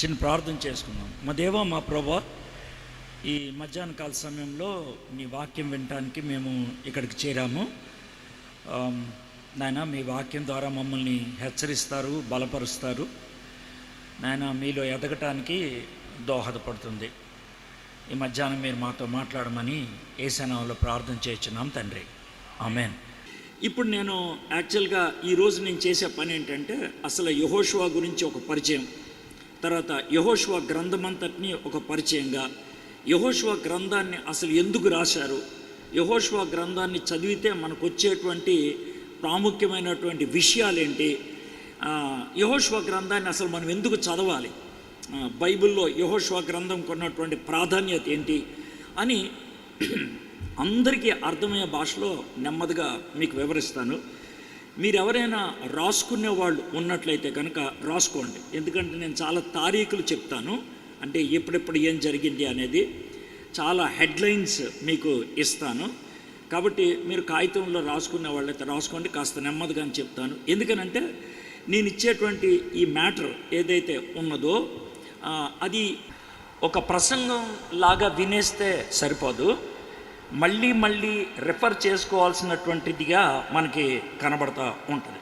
చిన్న ప్రార్థన చేసుకుందాం. మా దేవా, మా ప్రభా, ఈ మధ్యాహ్న కాల సమయంలో నీ వాక్యం వినటానికి మేము ఇక్కడికి చేరాము. నాయన, మీ వాక్యం ద్వారా మమ్మల్ని హెచ్చరిస్తారు, బలపరుస్తారు. నాయన, మీలో ఎదగటానికి దోహదపడుతుంది. ఈ మధ్యాహ్నం మీరు మాతో మాట్లాడమని యేసు నామములో ప్రార్థన చేస్తున్నాం తండ్రి, ఆమేన్. ఇప్పుడు నేను యాక్చువల్గా ఈరోజు నేను చేసే పని ఏంటంటే, అసలు యెహోషువ గురించి ఒక పరిచయం, తర్వాత యెహోషువ గ్రంథమంతటిని ఒక పరిచయంగా, యెహోషువ గ్రంథాన్ని అసలు ఎందుకు రాశారు, యెహోషువ గ్రంథాన్ని చదివితే మనకు వచ్చేటువంటి ప్రాముఖ్యమైనటువంటి విషయాలేంటి, యెహోషువ గ్రంథాన్ని అసలు మనం ఎందుకు చదవాలి, బైబిల్లో యెహోషువ గ్రంథంకు ఉన్నటువంటి ప్రాధాన్యత ఏంటి అని అందరికీ అర్థమయ్యే భాషలో నెమ్మదిగా మీకు వివరిస్తాను. మీరు ఎవరైనా రాసుకునే వాళ్ళు ఉన్నట్లయితే కనుక రాసుకోండి, ఎందుకంటే నేను చాలా తారీఖులు చెప్తాను, అంటే ఎప్పుడెప్పుడు ఏం జరిగింది అనేది, చాలా హెడ్లైన్స్ మీకు ఇస్తాను. కాబట్టి మీరు కాగితంలో రాసుకునే వాళ్ళైతే రాసుకోండి, కాస్త నెమ్మదిగా అని చెప్తాను. ఎందుకనంటే నేను ఇచ్చేటువంటి ఈ మ్యాటర్ ఏదైతే ఉన్నదో అది ఒక ప్రసంగం లాగా వినేస్తే సరిపోదు, మళ్ళీ మళ్ళీ రిఫర్ చేసుకోవాల్సినటువంటిదిగా మనకి కనబడతా ఉంటుంది.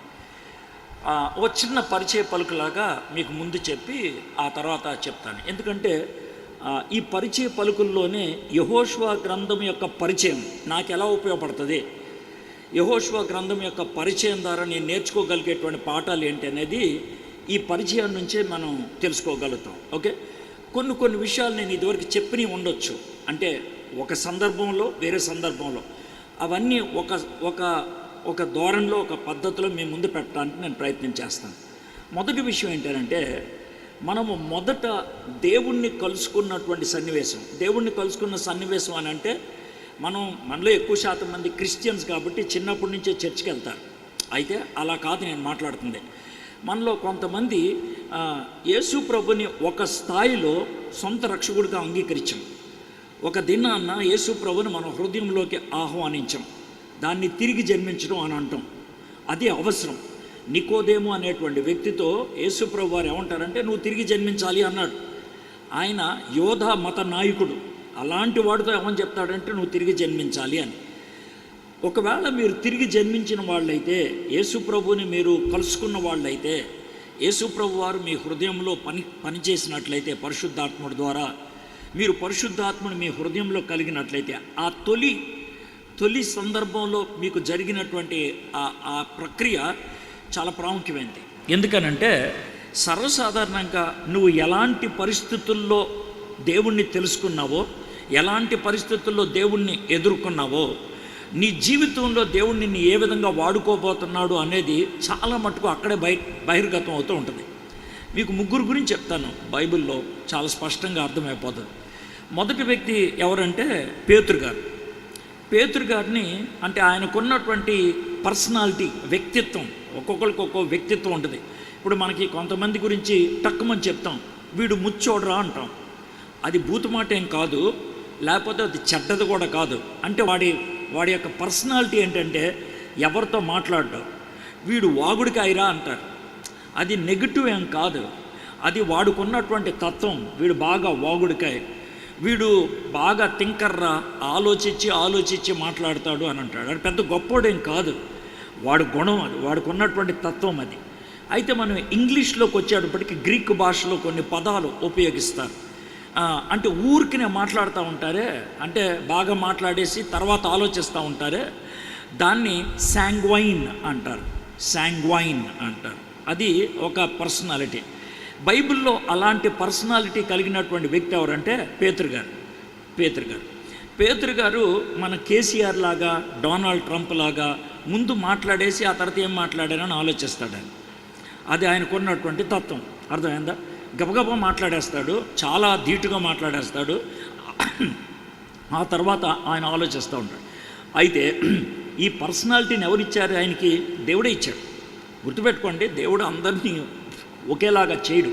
ఒక చిన్న పరిచయ పలుకులాగా మీకు ముందు చెప్పి ఆ తర్వాత చెప్తాను. ఎందుకంటే ఈ పరిచయ పలుకుల్లోనే యెహోషువ గ్రంథం యొక్క పరిచయం నాకు ఎలా ఉపయోగపడుతుంది, యెహోషువ గ్రంథం యొక్క పరిచయం ద్వారా నేను నేర్చుకోగలిగేటువంటి పాఠాలు ఏంటి అనేది ఈ పరిచయం నుంచే మనం తెలుసుకోగలుగుతాం. ఓకే, కొన్ని విషయాలు నేను ఇదివరకు చెప్పి ఉండొచ్చు, అంటే ఒక సందర్భంలో వేరే సందర్భంలో, అవన్నీ ఒక ధోరణిలో ఒక పద్ధతిలో మీ ముందు పెట్టడానికి నేను ప్రయత్నం చేస్తాను. మొదటి విషయం ఏంటంటే, మనము మొదట దేవుణ్ణి కలుసుకున్నటువంటి సన్నివేశం, దేవుణ్ణి కలుసుకున్న సన్నివేశం అని అంటే, మనలో ఎక్కువ శాతం మంది క్రిస్టియన్స్ కాబట్టి చిన్నప్పటి నుంచే చర్చికి వెళ్తారు. అయితే అలా కాదు నేను మాట్లాడుతుంది. మనలో కొంతమంది యేసు ప్రభుని ఒక స్థాయిలో సొంత రక్షకుడిగా అంగీకరించాం, ఒక దినాన్న యేసు ప్రభుని మన హృదయంలోకి ఆహ్వానించాం, దాన్ని తిరిగి జన్మించడం అని అంటాం. అది అవసరం. నికోదేము అనేటువంటి వ్యక్తితో యేసు ప్రభు వారు ఏమంటారంటే, నువ్వు తిరిగి జన్మించాలి అన్నాడు. ఆయన యోధ మత నాయకుడు, అలాంటి వాడితో ఏమని చెప్తాడంటే నువ్వు తిరిగి జన్మించాలి అని. ఒకవేళ మీరు తిరిగి జన్మించిన వాళ్ళైతే, యేసు ప్రభుని మీరు కలుసుకున్న వాళ్ళైతే, యేసు ప్రభు వారు మీ హృదయంలో పనిచేసినట్లయితే పరిశుద్ధాత్ముడి ద్వారా, మీరు పరిశుద్ధాత్మను మీ హృదయంలో కలిగినట్లయితే, ఆ తొలి సందర్భంలో మీకు జరిగినటువంటి ఆ ప్రక్రియ చాలా ప్రాముఖ్యమైనది. ఎందుకనంటే సర్వసాధారణంగా నువ్వు ఎలాంటి పరిస్థితుల్లో దేవుణ్ణి తెలుసుకున్నావో, ఎలాంటి పరిస్థితుల్లో దేవుణ్ణి ఎదుర్కొన్నావో, నీ జీవితంలో దేవుణ్ణి నీ ఏ విధంగా వాడుకోబోతున్నాడు అనేది చాలా మటుకు అక్కడే బహిర్గతం అవుతూ ఉంటుంది. మీకు ముగ్గురు గురించి చెప్తాను, బైబిల్లో చాలా స్పష్టంగా అర్థమైపోతుంది. మొదటి వ్యక్తి ఎవరంటే పేతురు గారు. పేతురు గారిని అంటే ఆయనకున్నటువంటి పర్సనాలిటీ, వ్యక్తిత్వం, ఒక్కొక్కరికి ఒక్కో వ్యక్తిత్వం ఉంటుంది. ఇప్పుడు మనకి కొంతమంది గురించి టక్కుమని చెప్తాం, వీడు ముచ్చోడరా అంటాం. అది బూతుమాట ఏం కాదు, లేకపోతే అది చెడ్డది కూడా కాదు. అంటే వాడి యొక్క పర్సనాలిటీ ఏంటంటే ఎవరితో మాట్లాడటం, వీడు వాగుడికాయరా అంటారు. అది నెగిటివ్ ఏం కాదు, అది వాడుకున్నటువంటి తత్వం. వీడు బాగా వాగుడికాయ, వీడు బాగా థింకర్రా, ఆలోచించి మాట్లాడతాడు అని అంటాడు. అది పెద్ద గొప్పోడేం కాదు, వాడు గుణం, అది వాడుకున్నటువంటి తత్వం అది. అయితే మనం ఇంగ్లీష్లోకి వచ్చేటప్పటికి గ్రీకు భాషలో కొన్ని పదాలు ఉపయోగిస్తారు. అంటే ఊరికినే మాట్లాడుతూ ఉంటారే, అంటే బాగా మాట్లాడేసి తర్వాత ఆలోచిస్తూ ఉంటారే, దాన్ని శాంగ్వైన్ అంటారు. అది ఒక పర్సనాలిటీ. బైబిల్లో అలాంటి పర్సనాలిటీ కలిగినటువంటి వ్యక్తి ఎవరంటే పేతురు గారు మన కేసీఆర్ లాగా, డొనాల్డ్ ట్రంప్ లాగా ముందు మాట్లాడేసి ఆ తర్వాత ఏం మాట్లాడారని ఆలోచిస్తాడు ఆయన. అది ఆయనకున్నటువంటి తత్వం. అర్థమైందా? గబగబా మాట్లాడేస్తాడు, చాలా ధీటుగా మాట్లాడేస్తాడు, ఆ తర్వాత ఆయన ఆలోచిస్తూ ఉంటాడు. అయితే ఈ పర్సనాలిటీని ఎవరిచ్చారు ఆయనకి? దేవుడే ఇచ్చాడు. గుర్తుపెట్టుకోండి, దేవుడు అందరినీ ఒకేలాగా చేయడు.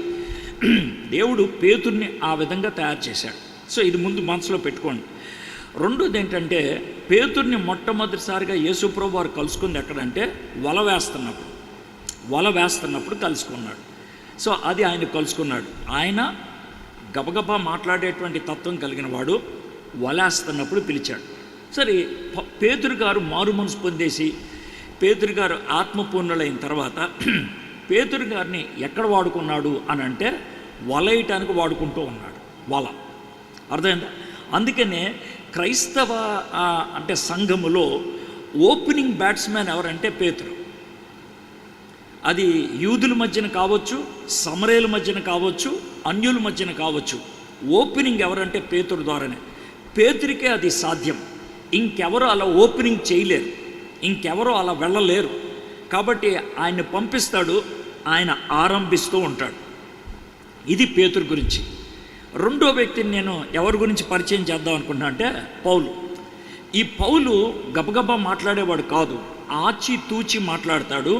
దేవుడు పేతుర్ని ఆ విధంగా తయారు చేశాడు. సో ఇది ముందు మనసులో పెట్టుకోండి. రెండోది ఏంటంటే, పేతుర్ని మొట్టమొదటిసారిగా యేసుప్రభు వారు కలుసుకుంది ఎక్కడంటే వల వేస్తున్నప్పుడు కలుసుకున్నాడు. సో అది ఆయన కలుసుకున్నాడు. ఆయన గబగబా మాట్లాడేటువంటి తత్వం కలిగిన వాడు, వలేస్తున్నప్పుడు పిలిచాడు. సరే, పేతురు గారు మారు మనసు పొందేసి పేతురు గారు ఆత్మపూర్ణులైన తర్వాత పేతురు గారిని ఎక్కడ వాడుకున్నాడు అని అంటే వలయటానికి వాడుకుంటూ ఉన్నాడు. వల అర్థమైందా? అందుకనే క్రైస్తవ అంటే సంఘములో ఓపెనింగ్ బ్యాట్స్మెన్ ఎవరంటే పేతురు. అది యూదుల మధ్యన కావచ్చు, సమరేల మధ్యన కావచ్చు, అన్యుల మధ్యన కావచ్చు. ఓపెనింగ్ ఎవరంటే పేతురు ద్వారానే. పేతురికే అది సాధ్యం. ఇంకెవరు అలా ఓపెనింగ్ చేయలేరు, ఇంకెవరో అలా వెళ్ళలేరు. కాబట్టి ఆయన్ని పంపిస్తాడు, ఆయన ఆరంభిస్తూ ఉంటాడు. ఇది పేతురు గురించి. రెండో వ్యక్తిని నేను ఎవరి గురించి పరిచయం చేద్దాం అనుకుంటున్నా అంటే పౌలు. ఈ పౌలు గబగబా మాట్లాడేవాడు కాదు, ఆచితూచి మాట్లాడతాడు,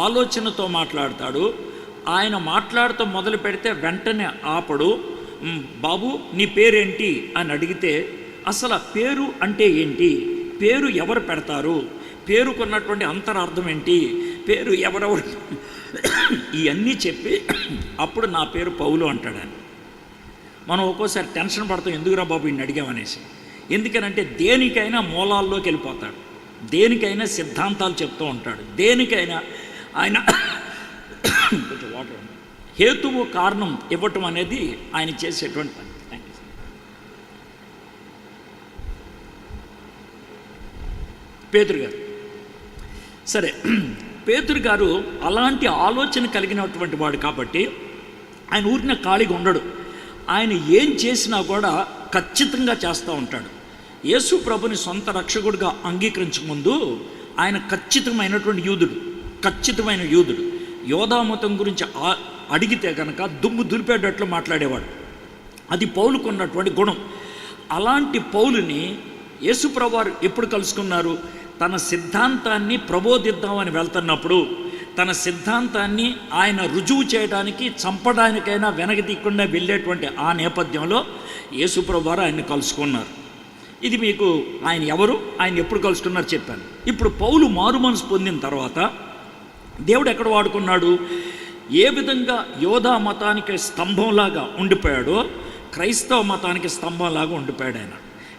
ఆలోచనతో మాట్లాడతాడు. ఆయన మాట్లాడుతూ మొదలు పెడితే వెంటనే ఆపడు. బాబు నీ పేరేంటి అని అడిగితే అసలు పేరు అంటే ఏంటి, పేరు ఎవరు పెడతారు, పేరుకున్నటువంటి అంతరార్థం ఏంటి, పేరు ఎవరెవరు, ఇవన్నీ చెప్పి అప్పుడు నా పేరు పౌలు అంటాడని. మనం ఒక్కోసారి టెన్షన్ పడతాం, ఎందుకురా బాబు ఇన్ని అడిగామనేసి. ఎందుకనంటే దేనికైనా మూలాల్లోకి వెళ్ళిపోతాడు, దేనికైనా సిద్ధాంతాలు చెప్తూ ఉంటాడు, దేనికైనా ఆయన కొంచెం వాటర్ హేతువు కారణం ఇవ్వటం అనేది ఆయన చేసేటువంటి పని. Thank you. పేతురు గారు, సరే, పేతురు గారు అలాంటి ఆలోచన కలిగినటువంటి వాడు కాబట్టి ఆయన ఊరిన ఖాళీగా ఉండడు. ఆయన ఏం చేసినా కూడా ఖచ్చితంగా చేస్తూ ఉంటాడు. యేసు ప్రభుని సొంత రక్షకుడిగా అంగీకరించకముందు ఆయన ఖచ్చితమైనటువంటి యూదుడు. యోధామతం గురించి అడిగితే కనుక దుమ్ము దులిపేటట్లు మాట్లాడేవాడు. అది పౌలుకున్నటువంటి గుణం. అలాంటి పౌలుని యేసుప్రభు వారు ఎప్పుడు కలుసుకున్నారు? తన సిద్ధాంతాన్ని ప్రబోధిద్దామని వెళ్తున్నప్పుడు, తన సిద్ధాంతాన్ని ఆయన రుజువు చేయడానికి, చంపడానికైనా వెనకతీయకుండా వెళ్ళేటువంటి ఆ నేపథ్యంలో యేసుప్రభు వారు ఆయన్ని కలుసుకున్నారు. ఇది మీకు ఆయన ఎవరు, ఆయన ఎప్పుడు కలుసుకున్నారు చెప్పాను. ఇప్పుడు పౌలు మారు మనసు పొందిన తర్వాత దేవుడు ఎక్కడ వాడుకున్నాడు? ఏ విధంగా యోధా మతానికి స్తంభంలాగా ఉండిపోయాడో క్రైస్తవ మతానికి స్తంభంలాగా ఉండిపోయాడు ఆయన.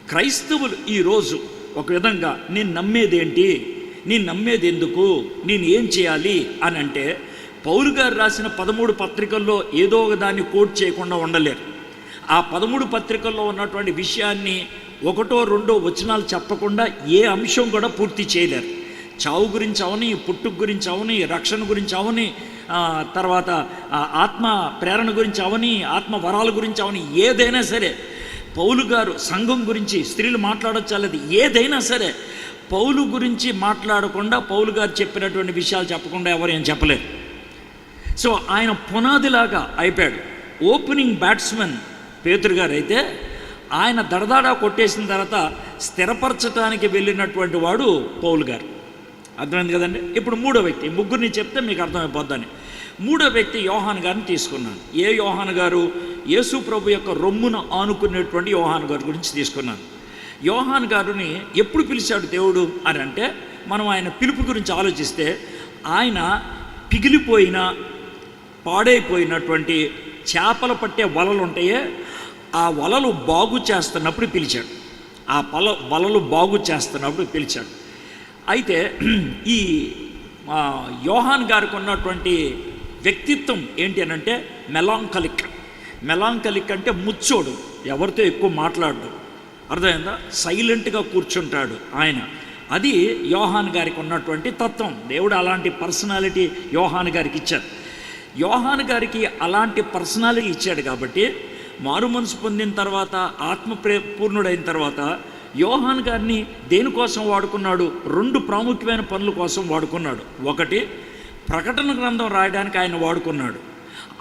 క్రైస్తవులు ఈరోజు ఒక విధంగా నేను నమ్మేదేంటి, నేను నమ్మేది ఎందుకు, నేను ఏం చేయాలి అని అంటే పౌలు గారు రాసిన 13 పత్రికల్లో ఏదో ఒక దాన్ని కోట్ చేయకుండా ఉండలేరు. ఆ 13 పత్రికల్లో ఉన్నటువంటి విషయాన్ని ఒకటో రెండో వచనాలు చెప్పకుండా ఏ అంశం కూడా పూర్తి చేయలేరు. చావు గురించి అవని, పుట్టుకు గురించి అవని, రక్షణ గురించి అవని, తర్వాత ఆత్మ ప్రేరణ గురించి అవని, ఆత్మ వరాల గురించి అవని, ఏదైనా సరే పౌలు గారు సంఘం గురించి, స్త్రీలు మాట్లాడొచ్చు అల్లది, ఏదైనా సరే పౌలు గురించి మాట్లాడకుండా, పౌలు గారు చెప్పినటువంటి విషయాలు చెప్పకుండా ఎవరు ఏం చెప్పలేరు. సో ఆయన పునాదిలాగా అయిపోయాడు. ఓపెనింగ్ బ్యాట్స్మెన్ పేతురు గారు అయితే ఆయన దడదాడా కొట్టేసిన తర్వాత స్థిరపరచడానికి వెళ్ళినటువంటి వాడు పౌలు గారు. అర్థమైంది కదండి. ఇప్పుడు మూడో వ్యక్తి, ముగ్గురిని చెప్తే మీకు అర్థమైపోద్దని. మూడో వ్యక్తి యోహాను గారిని తీసుకున్నాను. ఏ యోహాను గారు? యేసు ప్రభు యొక్క రొమ్మున ఆనుకునేటువంటి యోహాను గారి గురించి తీసుకున్నాను. యోహాను గారిని ఎప్పుడు పిలిచాడు దేవుడు అని అంటే, మనం ఆయన పిలుపు గురించి ఆలోచిస్తే, ఆయన పిగిలిపోయిన పాడైపోయినటువంటి చేపలు పట్టే వలలు ఉంటాయే, ఆ వలలు బాగు చేస్తున్నప్పుడు పిలిచాడు. ఆ వలలు బాగు చేస్తున్నప్పుడు పిలిచాడు. అయితే ఈ యోహాన్ గారికి ఉన్నటువంటి వ్యక్తిత్వం ఏంటి అని అంటే మెలాంకలిక్ అంటే ముచ్చోడు, ఎవరితో ఎక్కువ మాట్లాడు, అర్థమైందా? సైలెంట్గా కూర్చుంటాడు ఆయన. అది యోహాన్ గారికి ఉన్నటువంటి తత్వం. దేవుడు అలాంటి పర్సనాలిటీ యోహాన్ గారికి ఇచ్చాడు. యోహాన్ గారికి అలాంటి పర్సనాలిటీ ఇచ్చాడు కాబట్టి మారు మనసు పొందిన తర్వాత, పూర్ణుడైన తర్వాత యోహాన్ గారిని దేనికోసం వాడుకున్నాడు? 2 ప్రాముఖ్యమైన పనుల కోసం వాడుకున్నాడు. ఒకటి, ప్రకటన గ్రంథం రాయడానికి ఆయన వాడుకున్నాడు.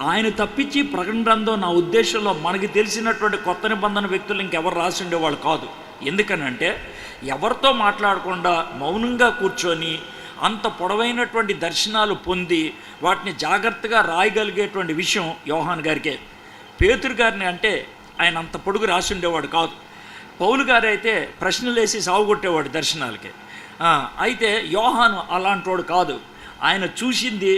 ఆయన తప్పించి ప్రకటన గ్రంథం నా ఉద్దేశంలో మనకి తెలిసినటువంటి కొత్త నిబంధన వ్యక్తులు ఇంకెవరు రాసి ఉండేవాళ్ళు కాదు. ఎందుకనంటే ఎవరితో మాట్లాడకుండా మౌనంగా కూర్చొని అంత పొడవైనటువంటి దర్శనాలు పొంది వాటిని జాగ్రత్తగా రాయగలిగేటువంటి విషయం యోహాన్ గారికే. పేతురు గారిని అంటే ఆయన అంత పొడుగు రాసి ఉండేవాడు కాదు. పౌలు గారు అయితే ప్రశ్నలు వేసి సాగుగొట్టేవాడు దర్శనాలకి. అయితే యోహాను అలాంటి వాడు కాదు. ఆయన చూసింది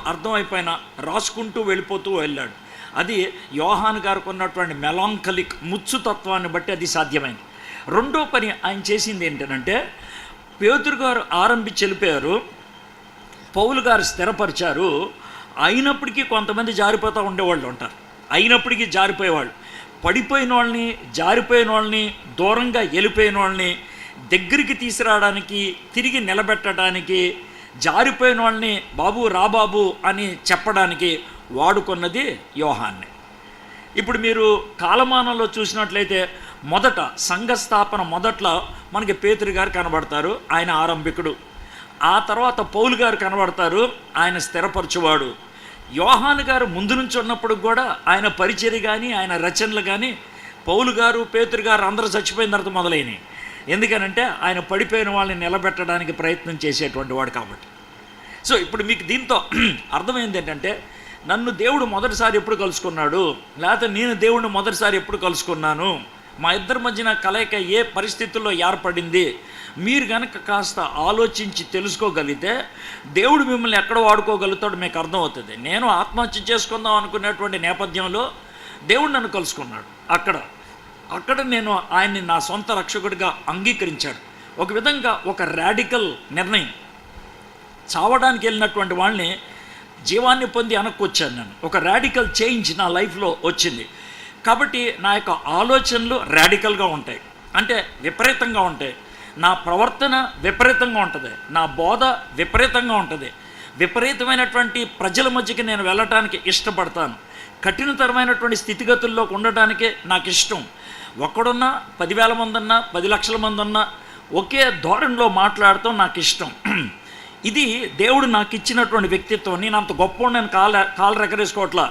అర్థమైపోయినా రాసుకుంటూ వెళ్ళిపోతూ వెళ్ళాడు. అది యోహాను గారికి ఉన్నటువంటి మెలాంకలిక్ ముచ్చుతత్వాన్ని బట్టి అది సాధ్యమైంది. రెండో పని ఆయన చేసింది ఏంటంటే, పేతురు గారు ఆరంభించి వెళ్ళిపోయారు, పౌలు గారు స్థిరపరిచారు. అయినప్పటికీ కొంతమంది జారిపోతూ ఉండేవాళ్ళు ఉంటారు. అయినప్పటికీ జారిపోయేవాళ్ళు, పడిపోయిన వాళ్ళని, జారిపోయిన వాళ్ళని, దూరంగా వెళ్ళిపోయిన వాళ్ళని దగ్గరికి తీసుకురావడానికి, తిరిగి నిలబెట్టడానికి, జారిపోయిన వాళ్ళని బాబు రా బాబు అని చెప్పడానికి వాడుకున్నది యోహాన్ని. ఇప్పుడు మీరు కాలమానంలో చూసినట్లయితే మొదట సంఘ స్థాపన మొదట్లో మనకి పేతురు గారు కనబడతారు, ఆయన ఆరంభికుడు. ఆ తర్వాత పౌలు గారు కనబడతారు, ఆయన స్థిరపరచువాడు. యోహాను గారు ముందు నుంచి ఉన్నప్పుడు కూడా ఆయన పరిచర్య కానీ ఆయన రచనలు కానీ పౌలు గారు పేతురు గారు అందరూ చచ్చిపోయిన తర్వాత మొదలైనవి. ఎందుకనంటే ఆయన పడిపోయిన వాళ్ళని నిలబెట్టడానికి ప్రయత్నం చేసేటువంటి వాడు కాబట్టి. సో ఇప్పుడు మీకు దీంతో అర్థమైంది ఏంటంటే, నన్ను దేవుడు మొదటిసారి ఎప్పుడు కలుసుకున్నాడు, లేకపోతే నేను దేవుడిని మొదటిసారి ఎప్పుడు కలుసుకున్నాను, మా ఇద్దరి మధ్యన కలయిక ఏ పరిస్థితుల్లో ఏర్పడింది, మీరు కనుక కాస్త ఆలోచించి తెలుసుకోగలిగితే దేవుడు మిమ్మల్ని ఎక్కడ వాడుకోగలుగుతాడో మీకు అర్థమవుతుంది. నేను ఆత్మహత్య చేసుకుందాం అనుకునేటువంటి నేపథ్యంలో దేవుడు నన్ను కలుసుకున్నాడు. అక్కడ నేను ఆయన్ని నా సొంత రక్షకుడిగా అంగీకరించాడు. ఒక విధంగా ఒక రాడికల్ నిర్ణయం. చావడానికి వెళ్ళినటువంటి వాళ్ళని జీవాన్ని పొంది వెనక్కొచ్చాను నేను. ఒక రాడికల్ చేంజ్ నా లైఫ్లో వచ్చింది. కాబట్టి నా యొక్క ఆలోచనలు రాడికల్గా ఉంటాయి, అంటే విపరీతంగా ఉంటాయి. నా ప్రవర్తన విపరీతంగా ఉంటుంది, నా బోధ విపరీతంగా ఉంటుంది. విపరీతమైనటువంటి ప్రజల మధ్యకి నేను వెళ్ళటానికి ఇష్టపడతాను. కఠినతరమైనటువంటి స్థితిగతుల్లోకి ఉండటానికే నాకు ఇష్టం. ఒక్కడున్నా 10,000 మంది ఉన్నా 10 లక్షల మంది ఉన్నా ఒకే ధోరణిలో మాట్లాడటం నాకు ఇష్టం. ఇది దేవుడు నాకు ఇచ్చినటువంటి వ్యక్తిత్వం. నేను అంత గొప్ప నేను కాలు రెక్కరేసుకోవట్లా.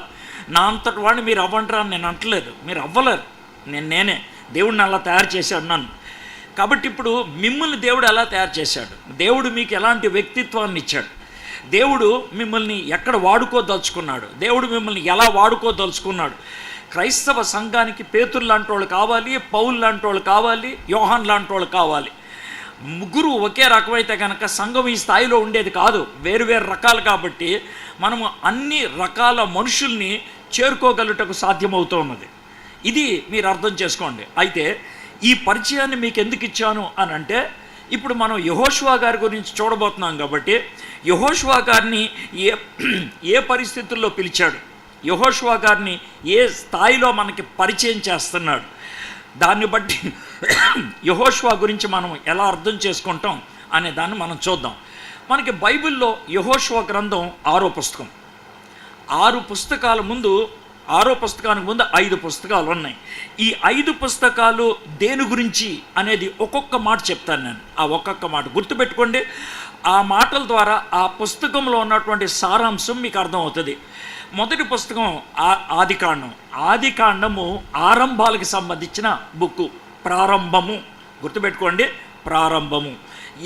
నా అంతటి వాడిని మీరు అవ్వంటారా అని నేను అంటలేదు. మీరు అవ్వలేరు. నేనే దేవుడిని అలా తయారు చేశాడు నన్ను. కాబట్టి ఇప్పుడు మిమ్మల్ని దేవుడు ఎలా తయారు చేశాడు, దేవుడు మీకు ఎలాంటి వ్యక్తిత్వాన్ని ఇచ్చాడు, దేవుడు మిమ్మల్ని ఎక్కడ వాడుకోదలుచుకున్నాడు, దేవుడు మిమ్మల్ని ఎలా వాడుకోదలుచుకున్నాడు. క్రైస్తవ సంఘానికి పేతురు లాంటి వాళ్ళు కావాలి, పౌలు లాంటి వాళ్ళు కావాలి, యోహాన్ లాంటి వాళ్ళు కావాలి. ముగ్గురు ఒకే రకమైతే కనుక సంఘం ఈ స్థాయిలో ఉండేది కాదు. వేరు రకాలు కాబట్టి మనము అన్ని రకాల మనుషుల్ని చేరుకోగలుగుటకు సాధ్యమవుతూ ఉన్నది. ఇది మీరు అర్థం చేసుకోండి. అయితే ఈ పరిచయాన్ని మీకు ఎందుకు ఇచ్చాను అని అంటే, ఇప్పుడు మనం యెహోషువ గారి గురించి చూడబోతున్నాం కాబట్టి యెహోషువ గారిని ఏ పరిస్థితుల్లో పిలిచాడు, యెహోషువ గారిని ఏ స్థాయిలో మనకి పరిచయం చేస్తున్నాడు, దాన్ని బట్టి యెహోషువ గురించి మనం ఎలా అర్థం చేసుకుంటాం అనే దాన్ని మనం చూద్దాం. మనకి బైబిల్లో యెహోషువ గ్రంథం 6వ పుస్తకం. 6 పుస్తకాల ముందు, 6వ పుస్తకానికి ముందు 5 పుస్తకాలు ఉన్నాయి. ఈ 5 పుస్తకాలు దేని గురించి అనేది ఒక్కొక్క మాట చెప్తాను నేను. ఆ ఒక్కొక్క మాట గుర్తుపెట్టుకోండి. ఆ మాటల ద్వారా ఆ పుస్తకంలో ఉన్నటువంటి సారాంశం మీకు అర్థమవుతుంది. మొదటి పుస్తకం ఆదికాండం. ఆదికాండము ఆరంభాలకు సంబంధించిన బుక్కు. ప్రారంభము గుర్తుపెట్టుకోండి, ప్రారంభము.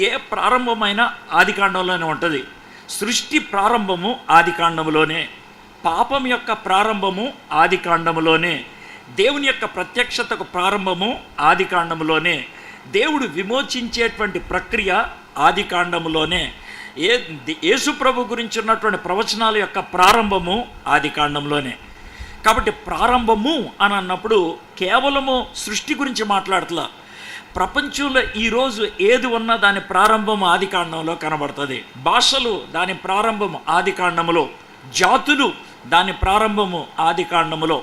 ఏ ప్రారంభమైనా ఆదికాండంలోనే ఉంటుంది. సృష్టి ప్రారంభము ఆదికాండములోనే, పాపం యొక్క ప్రారంభము ఆదికాండములోనే, దేవుని యొక్క ప్రత్యక్షతకు ప్రారంభము ఆదికాండములోనే, దేవుడు విమోచించేటువంటి ప్రక్రియ ఆదికాండములోనే, యేసు ప్రభు గురించి ఉన్నటువంటి ప్రవచనాల యొక్క ప్రారంభము ఆదికాండంలోనే. కాబట్టి ప్రారంభము అని అన్నప్పుడు కేవలము సృష్టి గురించి మాట్లాడుతున్నా. ప్రపంచంలో ఈరోజు ఏది ఉన్నా దాని ప్రారంభము ఆదికాండంలో కనబడుతుంది. భాషలు దాని ప్రారంభము ఆదికాండములో, జాతులు దాని ప్రారంభము ఆదికాండములో.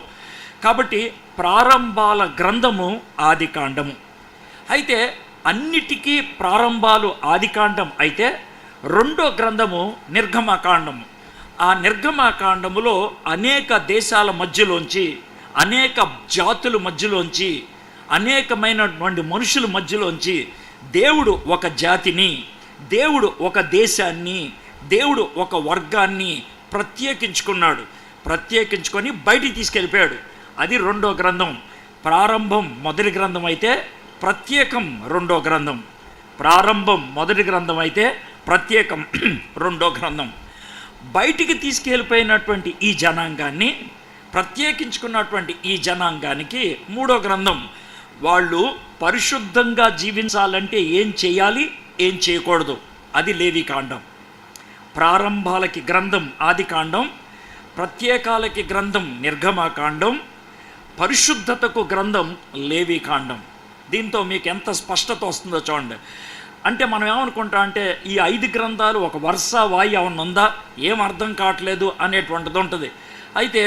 కాబట్టి ప్రారంభాల గ్రంథము ఆదికాండము. అయితే అన్నిటికీ ప్రారంభాలు ఆదికాండం అయితే రెండో గ్రంథము నిర్గమకాండము. ఆ నిర్గమకాండములో అనేక దేశాల మధ్యలోంచి, అనేక జాతుల మధ్యలోంచి, అనేకమైనటువంటి మనుషుల మధ్యలోంచి దేవుడు ఒక జాతిని, దేవుడు ఒక దేశాన్ని, దేవుడు ఒక వర్గాన్ని ప్రత్యేకించుకున్నాడు. ప్రత్యేకించుకొని బయటికి తీసుకెళ్ళిపోయాడు. అది రెండో గ్రంథం. ప్రారంభం మొదటి గ్రంథం అయితే ప్రత్యేకం రెండో గ్రంథం. ప్రారంభం మొదటి గ్రంథం అయితే ప్రత్యేకం రెండో గ్రంథం. బయటికి తీసుకెళ్ళిపోయినటువంటి ఈ జనాంగాన్ని, ప్రత్యేకించుకున్నటువంటి ఈ జనాంగానికి మూడో గ్రంథం. వాళ్ళు పరిశుద్ధంగా జీవించాలంటే ఏం చేయాలి, ఏం చేయకూడదు, అది లేవికాండం. ప్రారంభాలకి గ్రంథం ఆదికాండం, ప్రత్యేకాలకి గ్రంథం నిర్గమాకాండం, పరిశుద్ధతకు గ్రంథం లేవీకాండం. దీంతో మీకు ఎంత స్పష్టత వస్తుందో చూడండి. అంటే మనం ఏమనుకుంటాం అంటే ఈ 5 గ్రంథాలు ఒక వరుస వాయి ఏమన్నా ఉందా, ఏం అర్థం కావట్లేదు అనేటువంటిది ఉంటుంది. అయితే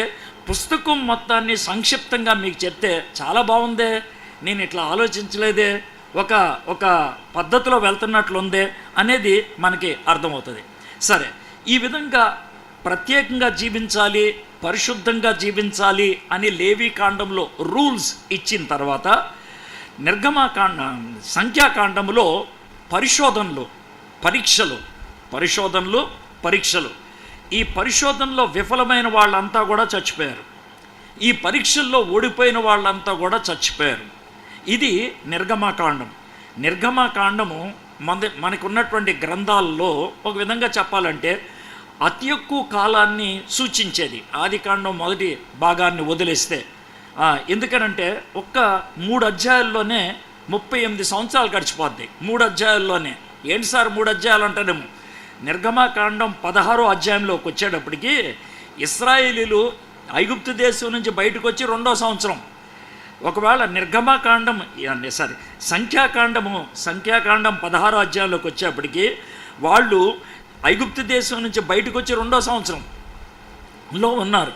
పుస్తకం మొత్తాన్ని సంక్షిప్తంగా మీకు చెప్తే చాలా బాగుందే, నేను ఇట్లా ఆలోచించలేదే, ఒక పద్ధతిలో వెళ్తున్నట్లుందే అనేది మనకి అర్థమవుతుంది. సరే, ఈ విధంగా ప్రత్యేకంగా జీవించాలి, పరిశుద్ధంగా జీవించాలి అని లేవీకాండంలో రూల్స్ ఇచ్చిన తర్వాత సంఖ్యాకాండంలో పరీక్షలు ఈ పరిశోధనలో విఫలమైన వాళ్ళంతా కూడా చచ్చిపోయారు. ఈ పరీక్షల్లో ఓడిపోయిన వాళ్ళంతా కూడా చచ్చిపోయారు. ఇది నిర్గమాకాండము మనకున్నటువంటి గ్రంథాల్లో ఒక విధంగా చెప్పాలంటే అతి ఎక్కువ కాలాన్ని సూచించేది. ఆదికాండం మొదటి భాగాన్ని వదిలేస్తే, ఎందుకనంటే ఒక్క 3 అధ్యాయాల్లోనే 38 సంవత్సరాలు గడిచిపోద్ది. 3 అధ్యాయాల్లోనే. ఏంటి సార్ 3 అధ్యాయాలు అంటారేమో. నిర్గమాకాండం 16వ అధ్యాయంలోకి వచ్చేటప్పటికి ఇశ్రాయేలీలు ఐగుప్తు దేశం నుంచి బయటకు వచ్చి 2వ సంవత్సరం. ఒకవేళ సంఖ్యాకాండం 16వ అధ్యాయంలోకి వచ్చేప్పటికి వాళ్ళు ఐగుప్తు దేశం నుంచి బయటకు వచ్చి 2వ సంవత్సరంలో ఉన్నారు.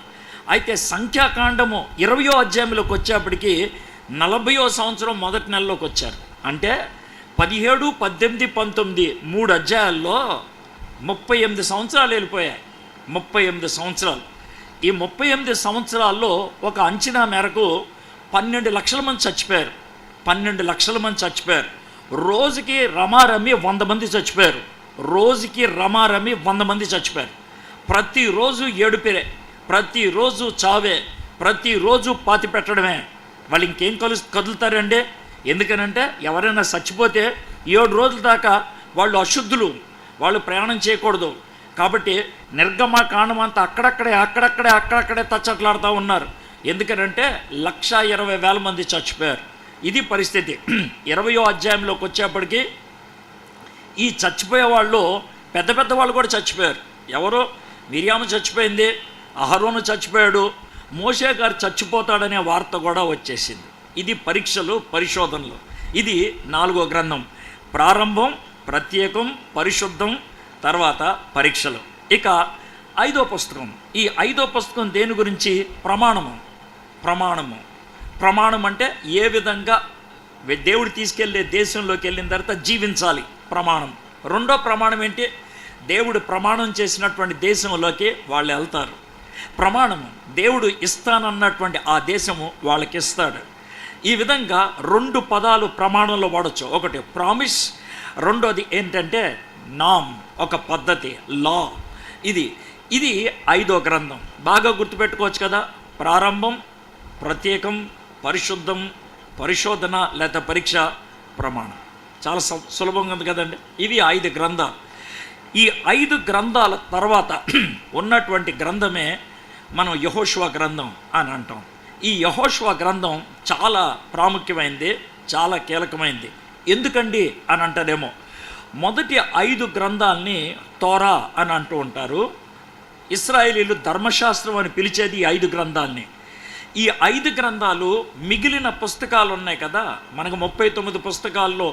అయితే సంఖ్యాకాండము 20వ అధ్యాయంలోకి వచ్చేప్పటికి 40వ సంవత్సరం మొదటి నెలలోకి వచ్చారు. అంటే 17, 18, 19 3 అధ్యాయాల్లో 38 సంవత్సరాలు వెళ్ళిపోయాయి. 38 సంవత్సరాలు. ఈ 38 సంవత్సరాల్లో ఒక అంచనా మేరకు 12 లక్షల మంది చచ్చిపోయారు. 12 లక్షల మంది చచ్చిపోయారు. రోజుకి రమారమి 100 మంది చచ్చిపోయారు. ప్రతిరోజు ఏడుపిరే, ప్రతిరోజు చావే, ప్రతిరోజు పాతి పెట్టడమే. వాళ్ళు ఇంకేం కదులుతారండి. ఎందుకనంటే ఎవరైనా చచ్చిపోతే 7 రోజుల దాకా వాళ్ళు అశుద్ధులు, వాళ్ళు ప్రయాణం చేయకూడదు. కాబట్టి నిర్గమాకాండం అంతా అక్కడక్కడే తచ్చట్లాడుతూ ఉన్నారు. ఎందుకనంటే 1,20,000 మంది చచ్చిపోయారు. ఇది పరిస్థితి. 20వ అధ్యాయంలోకి వచ్చేప్పటికి ఈ చచ్చిపోయే వాళ్ళు పెద్ద వాళ్ళు కూడా చచ్చిపోయారు. ఎవరో మిరియాము చచ్చిపోయింది, అహరోను చచ్చిపోయాడు, మోషే గారు చచ్చిపోతాడనే వార్త కూడా వచ్చేసింది. ఇది పరిశోధనలు. ఇది 4వ గ్రంథం. ప్రారంభం, ప్రత్యేకం, పరిశుద్ధం, తర్వాత పరీక్షలు. ఇక 5వ పుస్తకం. ఈ 5వ పుస్తకం దేని గురించి? ప్రమాణం అంటే ఏ విధంగా దేవుడు తీసుకెళ్లే దేశంలోకి వెళ్ళిన తర్వాత జీవించాలి. ప్రమాణం. 2వ ప్రమాణం ఏంటి? దేవుడు ప్రమాణం చేసినటువంటి దేశంలోకి వాళ్ళు వెళ్తారు. ప్రమాణము దేవుడు ఇస్తానన్నటువంటి ఆ దేశము వాళ్ళకి ఇస్తాడు. ఈ విధంగా 2 పదాలు ప్రమాణంలో వాడచ్చు. ఒకటి ప్రామిస్, రెండోది ఏంటంటే నామ్, ఒక పద్ధతి, లా. ఇది 5వ గ్రంథం. బాగా గుర్తుపెట్టుకోవచ్చు కదా. ప్రారంభం, ప్రత్యేకం, పరిశుద్ధం, పరిశోధన లేదా పరీక్ష, ప్రమాణం. చాలా సులభంగా ఉంది కదండి. ఇవి 5 గ్రంథాలు. ఈ 5 గ్రంథాల తర్వాత ఉన్నటువంటి గ్రంథమే మనం యెహోషువ గ్రంథం అని అంటాం. ఈ యెహోషువ గ్రంథం చాలా ప్రాముఖ్యమైనది, చాలా కీలకమైనది. ఎందుకండి అని అంటారేమో. మొదటి 5 గ్రంథాలని తోరా అని అంటూ ఉంటారు. ఇశ్రాయేలీలు ధర్మశాస్త్రం అని పిలిచేది ఈ 5 గ్రంథాలని. ఈ 5 గ్రంథాలు మిగిలిన పుస్తకాలు ఉన్నాయి కదా, మనకు 39 పుస్తకాల్లో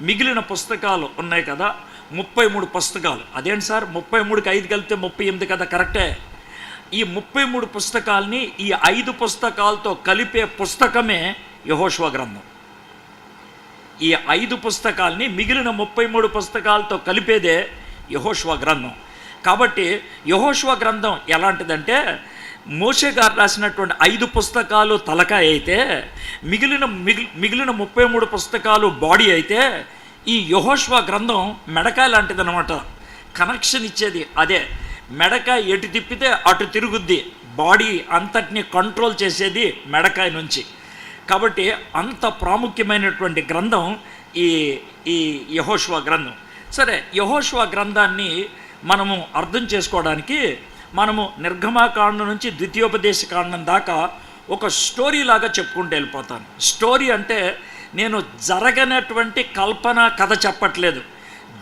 మిగిలిన పుస్తకాలు ఉన్నాయి కదా, 33 పుస్తకాలు. అదేంటి సార్ 33కి 5 కలిపితే 38 కదా? కరెక్టే. ఈ 33 పుస్తకాలని ఈ 5 పుస్తకాలతో కలిపే పుస్తకమే యెహోషువ గ్రంథం. ఈ 5 పుస్తకాలని మిగిలిన 33 పుస్తకాలతో కలిపేదే యెహోషువ గ్రంథం. కాబట్టి యెహోషువ గ్రంథం ఎలాంటిదంటే మోషే గారు రాసినటువంటి 5 పుస్తకాలు తలకాయ అయితే మిగిలిన 33 పుస్తకాలు బాడీ అయితే ఈ యెహోషువ గ్రంథం మెడకాయ లాంటిదన్నమాట. కనెక్షన్ ఇచ్చేది అదే. మెడకాయ ఎటు తిప్పితే అటు తిరుగుద్ది. బాడీ అంతటిని కంట్రోల్ చేసేది మెడకాయ నుంచి. కాబట్టి అంత ప్రాముఖ్యమైనటువంటి గ్రంథం ఈ యెహోషువ గ్రంథం. సరే, యెహోషువ గ్రంథాన్ని మనము అర్థం చేసుకోవడానికి మనము నిర్గమాకాండం నుంచి ద్వితీయోపదేశకాండం దాకా ఒక స్టోరీ లాగా చెప్పుకుంటూ వెళ్ళిపోతాను. స్టోరీ అంటే నేను జరగనటువంటి కథ చెప్పట్లేదు,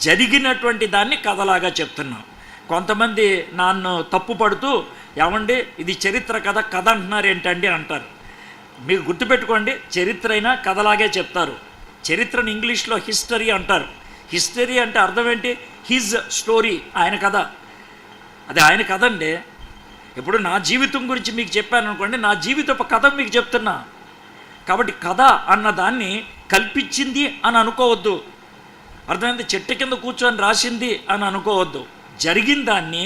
జరిగినటువంటి దాన్ని కథలాగా చెప్తున్నాను. కొంతమంది నన్ను తప్పు పడుతూ, ఏమండి ఇది చరిత్ర కథ అంటున్నారు ఏంటండి అంటారు. మీరు గుర్తుపెట్టుకోండి, చరిత్ర అయినా కథలాగే చెప్తారు. చరిత్రను ఇంగ్లీష్లో హిస్టరీ అంటారు. హిస్టరీ అంటే అర్థం ఏంటి? హిజ్ స్టోరీ, ఆయన కథ. అది ఆయన కథ అండి. ఇప్పుడు నా జీవితం గురించి మీకు చెప్పాను అనుకోండి, నా జీవితపు కథ మీకు చెప్తున్నా. కాబట్టి కథ అన్నదాన్ని కల్పించింది అని అనుకోవద్దు. అర్థమైంది? చెట్టు కింద కూర్చొని రాసింది అని అనుకోవద్దు. జరిగిన దాన్ని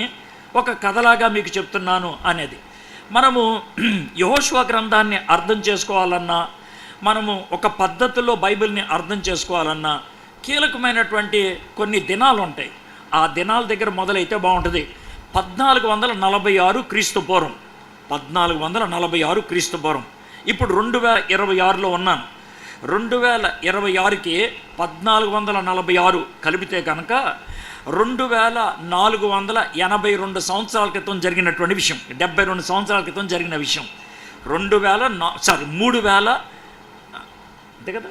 ఒక కథలాగా మీకు చెప్తున్నాను అనేది. మనము యెహోషువ గ్రంథాన్ని అర్థం చేసుకోవాలన్నా, మనము ఒక పద్ధతిలో బైబిల్ని అర్థం చేసుకోవాలన్నా కీలకమైనటువంటి కొన్ని దినాలు ఉంటాయి. ఆ దినాల దగ్గర మొదలైతే బాగుంటుంది. 1446 క్రీస్తు పూర్వం, 1446 క్రీస్తు పూర్వం. ఇప్పుడు 2026లో ఉన్నాను. 2026కి 1446 కలిపితే కనుక 2482 సంవత్సరాల క్రితం జరిగినటువంటి విషయం, 72 సంవత్సరాల క్రితం జరిగిన విషయం. 3000 అంతే కదా,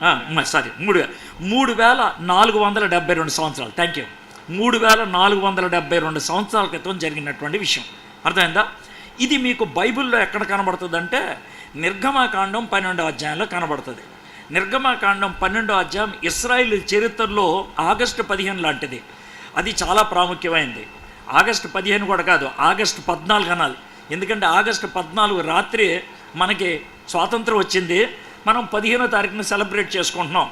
3472 సంవత్సరాలు. Thank you. 3472 సంవత్సరాల క్రితం జరిగినటువంటి విషయం. అర్థమైందా? ఇది మీకు బైబిల్లో ఎక్కడ కనబడుతుందంటే నిర్గమకాండం 12వ అధ్యాయంలో కనబడుతుంది. నిర్గమకాండం 12వ అధ్యాయం ఇశ్రాయేలు చరిత్రలో ఆగస్టు 15 లాంటిది. అది చాలా ప్రాముఖ్యమైనది. ఆగస్టు 15 కూడా కాదు, ఆగస్టు 14 అనాలి. ఎందుకంటే ఆగస్టు 14 రాత్రి మనకి స్వాతంత్రం వచ్చింది. మనం 15వ తారీఖున సెలబ్రేట్ చేసుకుంటున్నాం.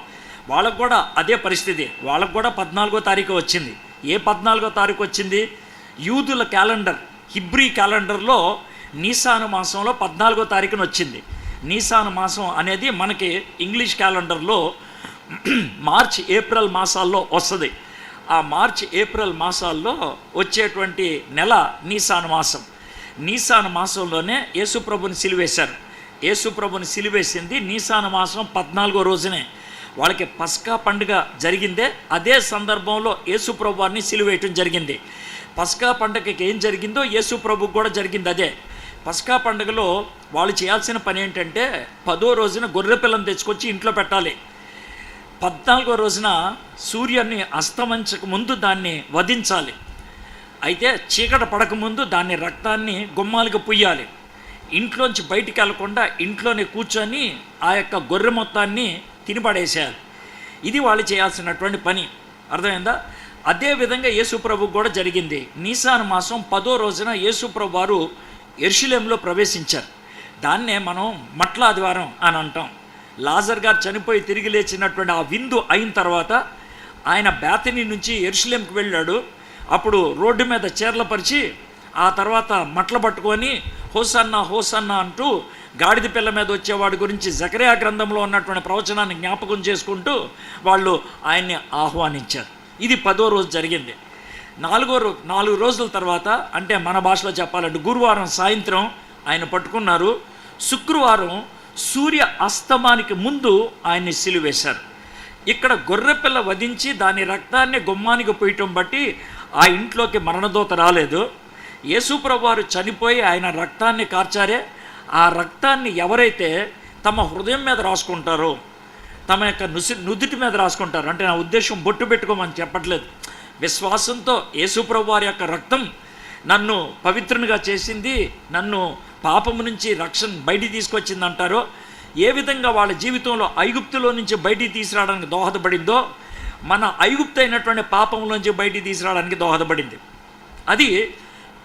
వాళ్ళకు కూడా అదే పరిస్థితి. వాళ్ళకు కూడా 14వ తారీఖు వచ్చింది. ఏ 14వ తారీఖు వచ్చింది? యూదుల క్యాలెండర్, హిబ్రీ క్యాలెండర్లో నీసాను మాసంలో 14వ తారీఖున వచ్చింది. నీసాను మాసం అనేది మనకి ఇంగ్లీష్ క్యాలెండర్లో మార్చ్ ఏప్రిల్ మాసాల్లో వస్తుంది. ఆ మార్చ్ ఏప్రిల్ మాసాల్లో వచ్చేటువంటి నెల నీసాను మాసం. నీసాను మాసంలోనే యేసుప్రభుని సిలువేశారు. యేసుప్రభుని సిలువేసింది నీసాను మాసం 14వ రోజునే. వాళ్ళకి పస్కా పండుగ జరిగిందే అదే సందర్భంలో యేసుప్రభు వారిని సిలువేయటం జరిగింది. పస్కా పండుగకి ఏం జరిగిందో యేసుప్రభుకు కూడా జరిగింది అదే. పస్కా పండుగలో వాళ్ళు చేయాల్సిన పని ఏంటంటే 10వ రోజున గొర్రె పిల్లని తెచ్చుకొచ్చి ఇంట్లో పెట్టాలి. 14వ రోజున సూర్యుని అస్తమించక ముందు దాన్ని వధించాలి. అయితే చీకటి పడకముందు దాన్ని రక్తాన్ని గుమ్మాలకు పుయ్యాలి. ఇంట్లోంచి బయటికి వెళ్లకుండా ఇంట్లోనే కూర్చొని ఆ యొక్క గొర్రె మొత్తాన్ని తినిపడేసేయాలి. ఇది వాళ్ళు చేయాల్సినటువంటి పని. అర్థమైందా? అదేవిధంగా యేసుప్రభుకు కూడా జరిగింది. నీసాను మాసం 10వ రోజున యేసుప్రభు వారు యెరూషలేములో ప్రవేశించారు. దాన్నే మనం మట్ల ఆదివారం అని అంటాం. లాజర్ గారు చనిపోయి తిరిగి లేచినటువంటి ఆ విందు అయిన తర్వాత ఆయన బేతనీ నుంచి యెరూషలేంకి వెళ్ళాడు. అప్పుడు రోడ్డు మీద చీరలపరిచి ఆ తర్వాత మట్ల పట్టుకొని హోసన్నా హోసన్నా అంటూ గాడిద పిల్ల మీద వచ్చేవాడి గురించి జకరియా గ్రంథంలో ఉన్నటువంటి ప్రవచనాన్ని జ్ఞాపకం చేసుకుంటూ వాళ్ళు ఆయన్ని ఆహ్వానించారు. ఇది 10వ రోజు జరిగింది. 4 రోజుల తర్వాత, అంటే మన భాషలో చెప్పాలంటే గురువారం సాయంత్రం ఆయన పట్టుకున్నారు. శుక్రవారం సూర్య అస్తమానికి ముందు ఆయన్ని సిలువేశారు. ఇక్కడ గొర్రెపిల్ల వధించి దాని రక్తాన్ని గుమ్మానికి పోయటం బట్టి ఆ ఇంట్లోకి మరణదూత రాలేదు. యేసుప్రభు వారు చనిపోయి ఆయన రక్తాన్ని కార్చారే, ఆ రక్తాన్ని ఎవరైతే తమ హృదయం మీద రాసుకుంటారో, తమ యొక్క నుదుటి మీద రాసుకుంటారు, అంటే నా ఉద్దేశం బొట్టు పెట్టుకోమని చెప్పట్లేదు, విశ్వాసంతో యేసుప్రభు వారి యొక్క రక్తం నన్ను పవిత్రునిగా చేసింది, నన్ను పాపము నుంచి రక్షణ బయటికి తీసుకొచ్చింది అంటారో, ఏ విధంగా వాళ్ళ జీవితంలో ఐగుప్తులో నుంచి బయటికి తీసుకురావడానికి దోహదపడిందో మన ఐగుప్తు అయినటువంటి పాపంలోంచి బయటికి తీసుకురావడానికి దోహదపడింది. అది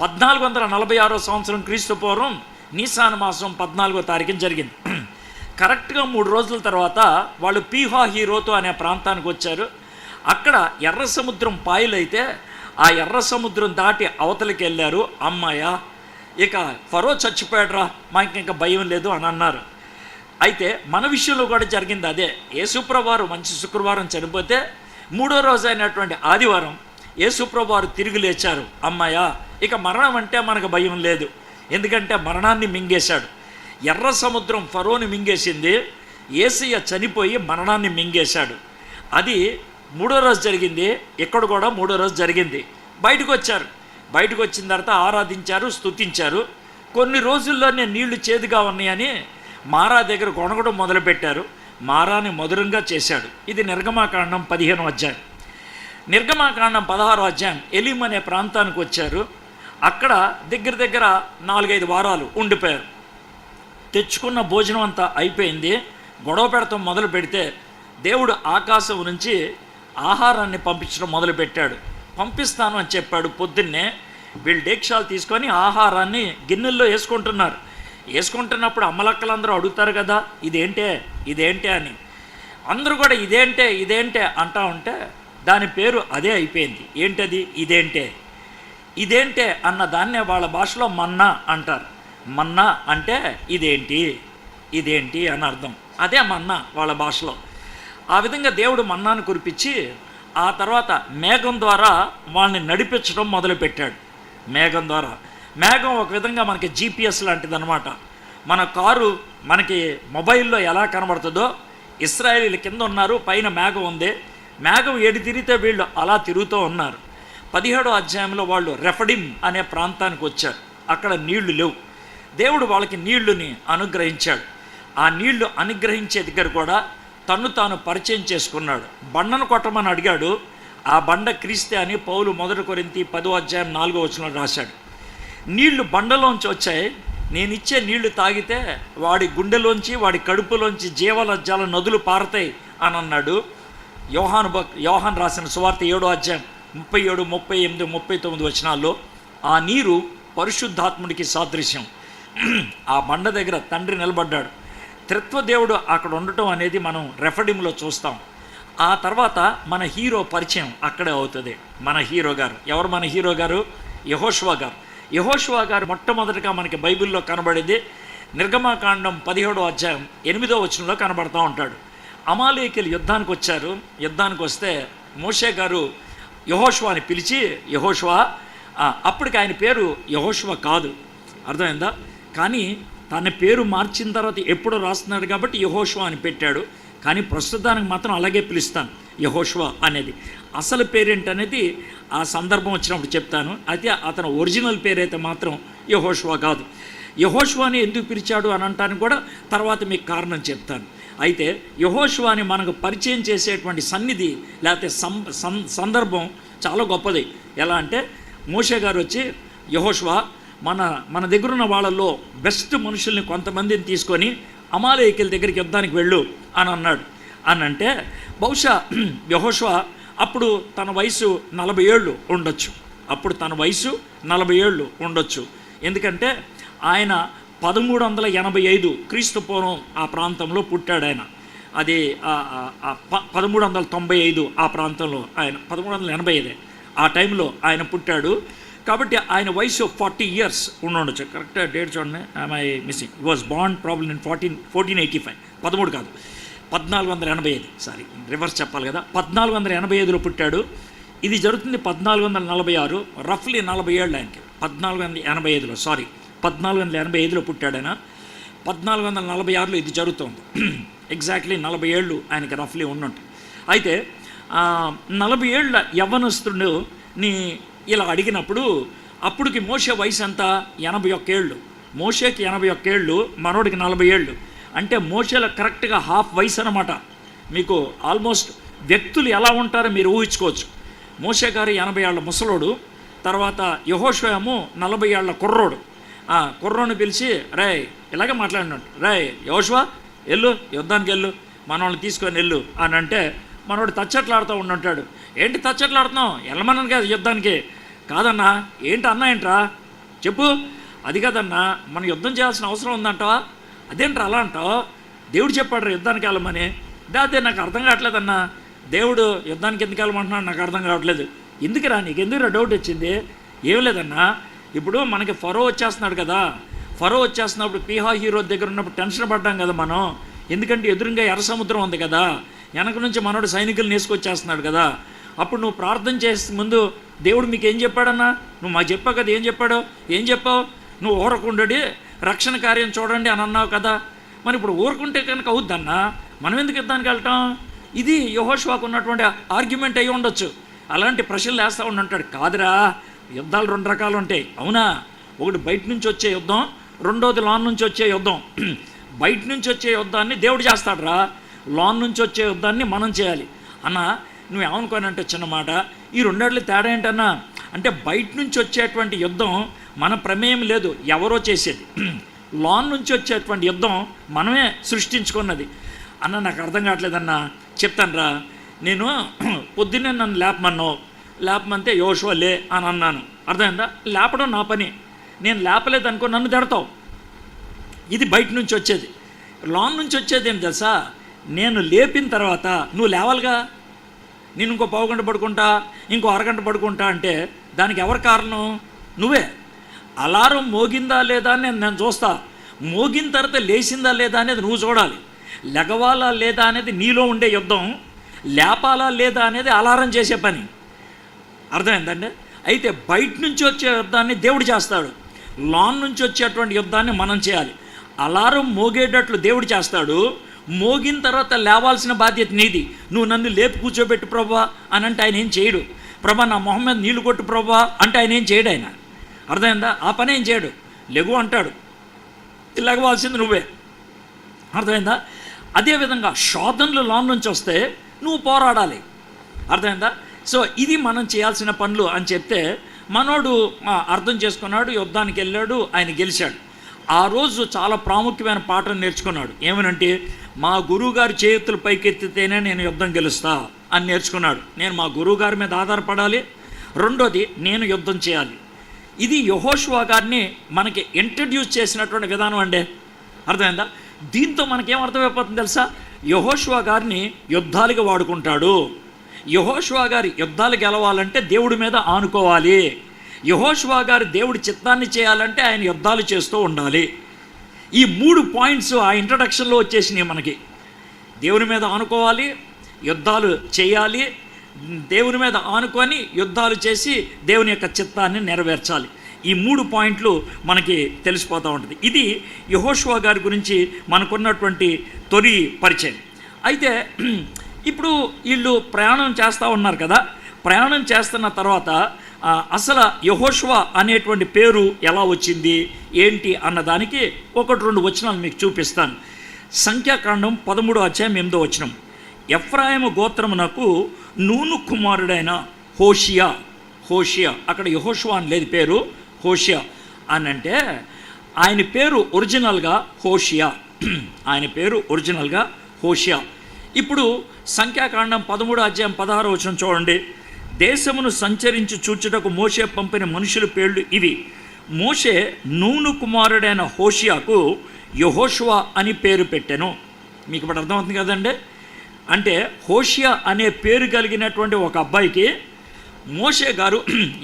1446 సంవత్సరం క్రీస్తు పూర్వం నీసాను మాసం 14వ తారీఖున జరిగింది. కరెక్ట్గా 3 రోజుల తర్వాత వాళ్ళు పీహాహీరోతు అనే ప్రాంతానికి వచ్చారు. అక్కడ ఎర్ర సముద్రం పాయలైతే ఆ ఎర్ర సముద్రం దాటి అవతలికి వెళ్ళారు. అమ్మాయ ఇక ఫరో చచ్చిపోయాడురా, మాకు ఇంకా భయం లేదు అని అన్నారు. అయితే మన విషయంలో కూడా జరిగింది అదే. యేసుప్రభు వారు మంచి శుక్రవారం చనిపోతే 3వ రోజు అయినటువంటి ఆదివారం యేసుప్రభు వారు తిరిగి లేచారు. అమ్మాయ ఇక మరణం అంటే మనకు భయం లేదు, ఎందుకంటే మరణాన్ని మింగేశాడు. ఎర్ర సముద్రం ఫరోని మింగేసింది, యేసయ్య చనిపోయి మరణాన్ని మింగేశాడు. అది 3వ రోజు జరిగింది. ఇక్కడ కూడా 3వ రోజు జరిగింది. బయటకు వచ్చారు. బయటకు వచ్చిన తర్వాత ఆరాధించారు, స్తుతించారు. కొన్ని రోజుల్లోనే నీళ్లు చేదుగా ఉన్నాయని మారా దగ్గర కొనగడం మొదలుపెట్టారు. మారాని మధురంగా చేశాడు. ఇది నిర్గమాకాండం 15వ అధ్యాయం. నిర్గమాకాండం 16వ అధ్యాయం ఎలీం అనే ప్రాంతానికి వచ్చారు. అక్కడ దగ్గర దగ్గర 4-5 వారాలు ఉండిపోయారు. తెచ్చుకున్న భోజనం అంతా అయిపోయింది. గొడవ పెడతాం మొదలు పెడితే దేవుడు ఆకాశం నుంచి ఆహారాన్ని పంపించడం మొదలుపెట్టాడు. పంపిస్తాను అని చెప్పాడు. పొద్దున్నే వీళ్ళు డేక్షాలు తీసుకొని ఆహారాన్ని గిన్నెల్లో వేసుకుంటున్నప్పుడు అమ్మలక్కలందరూ అడుగుతారు కదా, ఇదేంటే అని. అందరూ కూడా ఇదేంటే అంటా ఉంటే దాని పేరు అదే అయిపోయింది. ఏంటది? ఇదేంటే అన్న దాన్నే వాళ్ళ భాషలో మన్నా అంటారు. మన్నా అంటే ఇదేంటి అని అర్థం. అదే మన్నా వాళ్ళ భాషలో. ఆ విధంగా దేవుడు మన్నాను కురిపించి ఆ తర్వాత మేఘం ద్వారా వాళ్ళని నడిపించడం మొదలుపెట్టాడు. మేఘం ఒక విధంగా మనకి GPS లాంటిది అనమాట. మన కారు మనకి మొబైల్లో ఎలా కనబడుతుందో ఇశ్రాయేలీల కింద ఉన్నారు, పైన మేఘం ఉంది. మేఘం ఏడు తిరిగితే వీళ్ళు అలా తిరుగుతూ ఉన్నారు. 17వ అధ్యాయంలో వాళ్ళు రెఫడిం అనే ప్రాంతానికి వచ్చారు. అక్కడ నీళ్లు లేవు. దేవుడు వాళ్ళకి నీళ్లుని అనుగ్రహించాడు. ఆ నీళ్లు అనుగ్రహించే దగ్గర కూడా తన్ను తాను పరిచయం చేసుకున్నాడు. బండను కొట్టమని అడిగాడు. ఆ బండ క్రీస్తే అని పౌలు 1 కొరింథీ 10వ అధ్యాయం 4వ వచనంలో రాశాడు. నీళ్లు బండలోంచి వచ్చాయి. నేను ఇచ్చే నీళ్లు తాగితే వాడి గుండెలోంచి వాడి కడుపులోంచి జీవలజ్జాల నదులు పారతాయి అని అన్నాడు. యోహాను రాసిన సువార్త 7వ అధ్యాయం 37, 38, 39 వచనాల్లో ఆ నీరు పరిశుద్ధాత్ముడికి సాదృశ్యం. ఆ బండ దగ్గర తండ్రి నిలబడ్డాడు. త్రిత్వదేవుడు అక్కడ ఉండటం అనేది మనం రెఫడిమ్లో చూస్తాం. ఆ తర్వాత మన హీరో పరిచయం అక్కడే అవుతుంది. మన హీరో గారు ఎవరు? మన హీరో గారు యెహోషువ గారు మొట్టమొదటిగా మనకి బైబిల్లో కనబడేది నిర్గమాకాండం 17వ అధ్యాయం 8వ వచనంలో కనబడతా ఉంటాడు. అమాలేకీయులు యుద్ధానికి వచ్చారు. యుద్ధానికి వస్తే మోషే గారు యెహోషువని పిలిచి, అప్పటికి ఆయన పేరు యెహోషువ కాదు, అర్థమైందా? కానీ తన పేరు మార్చిన తర్వాత ఎప్పుడు రాస్తున్నాడు కాబట్టి యెహోషువ అని పెట్టాడు. కానీ ప్రస్తుతానికి మాత్రం అలాగే పిలుస్తాను, యెహోషువ అనేది. అసలు పేరేంటనేది ఆ సందర్భం వచ్చినప్పుడు చెప్తాను. అయితే అతను ఒరిజినల్ పేరైతే మాత్రం యెహోషువ కాదు. యెహోషువని ఎందుకు పిలిచాడు అని అంటానికి కూడా తర్వాత మీకు కారణం చెప్తాను. అయితే యెహోషువని మనకు పరిచయం చేసేటువంటి సన్నిధి లేకపోతే సందర్భం చాలా గొప్పది. ఎలా అంటే మోషే గారు వచ్చి, యెహోషువ మన దగ్గర ఉన్న వాళ్ళల్లో బెస్ట్ మనుషుల్ని కొంతమందిని తీసుకొని అమాలేకీయుల దగ్గరికి యుద్ధానికి వెళ్ళు అని అన్నాడు. అని అంటే బహుశా యెహోషువ అప్పుడు తన వయసు 40 ఏళ్ళు ఉండొచ్చు. ఎందుకంటే ఆయన 1385 క్రీస్తు పూర్వం ఆ ప్రాంతంలో పుట్టాడు. ఆయన అది 1395 ఆ ప్రాంతంలో, ఆయన 1385 ఆ టైంలో ఆయన పుట్టాడు. కాబట్టి ఆయన వయసు 40 years ఉండొచ్చు. కరెక్ట్ డేట్ చూడండి, I missing. He was Born problem in 1485. 13 కాదు, 1485. సారీ, రివర్స్ చెప్పాలి కదా. 1485లో పుట్టాడు. ఇది జరుగుతుంది 1446, రఫ్లీ 40 ఏళ్ళు ఆయనకి. 1485లో పుట్టాడు ఆయన. 1446లో ఇది జరుగుతుంది. ఎగ్జాక్ట్లీ 40 ఏళ్ళు ఆయనకి రఫ్లీ ఉన్నట్టు. అయితే 40 ఏళ్ళ యవ్వనస్తుడిని ఇలా అడిగినప్పుడు అప్పటికి మోషే వయసు అంతా 81 ఏళ్ళు. మోషేకి 81 ఏళ్ళు, మనోడికి 40 ఏళ్ళు. అంటే మోషేలో కరెక్ట్గా హాఫ్ వయసు అనమాట. మీకు ఆల్మోస్ట్ వ్యక్తులు ఎలా ఉంటారో మీరు ఊహించుకోవచ్చు. మోషే గారు 80 ఏళ్ళ ముసలోడు, తర్వాత యెహోషువ ఏమో 40 ఏళ్ళ కుర్రోడు. కుర్రోని పిలిచి, ఇలాగే మాట్లాడినట్టు, యెహోషువ వెళ్ళు, యుద్ధానికి వెళ్ళు, మనల్ని తీసుకొని వెళ్ళు అని అంటే మనోడు తచ్చట్లాడుతూ ఉండుంటాడు. ఏంటి తచ్చట్లాడుతున్నావు? వెళ్ళమన్నాను కదా యుద్ధానికి. కాదన్నా. ఏంట్రా చెప్పు. అది కాదన్నా, మనం యుద్ధం చేయాల్సిన అవసరం ఉందంటావా? అదేంట్రా అలా అంటావు? దేవుడు చెప్పాడు యుద్ధానికి వెళ్ళమని. అదే నాకు అర్థం కావట్లేదన్నా. దేవుడు యుద్ధానికి ఎందుకు వెళ్ళమంటున్నాడు నాకు అర్థం కావట్లేదు. ఎందుకురా, నీకెందుకురా డౌట్ వచ్చింది? ఏం లేదన్నా, ఇప్పుడు మనకి ఫరో వచ్చేస్తున్నాడు కదా. ఫరో వచ్చేస్తున్నప్పుడు పీహా హీరో దగ్గర ఉన్నప్పుడు టెన్షన్ పడ్డాం కదా మనం. ఎందుకంటే ఎదురుగా ఎర్ర సముద్రం ఉంది కదా, వెనక నుంచి మనోడు సైనికులు నేసుకొచ్చేస్తున్నాడు కదా. అప్పుడు నువ్వు ప్రార్థన చేసే ముందు దేవుడు మీకు ఏం చెప్పాడన్నా? నువ్వు మాకు చెప్పావు కదా. ఏం చెప్పావు? నువ్వు ఊరకుండడి రక్షణ కార్యం చూడండి అని అన్నావు కదా. మరి ఇప్పుడు ఊరుకుంటే కనుక అవుద్దన్నా, మనం ఎందుకు యుద్ధానికి వెళ్ళటం? ఇది యెహోషువకు ఉన్నటువంటి ఆర్గ్యుమెంట్ అయ్యి ఉండొచ్చు. అలాంటి ప్రశ్నలు వేస్తూ ఉండంటాడు. కాదురా, యుద్ధాలు 2 రకాలు ఉంటాయి. అవునా? ఒకటి బయట నుంచి వచ్చే యుద్ధం, రెండోది లాన్ నుంచి వచ్చే యుద్ధం. బయట నుంచి వచ్చే యుద్ధాన్ని దేవుడు చేస్తాడురా, లాన్ నుంచి వచ్చే యుద్ధాన్ని మనం చేయాలి. అన్న, నువ్వేమనుకోనంటే చిన్న మాట, ఈ రెండేళ్ళు తేడా ఏంటన్నా అంటే బయట నుంచి వచ్చేటువంటి యుద్ధం మన ప్రమేయం లేదు, ఎవరో చేసేది. లోన్ నుంచి వచ్చేటువంటి యుద్ధం మనమే సృష్టించుకున్నది. అన్న నాకు అర్థం కావట్లేదన్నా, చెప్తాను రా. నేను పొద్దున్నే నన్ను లేపమంటే యోషువ లే అని అన్నాను, అర్థమైందా? లేపడం నా పని, నేను లేపలేదనుకో నన్ను తిడతావు. ఇది బయట నుంచి వచ్చేది. లోన్ నుంచి వచ్చేది ఏం తెలుసా, నేను లేపిన తర్వాత నువ్వు లేవాలిగా. నేను ఇంకో పావుగంట పడుకుంటా, ఇంకో అరగంట పడుకుంటా అంటే దానికి ఎవరు కారణం? నువ్వే. అలారం మోగిందా లేదా అని నేను చూస్తా, మోగిన తర్వాత లేచిందా లేదా అనేది నువ్వు చూడాలి. లెగవాలా లేదా అనేది నీలో ఉండే యుద్ధం, లేపాలా లేదా అనేది అలారం చేసే పని, అర్థమైందండి? అయితే బయట నుంచి వచ్చే యుద్ధాన్ని దేవుడు చేస్తాడు, లోన్ నుంచి వచ్చేటువంటి యుద్ధాన్ని మనం చేయాలి. అలారం మోగేటట్లు దేవుడు చేస్తాడు, మోగిన తర్వాత లేవాల్సిన బాధ్యత నీది. నువ్వు నన్ను లేపి కూర్చోబెట్టు ప్రభా అని అంటే ఆయన ఏం చేయడు. ప్రభా నా మొహం మీద నీళ్లు కొట్టు ప్రభా అంటే ఆయన ఏం చేయడు. ఆయన అర్థమైందా? ఆ పని ఏం చేయడు, లెగు అంటాడు, లెగవాల్సింది నువ్వే, అర్థమైందా? అదేవిధంగా శోధనలు లోన్ నుంచి వస్తే నువ్వు పోరాడాలి, అర్థమైందా? సో ఇది మనం చేయాల్సిన పనులు అని చెప్తే మనోడు అర్థం చేసుకున్నాడు, యుద్ధానికి వెళ్ళాడు, ఆయన గెలిచాడు. ఆ రోజు చాలా ప్రాముఖ్యమైన పాఠం నేర్చుకున్నాడు. ఏమనంటే మా గురువుగారి చేతులు పైకెత్తితేనే నేను యుద్ధం గెలుస్తా అని నేర్చుకున్నాడు. నేను మా గురువుగారి మీద ఆధారపడాలి, రెండోది నేను యుద్ధం చేయాలి. ఇది యెహోషువ గారిని మనకి ఇంట్రడ్యూస్ చేసినటువంటి విధానం అండి, అర్థమైందా? దీంతో మనకేం అర్థమైపోతుంది తెలుసా, యెహోషువ గారిని యుద్ధాలకి వాడుకుంటాడు. యెహోషువ గారి యుద్ధాలు గెలవాలంటే దేవుడి మీద ఆనుకోవాలి. యెహోషువ గారి దేవుడి చిత్తాన్ని చేయాలంటే ఆయన యుద్ధాలు చేస్తూ ఉండాలి. ఈ 3 పాయింట్స్ ఆ ఇంట్రడక్షన్లో వచ్చేసినాయి మనకి. దేవుని మీద ఆనుకోవాలి, యుద్ధాలు చేయాలి, దేవుని మీద ఆనుకొని యుద్ధాలు చేసి దేవుని యొక్క చిత్తాన్ని నెరవేర్చాలి. ఈ 3 పాయింట్లు మనకి తెలిసిపోతూ ఉంటుంది. ఇది యెహోషువ గారి గురించి మనకున్నటువంటి తొలి పరిచయం. అయితే ఇప్పుడు వీళ్ళు ప్రయాణం చేస్తూ ఉన్నారు కదా, ప్రయాణం చేస్తున్న తర్వాత అసలు యెహోషువ అనేటువంటి పేరు ఎలా వచ్చింది ఏంటి అన్నదానికి 1-2 వచనాలు మీకు చూపిస్తాను. సంఖ్యాకాండం 13వ అధ్యాయం 8వ వచనం. ఎఫ్రాయిము గోత్రమునకు నూను కుమారుడైన హోషియా, అక్కడ యెహోషువ అని లేదు, పేరు హోషియా అని అంటే ఆయన పేరు ఒరిజినల్గా హోషియా, ఆయన పేరు ఒరిజినల్గా హోషియా. ఇప్పుడు సంఖ్యాకాండం 13వ అధ్యాయం 16వ వచనం చూడండి. దేశమును సంచరించి చూచుటకు మోషే పంపిన మనుషుల పేర్లు ఇవి. మోషే నూను కుమారుడైన హోషియాకు యెహోషువ అని పేరు పెట్టెను. మీకు ఇప్పుడు అర్థమవుతుంది కదండి. అంటే హోషియా అనే పేరు కలిగినటువంటి ఒక అబ్బాయికి మోషే గారు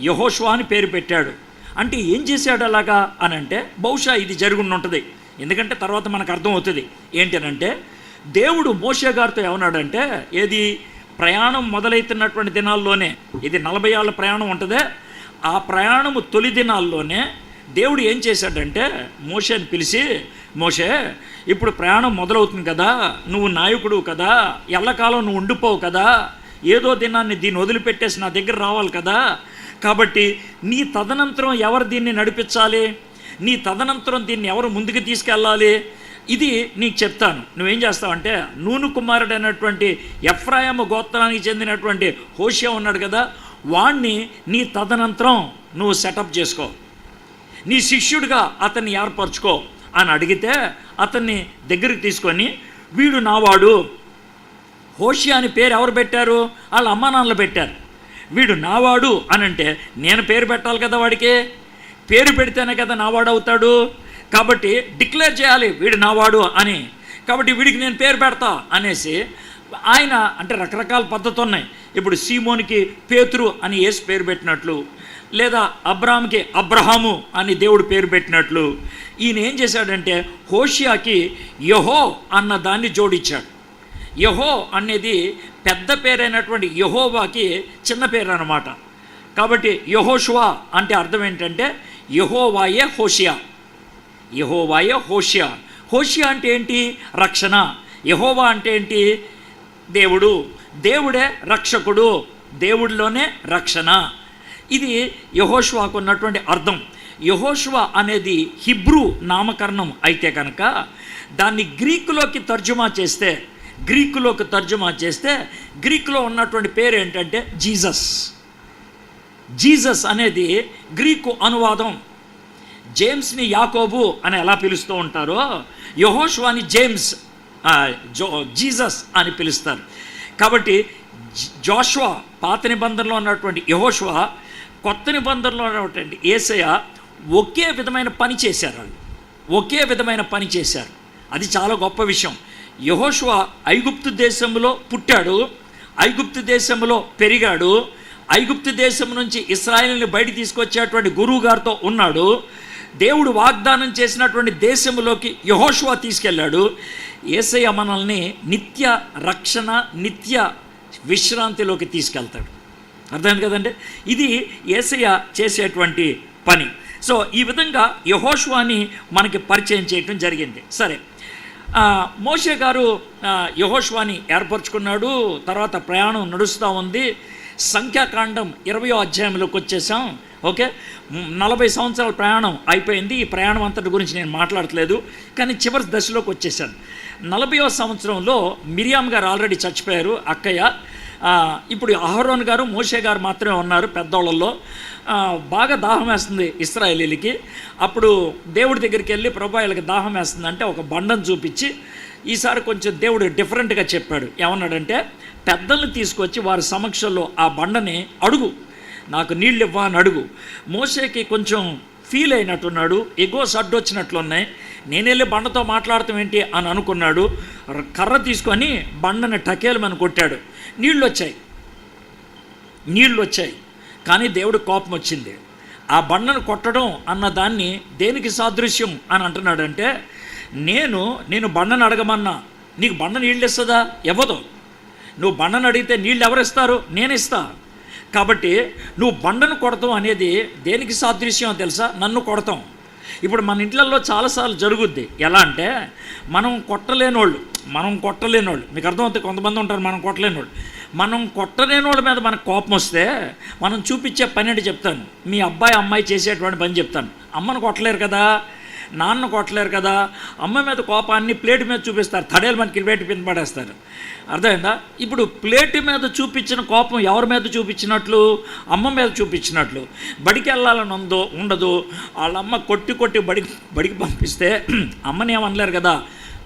యెహోషువ అని పేరు పెట్టాడు. అంటే ఏం చేశాడు అలాగా అని అంటే బహుశా ఇది జరుగుండి ఉంటుంది, ఎందుకంటే తర్వాత మనకు అర్థమవుతుంది ఏంటనంటే దేవుడు మోషే గారితో ఏమన్నాడంటే, ఏది ప్రయాణం మొదలవుతున్నటువంటి దినాల్లోనే, ఇది 40 ఏళ్ళ ప్రయాణం ఉంటుందే, ఆ ప్రయాణము తొలి దినాల్లోనే దేవుడు ఏం చేశాడంటే మోషేని పిలిచి, మోషే ఇప్పుడు ప్రయాణం మొదలవుతుంది కదా, నువ్వు నాయకుడు కదా, ఎల్లకాలం నువ్వు ఉండిపోవు కదా, ఏదో దినాన్ని దీన్ని వదిలిపెట్టేసి నా దగ్గర రావాలి కదా, కాబట్టి నీ తదనంతరం ఎవరు దీన్ని నడిపించాలి, నీ తదనంతరం దీన్ని ఎవరు ముందుకు తీసుకెళ్ళాలి, ఇది నీకు చెప్తాను. నువ్వేం చేస్తావంటే నూను కుమారుడైనటువంటి ఎఫ్రాయిము గోత్రానికి చెందినటువంటి హోషియా ఉన్నాడు కదా, వాణ్ణి నీ తదనంతరం నువ్వు సెటప్ చేసుకో, నీ శిష్యుడిగా అతన్ని ఏర్పరచుకో అని అడిగితే అతన్ని దగ్గరికి తీసుకొని, వీడు నావాడు, హోషియా అని పేరు ఎవరు పెట్టారు, వాళ్ళ అమ్మా నాన్నలు పెట్టారు, వీడు నావాడు అని అంటే నేను పేరు పెట్టాలి కదా, వాడికి పేరు పెడితేనే కదా నావాడు అవుతాడు, కాబట్టి డిక్లేర్ చేయాలి వీడు నావాడు అని, కాబట్టి వీడికి నేను పేరు పెడతా అనేసి ఆయన, అంటే రకరకాల పద్ధతులు ఉన్నాయి. ఇప్పుడు సీమోనికి పేతురు అని యేసు పేరు పెట్టినట్లు, లేదా అబ్రాహాంకి అబ్రహాము అని దేవుడు పేరు పెట్టినట్లు, ఈయన ఏం చేశాడంటే హోషియాకి యెహో అన్న దాన్ని జోడించాడు. యెహో అనేది పెద్ద పేరైనటువంటి యెహోవాకి చిన్న పేరు అన్నమాట. కాబట్టి యెహోషువ అంటే అర్థం ఏంటంటే యెహోవాయే హోషియా, యెహోవాయే హోషియా. హోషియా అంటే ఏంటి, రక్షణ. యెహోవా అంటే ఏంటి, దేవుడు, దేవుడే రక్షకుడు, దేవుడిలోనే రక్షణ. ఇది యెహోషువకు ఉన్నటువంటి అర్థం. యెహోషువ అనేది హిబ్రూ నామకరణం అయితే కనుక దాన్ని గ్రీకులోకి తర్జుమా చేస్తే, గ్రీకులోకి తర్జుమా చేస్తే గ్రీకులో ఉన్నటువంటి పేరు ఏంటంటే జీసస్. జీసస్ అనేది గ్రీకు అనువాదం. జేమ్స్ని యాకోబు అని ఎలా పిలుస్తూ ఉంటారో యెహోషువని జేమ్స్ జీసస్ అని పిలుస్తారు. కాబట్టి జోషువ పాత నిబంధనలో ఉన్నటువంటి యెహోషువ, కొత్త నిబంధనలో ఉన్నటువంటి యేసయ్య ఒకే విధమైన పని చేశారు. వాళ్ళు ఒకే విధమైన పని చేశారు. అది చాలా గొప్ప విషయం. యెహోషువ ఐగుప్తు దేశంలో పుట్టాడు, ఐగుప్తు దేశంలో పెరిగాడు, ఐగుప్తు దేశం నుంచి ఇశ్రాయేలుని బయట తీసుకొచ్చేటువంటి గురువు గారితో ఉన్నాడు. దేవుడు వాగ్దానం చేసినటువంటి దేశంలోకి యెహోషువ తీసుకెళ్ళాడు. యేసయ్య మనల్ని నిత్య రక్షణ, నిత్య విశ్రాంతిలోకి తీసుకెళ్తాడు. అర్థమైంది కదండి? ఇది యేసయ్య చేసేటువంటి పని. సో ఈ విధంగా యెహోషువని మనకి పరిచయం చేయటం జరిగింది. సరే, మోషే గారు యెహోషువని ఏర్పరచుకున్నాడు. తర్వాత ప్రయాణం నడుస్తూ ఉంది. సంఖ్యాకాండం 20వ అధ్యాయంలోకి వచ్చేసాం. ఓకే, 40 సంవత్సరాల ప్రయాణం అయిపోయింది. ఈ ప్రయాణం అంతటి గురించి నేను మాట్లాడట్లేదు, కానీ చివరి దశలోకి వచ్చేసాను. 40వ సంవత్సరంలో మిరియాం గారు ఆల్రెడీ చచ్చిపోయారు, అక్కయ్య. ఇప్పుడు అహరోన్ గారు, మోషే గారు మాత్రమే ఉన్నారు పెద్దోళ్ళల్లో. బాగా దాహం వేస్తుంది ఇశ్రాయేలీలకి. అప్పుడు దేవుడి దగ్గరికి వెళ్ళి, ప్రభా వీళ్ళకి దాహం వేస్తుంది అంటే ఒక బండను చూపించి, ఈసారి కొంచెం దేవుడు డిఫరెంట్గా చెప్పాడు. ఏమన్నాడంటే, పెద్దల్ని తీసుకొచ్చి వారి సమక్షంలో ఆ బండని అడుగు, నాకు నీళ్ళు ఇవ్వ అని అడుగు. మోషేకి కొంచెం ఫీల్ అయినట్టున్నాడు, ఎగోస్ అడ్డొచ్చినట్లున్నాయి. నేను వెళ్ళి బండతో మాట్లాడటం ఏంటి అని అనుకున్నాడు. కర్ర తీసుకొని బండని టకేలమని కొట్టాడు. నీళ్ళు వచ్చాయి, కానీ దేవుడు కోపం వచ్చింది. ఆ బండను కొట్టడం అన్న దాన్ని దేనికి సాదృశ్యం అని అంటున్నాడంటే, నేను బండను అడగమన్నా నీకు బండ నీళ్ళు ఇస్తుందా? ఇవ్వదు. నువ్వు బండను అడిగితే నీళ్ళు ఎవరిస్తారు? నేను ఇస్తా. కాబట్టి నువ్వు బండను కొడతాం అనేది దేనికి సాదృశ్యం తెలుసా? నన్ను కొడతాం. ఇప్పుడు మన ఇంట్లలో చాలాసార్లు జరుగుద్ది. ఎలా అంటే, మనం కొట్టలేనోళ్ళు మీకు అర్థమవుతుంది. కొంతమంది ఉంటారు మనం కొట్టలేనోళ్ళు. మనం కొట్టలేనోళ్ళ మీద మనకు కోపం వస్తే మనం చూపించే పని అంటే చెప్తాను. మీ అమ్మాయి చేసేటువంటి పని చెప్తాను. అమ్మను కొట్టలేరు కదా, నాన్న కొట్టలేరు కదా, అమ్మ మీద కోపాన్ని ప్లేట్ మీద చూపిస్తారు, తడేలు మనకి ప్లేట్ కింద పడేస్తారు. అర్థమైందా? ఇప్పుడు ప్లేట్ మీద చూపించిన కోపం ఎవరి మీద చూపించినట్లు? అమ్మ మీద చూపించినట్లు. బడికి వెళ్ళాలని ఉండదు. వాళ్ళ అమ్మ కొట్టి బడికి పంపిస్తే అమ్మని ఏమనలేరు కదా,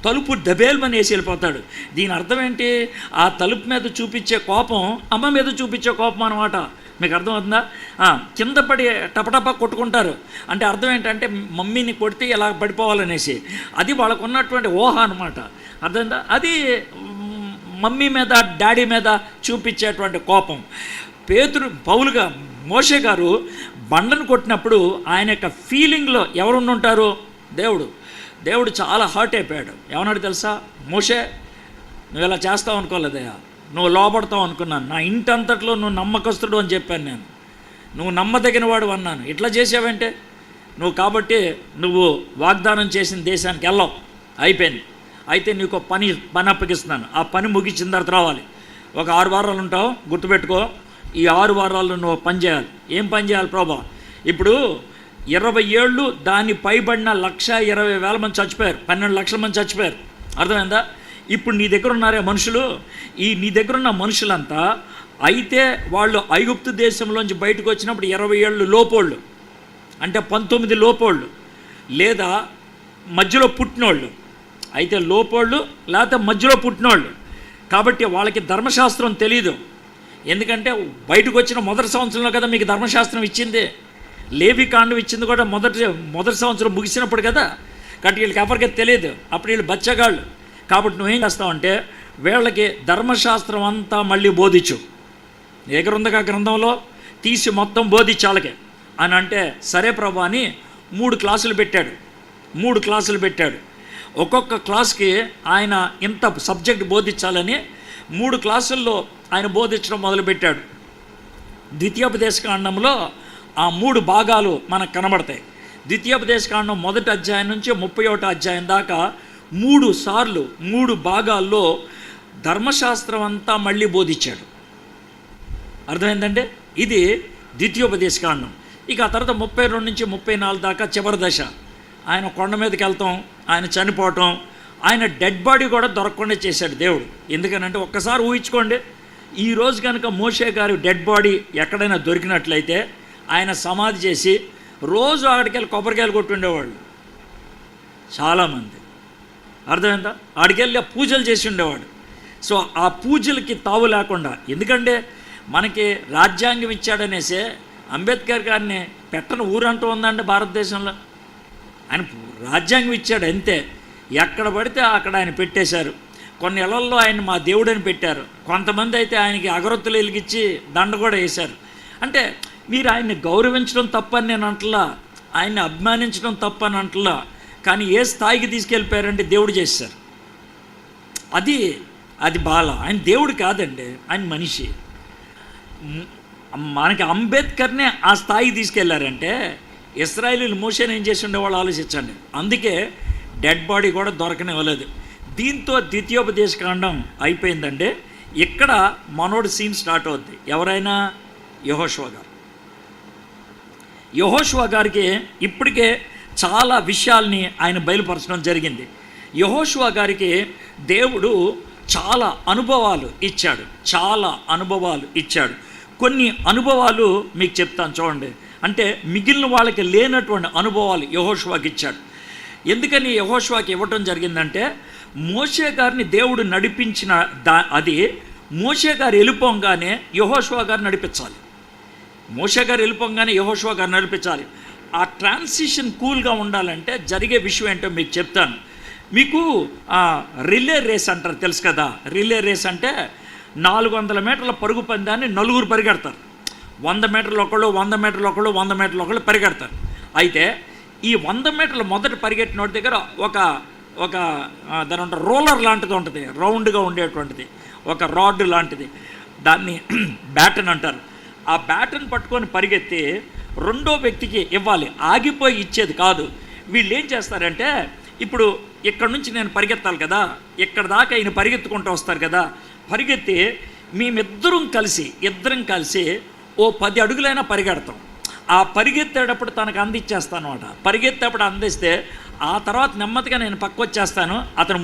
తలుపు దబేల్మని వేసి వెళ్ళిపోతాడు. దీని అర్థం ఏంటి? ఆ తలుపు మీద చూపించే కోపం అమ్మ మీద చూపించే కోపం అన్నమాట. మీకు అర్థమవుతుందా? కింద పడి టపటపా కొట్టుకుంటారు అంటే అర్థం ఏంటంటే మమ్మీని కొడితే ఇలా పడిపోవాలనేసి. అది వాళ్ళకు ఉన్నటువంటి ఊహ అనమాట. అర్థమైందా? అది మమ్మీ మీద, డాడీ మీద చూపించేటువంటి కోపం. పౌలుగా మోషే గారు బండను కొట్టినప్పుడు ఆయన యొక్క ఫీలింగ్లో ఎవరు ఉంటారు? దేవుడు చాలా హర్ట్ అయిపోయాడు. ఏమన్నాడు తెలుసా? మోషే, నువ్వు ఇలా చేస్తావు అనుకోలేదయ్యా, నువ్వు లోపడతావు అనుకున్నాను. నా ఇంటంతట్లో నువ్వు నమ్మకస్తుడు అని చెప్పాను నేను, నువ్వు నమ్మదగిన వాడు అన్నాను. ఇట్లా చేసావంటే నువ్వు, కాబట్టి నువ్వు వాగ్దానం చేసిన దేశానికి వెళ్ళావు, అయిపోయింది. అయితే నీకు పని అప్పగిస్తున్నాను. ఆ పని ముగించిన తర్వాత రావాలి. ఒక 6 వారాలు ఉంటావు, గుర్తుపెట్టుకో. ఈ 6 వారాల్లో నువ్వు పని చేయాలి. ఏం పని చేయాలి ప్రభా? ఇప్పుడు 20 ఏళ్ళు దాన్ని పైబడిన 1,20,000 మంది చచ్చిపోయారు, 12 లక్షల మంది చచ్చిపోయారు. అర్థమైందా? ఇప్పుడు నీ దగ్గర ఉన్నారే మనుషులు, నీ దగ్గర ఉన్న మనుషులంతా అయితే వాళ్ళు ఐగుప్తు దేశంలోంచి బయటకు వచ్చినప్పుడు 20 ఏళ్ళు లోపోళ్ళు, అంటే 19 లోపోళ్ళు, లేదా మధ్యలో పుట్టినోళ్ళు. అయితే లోపోళ్ళు లేకపోతే మధ్యలో పుట్టినోళ్ళు. కాబట్టి వాళ్ళకి ధర్మశాస్త్రం తెలీదు. ఎందుకంటే బయటకు వచ్చిన మొదటి సంవత్సరంలో కదా మీకు ధర్మశాస్త్రం ఇచ్చింది. లేవి కాండం ఇచ్చింది కూడా మొదటి సంవత్సరం ముగిసినప్పుడు కదా. కాబట్టి వీళ్ళకి ఎవరికీ తెలియదు. అప్పుడు వీళ్ళు బచ్చగాళ్ళు. కాబట్టి నువ్వేం చేస్తావంటే వీళ్ళకి ధర్మశాస్త్రం అంతా మళ్ళీ బోధించు. నీ దగ్గర ఉందిగా గ్రంథంలో, తీసి మొత్తం బోధించు వాళ్ళకి అని అంటే, సరే ప్రభా అని 3 క్లాసులు పెట్టాడు. ఒక్కొక్క క్లాస్కి ఆయన ఇంత సబ్జెక్ట్ బోధించాలని 3 క్లాసుల్లో ఆయన బోధించడం మొదలుపెట్టాడు. ద్వితీయోపదేశకాండంలో ఆ 3 భాగాలు మనకు కనబడతాయి. ద్వితీయోపదేశకాండం 1వ అధ్యాయం నుంచి 31వ అధ్యాయం దాకా 3 సార్లు 3 భాగాల్లో ధర్మశాస్త్రం అంతా మళ్ళీ బోధించాడు. అర్థమైందంటే ఇది ద్వితీయోపదేశకాండం. ఇక ఆ తర్వాత 32 నుంచి 34 దాకా చివరి దశ. ఆయన కొండ మీదకి వెళ్తాం, ఆయన చనిపోవటం, ఆయన డెడ్ బాడీ కూడా దొరకకుండా చేశాడు దేవుడు. ఎందుకనంటే ఒక్కసారి ఊహించుకోండి, ఈరోజు కనుక మోషే గారి డెడ్ బాడీ ఎక్కడైనా దొరికినట్లయితే ఆయన సమాధి చేసి రోజు ఆడికెళ్ళి కొబ్బరికాయలు కొట్టుండేవాళ్ళు చాలామంది. అర్థమైందా? ఆడికెళ్ళి పూజలు చేసి ఉండేవాడు. సో ఆ పూజలకి తావు లేకుండా, ఎందుకంటే మనకి రాజ్యాంగం ఇచ్చాడనేసే అంబేద్కర్ గారిని పెట్టని ఊరంటూ ఉందండి భారతదేశంలో. ఆయన రాజ్యాంగం ఇచ్చాడు అంతే, ఎక్కడ పడితే అక్కడ ఆయన పెట్టేశారు. కొన్ని ఇళ్లల్లో ఆయన మా దేవుడని పెట్టారు, కొంతమంది అయితే ఆయనకి అగరొత్తులు వెలిగించి దండ కూడా వేశారు. అంటే మీరు ఆయన్ని గౌరవించడం తప్పని నేను అంటలా, ఆయన్ని అభిమానించడం తప్పని అంటలా, కానీ ఏ స్థాయికి తీసుకెళ్ళిపోయారంటే దేవుడు చేశారు. అది బాల. ఆయన దేవుడు కాదండి, ఆయన మనిషి. మనకి అంబేద్కర్నే ఆ స్థాయికి తీసుకెళ్లారంటే ఇశ్రాయేలీలు మోషేని ఏం చేసి ఉండేవాళ్ళు ఆలోచించండి. అందుకే డెడ్ బాడీ కూడా దొరకనివ్వలేదు. దీంతో ద్వితీయోపదేశకాండం అయిపోయిందండి. ఇక్కడ మనోడు సీన్ స్టార్ట్ అవుద్ది. ఎవరైనా యెహోషువ గారు. యెహోషువ గారికి ఇప్పటికే చాలా విషయాల్ని ఆయన బయలుపరచడం జరిగింది. యెహోషువ గారికి దేవుడు చాలా అనుభవాలు ఇచ్చాడు. కొన్ని అనుభవాలు మీకు చెప్తాను చూడండి. అంటే మిగిలిన వాళ్ళకి లేనటువంటి అనుభవాలు యెహోషువకి ఇచ్చాడు. ఎందుకని యెహోషువకి ఇవ్వటం జరిగిందంటే, మోషే గారిని దేవుడు నడిపించిన అది మోషే గారు వెళ్ళిపోగానే యెహోషువ గారు నడిపించాలి. మోషే గారు వెళ్ళిపోగానే యెహోషువ గారు నడిపించాలి. ఆ ట్రాన్సిషన్ కూల్గా ఉండాలంటే జరిగే విషయం ఏంటో మీకు చెప్తాను. మీకు రిలే రేస్ అంటారు, తెలుసు కదా. రిలే రేస్ అంటే 400 మీటర్ల పరుగు పందాన్ని నలుగురు పరిగెడతారు. 100 మీటర్లు ఒకళ్ళు, 100 మీటర్లు ఒకళ్ళు, 100 మీటర్లు ఒకళ్ళు పరిగెడతారు. అయితే ఈ 100 మీటర్లు మొదట పరిగెట్టిన వాడి దగ్గర ఒక దాని ఉంటుంది, రోలర్ లాంటిది ఉంటుంది, రౌండ్గా ఉండేటువంటిది, ఒక రాడ్ లాంటిది, దాన్ని బ్యాటన్ అంటారు. ఆ బ్యాటన్ పట్టుకొని పరిగెత్తి రెండో వ్యక్తికి ఇవ్వాలి, ఆగిపోయి ఇచ్చేది కాదు. వీళ్ళు ఏం చేస్తారంటే, ఇప్పుడు ఇక్కడ నుంచి నేను పరిగెత్తాలి కదా, ఇక్కడ దాకా ఈయన పరిగెత్తుకుంటూ వస్తారు కదా, పరిగెత్తి ఇద్దరం కలిసి ఓ 10 అడుగులైనా పరిగెడతాం. ఆ పరిగెత్తేటప్పుడు తనకు అందిచ్చేస్తాను అనమాట. పరిగెత్తేటప్పుడు అందిస్తే ఆ తర్వాత నెమ్మదిగా నేను పక్క వచ్చేస్తాను, అతను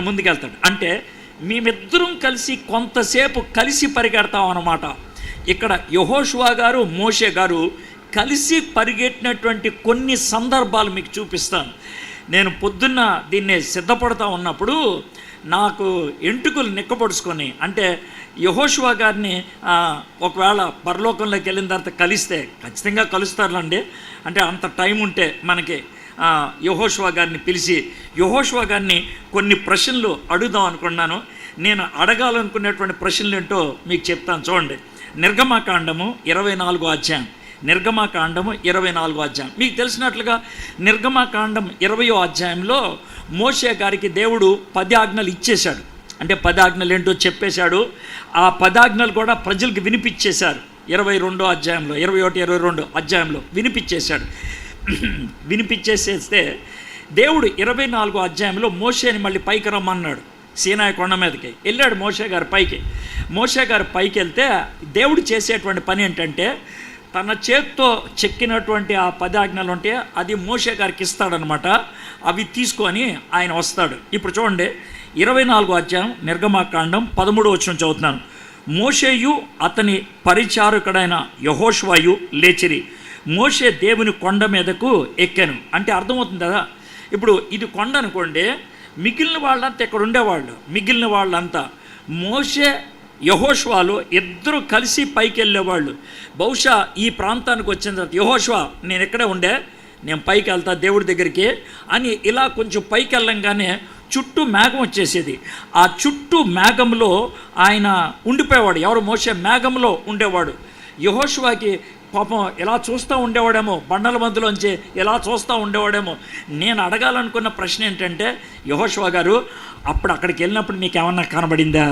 ముందుకెళ్తాడు. అంటే మేమిద్దరం కలిసి కొంతసేపు కలిసి పరిగెడతాం అన్నమాట. ఇక్కడ యెహోషువ గారు, మోషే గారు కలిసి పరిగెట్టినటువంటి కొన్ని సందర్భాలు మీకు చూపిస్తాను. నేను పొద్దున్న దీన్ని సిద్ధపడతా ఉన్నప్పుడు నాకు ఎంటుకలు నిక్కపొడుచుకొని, అంటే యెహోషువ గారిని ఒకవేళ పరలోకంలోకి వెళ్ళిన తర్వాత కలిస్తే ఖచ్చితంగా కలుస్తారులండి. అంటే అంత టైం ఉంటే మనకి యెహోషువ గారిని పిలిచి యెహోషువ గారిని కొన్ని ప్రశ్నలు అడుగుదాం అనుకున్నాను. నేను అడగాలనుకునేటువంటి ప్రశ్నలు ఏంటో మీకు చెప్తాను చూడండి. నిర్గమకాండము 24వ అధ్యాయం. నిర్గమకాండము 24వ అధ్యాయం. మీకు తెలిసినట్లుగా నిర్గమకాండం 20వ అధ్యాయంలో మోషే గారికి దేవుడు 10 ఆజ్ఞలు ఇచ్చేశాడు. అంటే 10 ఆజ్ఞలు ఏంటో చెప్పేశాడు. ఆ 10 ఆజ్ఞలు కూడా ప్రజలకు వినిపించేశారు. 21వ అధ్యాయంలో, 21, 22 అధ్యాయంలో వినిపించేశాడు. వినిపించేసేస్తే దేవుడు 24వ అధ్యాయంలో మోషేని మళ్ళీ పైకి రమ్మన్నాడు. సీనాయి కొండ మీదకి వెళ్ళాడు మోషే గారు పైకి వెళ్తే దేవుడు చేసేటువంటి పని ఏంటంటే, తన చేత్తో చెక్కినటువంటి ఆ 10 ఆజ్ఞలు ఉంటే అది మోషే గారికి ఇస్తాడనమాట. అవి తీసుకొని ఆయన వస్తాడు. ఇప్పుడు చూడండి, 24వ అధ్యాయం నిర్గమకాండం 13వ వచనం చదువుతున్నాను. మోషేయు అతని పరిచారకుడైన యెహోషువయు లేచిరి. మోషే దేవుని కొండ మీదకు ఎక్కాను. అంటే అర్థమవుతుంది కదా. ఇప్పుడు ఇది కొండ అనుకోండి, మిగిలిన వాళ్ళంతా ఇక్కడ ఉండేవాళ్ళు. మిగిలిన వాళ్ళంతా మోషే యెహోషువలు ఇద్దరు కలిసి పైకి వెళ్ళేవాళ్ళు. బహుశా ఈ ప్రాంతానికి వచ్చిన తర్వాత యెహోషువ నేను ఇక్కడే ఉండే, నేను పైకి వెళ్తా దేవుడి దగ్గరికి అని ఇలా కొంచెం పైకి వెళ్ళంగానే చుట్టూ మేఘం వచ్చేసేది. ఆ చుట్టూ మేఘంలో ఆయన ఉండిపోయేవాడు. ఎవరు? మోషే మేఘంలో ఉండేవాడు. యెహోషువకి పాపం ఎలా చూస్తూ ఉండేవాడేమో, బండల మధ్యలోంచి ఎలా చూస్తూ ఉండేవాడేమో. నేను అడగాలనుకున్న ప్రశ్న ఏంటంటే, యెహోషువ గారు అప్పుడు అక్కడికి వెళ్ళినప్పుడు మీకేమన్నా కనబడిందా?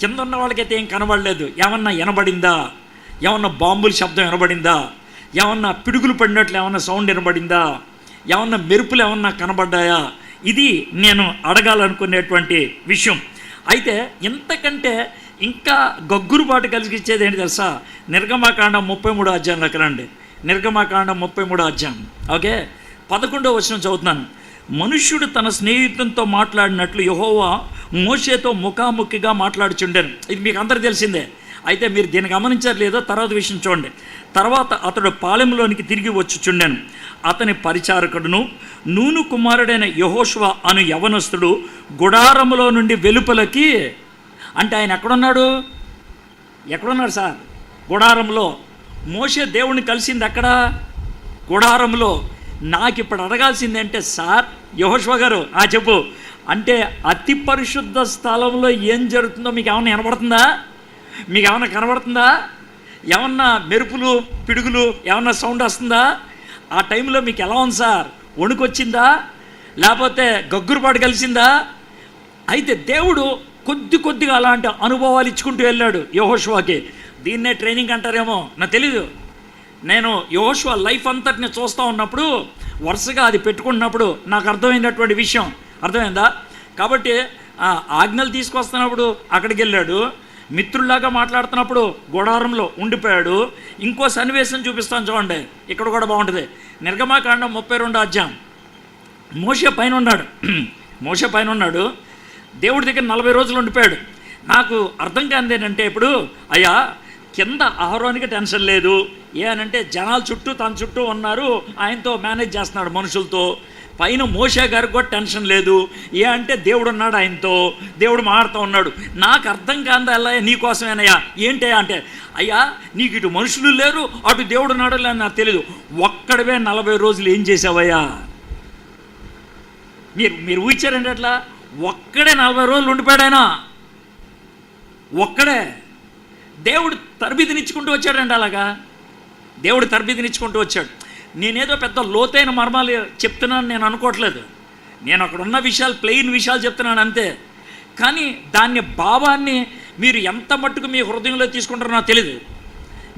కింద ఉన్న వాళ్ళకైతే ఏం కనబడలేదు. ఏమన్నా వినబడిందా? ఏమన్నా బాంబుల శబ్దం వినబడిందా? ఏమన్నా పిడుగులు పడినట్లు ఏమన్నా సౌండ్ వినబడిందా? ఏమన్నా మెరుపులు ఏమన్నా కనబడ్డాయా? ఇది నేను అడగాలనుకునేటువంటి విషయం. అయితే ఇంతకంటే ఇంకా గగ్గురుబాటు కలిగించేది ఏంటి తెలుసా? నిర్గమకాండం 33వ అధ్యాయంలోకి రండి. నిర్గమకాండం 33వ అధ్యాయం. ఓకే, 11వ వచనం చదువుతున్నాను. మనుష్యుడు తన స్నేహితునితో మాట్లాడినట్లు యెహోవా మోషేతో ముఖాముఖిగా మాట్లాడుచుండెను. ఇది మీకు అందరూ తెలిసిందే. అయితే మీరు దీన్ని గమనించారు లేదో తర్వాత విషయం చూడండి. తర్వాత అతడు పాలెంలోనికి తిరిగి వచ్చుచుండెను. అతని పరిచారకుడును నూను కుమారుడైన యెహోషువ అను యవనస్తుడు గుడారములో నుండి వెలుపలకి, అంటే ఆయన ఎక్కడున్నాడు సార్? గుడారంలో. మోషే దేవుణ్ణి కలిసింది ఎక్కడ? గుడారంలో. నాకు ఇప్పుడు అడగాల్సింది అంటే, సార్ యెహోషువ గారు చెప్పు, అంటే అతి పరిశుద్ధ స్థలంలో ఏం జరుగుతుందో మీకు ఏమన్నా వినపడుతుందా? మీకు ఏమన్నా కనబడుతుందా? ఏమన్నా మెరుపులు పిడుగులు ఏమన్నా సౌండ్ వస్తుందా? ఆ టైంలో మీకు ఎలా ఉంది సార్? వణుకొచ్చిందా? లేకపోతే గగ్గురుపాటు కలిసిందా? అయితే దేవుడు కొద్దిగా అలాంటి అనుభవాలు ఇచ్చుకుంటూ వెళ్ళాడు యెహోషువకి. దీన్నే ట్రైనింగ్ అంటారేమో, నాకు తెలీదు. నేను యెహోషువ లైఫ్ అంతటిని చూస్తూ ఉన్నప్పుడు, వరుసగా అది పెట్టుకున్నప్పుడు నాకు అర్థమైనటువంటి విషయం అర్థమైందా? కాబట్టి ఆజ్ఞలు తీసుకొస్తున్నప్పుడు అక్కడికి వెళ్ళాడు, మిత్రుల్లాగా మాట్లాడుతున్నప్పుడు గుడారంలో ఉండిపోయాడు. ఇంకో సన్నివేశం చూపిస్తాను చూడండి, ఇక్కడ కూడా బాగుంటుంది. నిర్గమకాండం 32వ అధ్యాయం. మోషే పైన ఉన్నాడు. దేవుడి దగ్గర 40 రోజులు ఉండిపోయాడు. నాకు అర్థం కానిది ఏంటంటే, ఇప్పుడు అయ్యా కింద అహరోనికి టెన్షన్ లేదు, అనంటే జనాలు తన చుట్టూ ఉన్నారు, ఆయనతో మేనేజ్ చేస్తున్నాడు మనుషులతో. పైన మోషే గారికి కూడా టెన్షన్ లేదు, అంటే దేవుడు ఉన్నాడు, ఆయనతో దేవుడు మాట్లాడుతూ ఉన్నాడు. నాకు అర్థం కాందా అలా నీకోసమేనయ్యా ఏంటయ్యా అంటే, అయ్యా నీకు ఇటు మనుషులు లేరు, అటు దేవుడు ఉన్నాడు లేని నాకు తెలీదు, ఒక్కడవే 40 రోజులు ఏం చేసావయ్యా? మీరు ఊహించారంటే అట్లా ఒక్కడే 40 రోజులు ఉండిపోయాడు ఆయన. ఒక్కడే దేవుడు తరబిదినిచ్చుకుంటూ వచ్చాడండి. అలాగా దేవుడు తరబిదినిచ్చుకుంటూ వచ్చాడు. నేనేదో పెద్ద లోతైన మర్మాలు చెప్తున్నాను నేను అనుకోవట్లేదు. నేను అక్కడ ఉన్న విషయాలు, ప్లెయిన్ విషయాలు చెప్తున్నాను అంతే. కానీ దాన్ని భావాన్ని మీరు ఎంత మట్టుకు మీ హృదయంలో తీసుకుంటారో నాకు తెలీదు.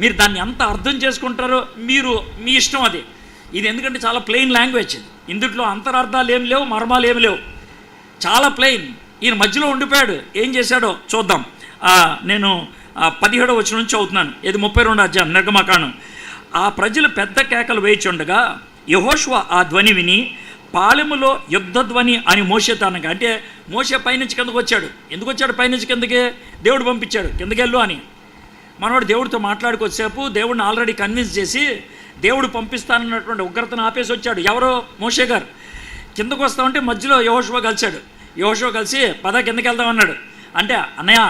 మీరు దాన్ని ఎంత అర్థం చేసుకుంటారో మీ ఇష్టం అది. ఇది ఎందుకంటే చాలా ప్లెయిన్ లాంగ్వేజ్. ఇందుట్లో అంతరార్థాలు ఏం లేవు, మర్మాలు ఏమి లేవు, చాలా ప్లెయిన్. ఈయన మధ్యలో ఉండిపోయాడు. ఏం చేశాడో చూద్దాం. నేను 17వ వచనం నుంచి చదువుతున్నాను. ఇది 32వ అధ్యాయం నిర్గమకాండం. ఆ ప్రజలు పెద్ద కేకలు వేయిచుండగా యెహోషువ ఆ ధ్వని విని పాలెములో యుద్ధ ధ్వని అని మోషేతో అనగా, అంటే మోషే పైనుంచి కిందకు వచ్చాడు. ఎందుకు వచ్చాడు పైనుంచి కిందకి? దేవుడు పంపించాడు కిందకెళ్ళు అని. మనవాడు దేవుడితో మాట్లాడుకొచ్చేపు దేవుడిని ఆల్రెడీ కన్విన్స్ చేసి దేవుడు పంపిస్తానన్నటువంటి ఉగ్రతను ఆపేసి వచ్చాడు. ఎవరో? మోషే గారు. కిందకు వస్తామంటే మధ్యలో యెహోషువ కలిశాడు. యెహోషువ కలిసి పద కిందకి వెళ్దామన్నాడు. అంటే అన్నయ్య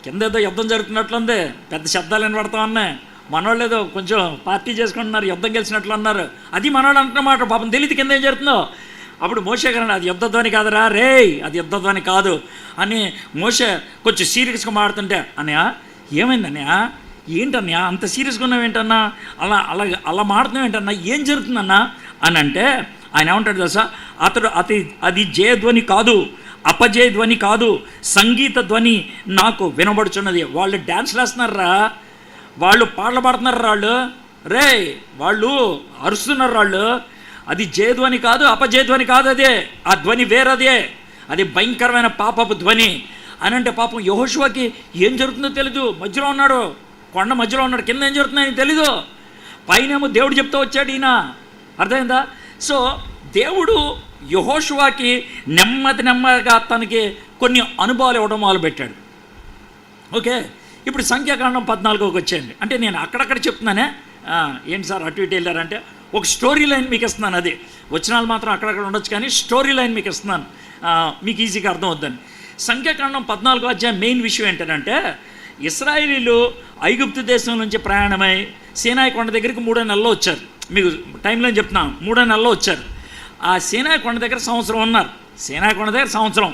కింద ఏదో యుద్ధం జరుగుతున్నట్లుంది, పెద్ద శబ్దాలు వినపడతామన్నా, మనవాళ్ళు ఏదో కొంచెం పార్టీ చేసుకుంటున్నారు, యుద్ధం గెలిచినట్లు అన్నారు. అది మనవాడు అంటున్నమాట. పాపం తెలియదు కింద ఏం జరుగుతుందో. అప్పుడు మోషే గారు అది యుద్ధ ధ్వని కాదురా రే, అది యుద్ధ ధ్వని కాదు అని మోషే కొంచెం సీరియస్గా మాడుతుంటే, అన్నయ్య ఏమైంది అన్నయ్య, ఏంటన్నయ్య అంత సీరియస్గా ఉన్నావు ఏంటన్నా, అలా మాడుతున్నావు ఏంటన్నా, ఏం జరుగుతుందన్నా అని అంటే ఆయన ఏమంటాడు తెలుసా? అది జయధ్వని కాదు, అపజయ ధ్వని కాదు, సంగీత ధ్వని నాకు వినబడుచున్నది. వాళ్ళు డ్యాన్స్లు వేస్తున్నారా, వాళ్ళు పాటలు పాడుతున్నారు, వాళ్ళు అరుస్తున్నారు. అది జయధ్వని కాదు, అపజయధ్వని కాదు, అదే ఆ ధ్వని వేరదే, అది భయంకరమైన పాపపు ధ్వని అని అంటే. పాపం యెహోషువకి ఏం జరుగుతుందో తెలీదు. మధ్యలో ఉన్నాడు, కొండ మధ్యలో ఉన్నాడు, కింద ఏం జరుగుతుందో ఆయన తెలీదు. పైనేమో దేవుడు చెప్తూ వచ్చాడు ఈయన. అర్థమైందా? సో దేవుడు యెహోషువకి నెమ్మదిగా తనకి కొన్ని అనుభవాలు ఇవ్వడం మొదలుపెట్టాడు. ఓకే, ఇప్పుడు సంఖ్యాకాండం 14కి వచ్చేయండి. అంటే నేను అక్కడక్కడ చెప్తున్నానే, ఏంటి సార్ అటు ఇటు వెళ్ళారంటే ఒక స్టోరీ లైన్ మీకు ఇస్తున్నాను. అది వచనాలు మాత్రం అక్కడక్కడ ఉండొచ్చు, కానీ స్టోరీ లైన్ మీకు ఇస్తున్నాను, మీకు ఈజీగా అర్థం అవుద్దని. సంఖ్యాకాండం 14వ అధ్యాయం మెయిన్ విషయం ఏంటంటే, ఇశ్రాయేలీలు ఐగుప్తు దేశం నుంచి ప్రయాణమై సీనాయి కొండ దగ్గరికి 3 నెలల్లో వచ్చారు. మీకు టైంలో చెప్తున్నాను, 3 నెలల్లో వచ్చారు. ఆ సీనాయి కొండ దగ్గర సంవత్సరం ఉన్నారు. సీనాయి కొండ దగ్గర సంవత్సరం.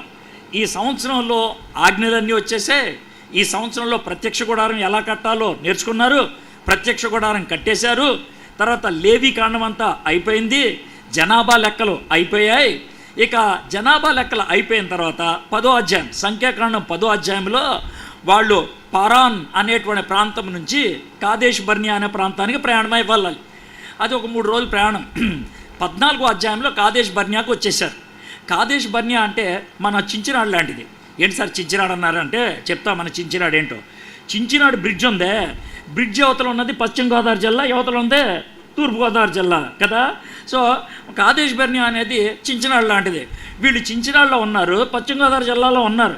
ఈ సంవత్సరంలో ఆజ్ఞలన్నీ వచ్చేసాయి. ఈ సంవత్సరంలో ప్రత్యక్ష గుడారం ఎలా కట్టాలో నేర్చుకున్నారు. ప్రత్యక్ష గుడారం కట్టేశారు. తర్వాత లేవి కాండం అంతా అయిపోయింది. జనాభా లెక్కలు అయిపోయాయి. ఇక జనాభా లెక్కలు అయిపోయిన తర్వాత 10వ అధ్యాయం, సంఖ్యాకాండం 10వ అధ్యాయంలో వాళ్ళు పారాన్ అనేటువంటి ప్రాంతం నుంచి కాదేష్ బర్నియా అనే ప్రాంతానికి ప్రయాణం అయిపోవాలి. అది ఒక 3 రోజుల ప్రయాణం. 14వ అధ్యాయంలో కాదేష్ బర్నియాకు వచ్చేసారు. కాదేష్ బర్నియా అంటే మన చించినాడు లాంటిది. ఏంటి సార్ చించినాడు అన్నారంటే చెప్తా మన చించినాడు ఏంటో. చించినాడు బ్రిడ్జ్ ఉందే, బ్రిడ్జ్ యువతలు ఉన్నది పశ్చిమ గోదావరి జిల్లా, యువతలు ఉంది తూర్పుగోదావరి జిల్లా కదా. సో కాదేశ్ బర్నియా అనేది చించినాడు లాంటిది. వీళ్ళు చించినాడులో ఉన్నారు, పశ్చిమ గోదావరి జిల్లాలో ఉన్నారు.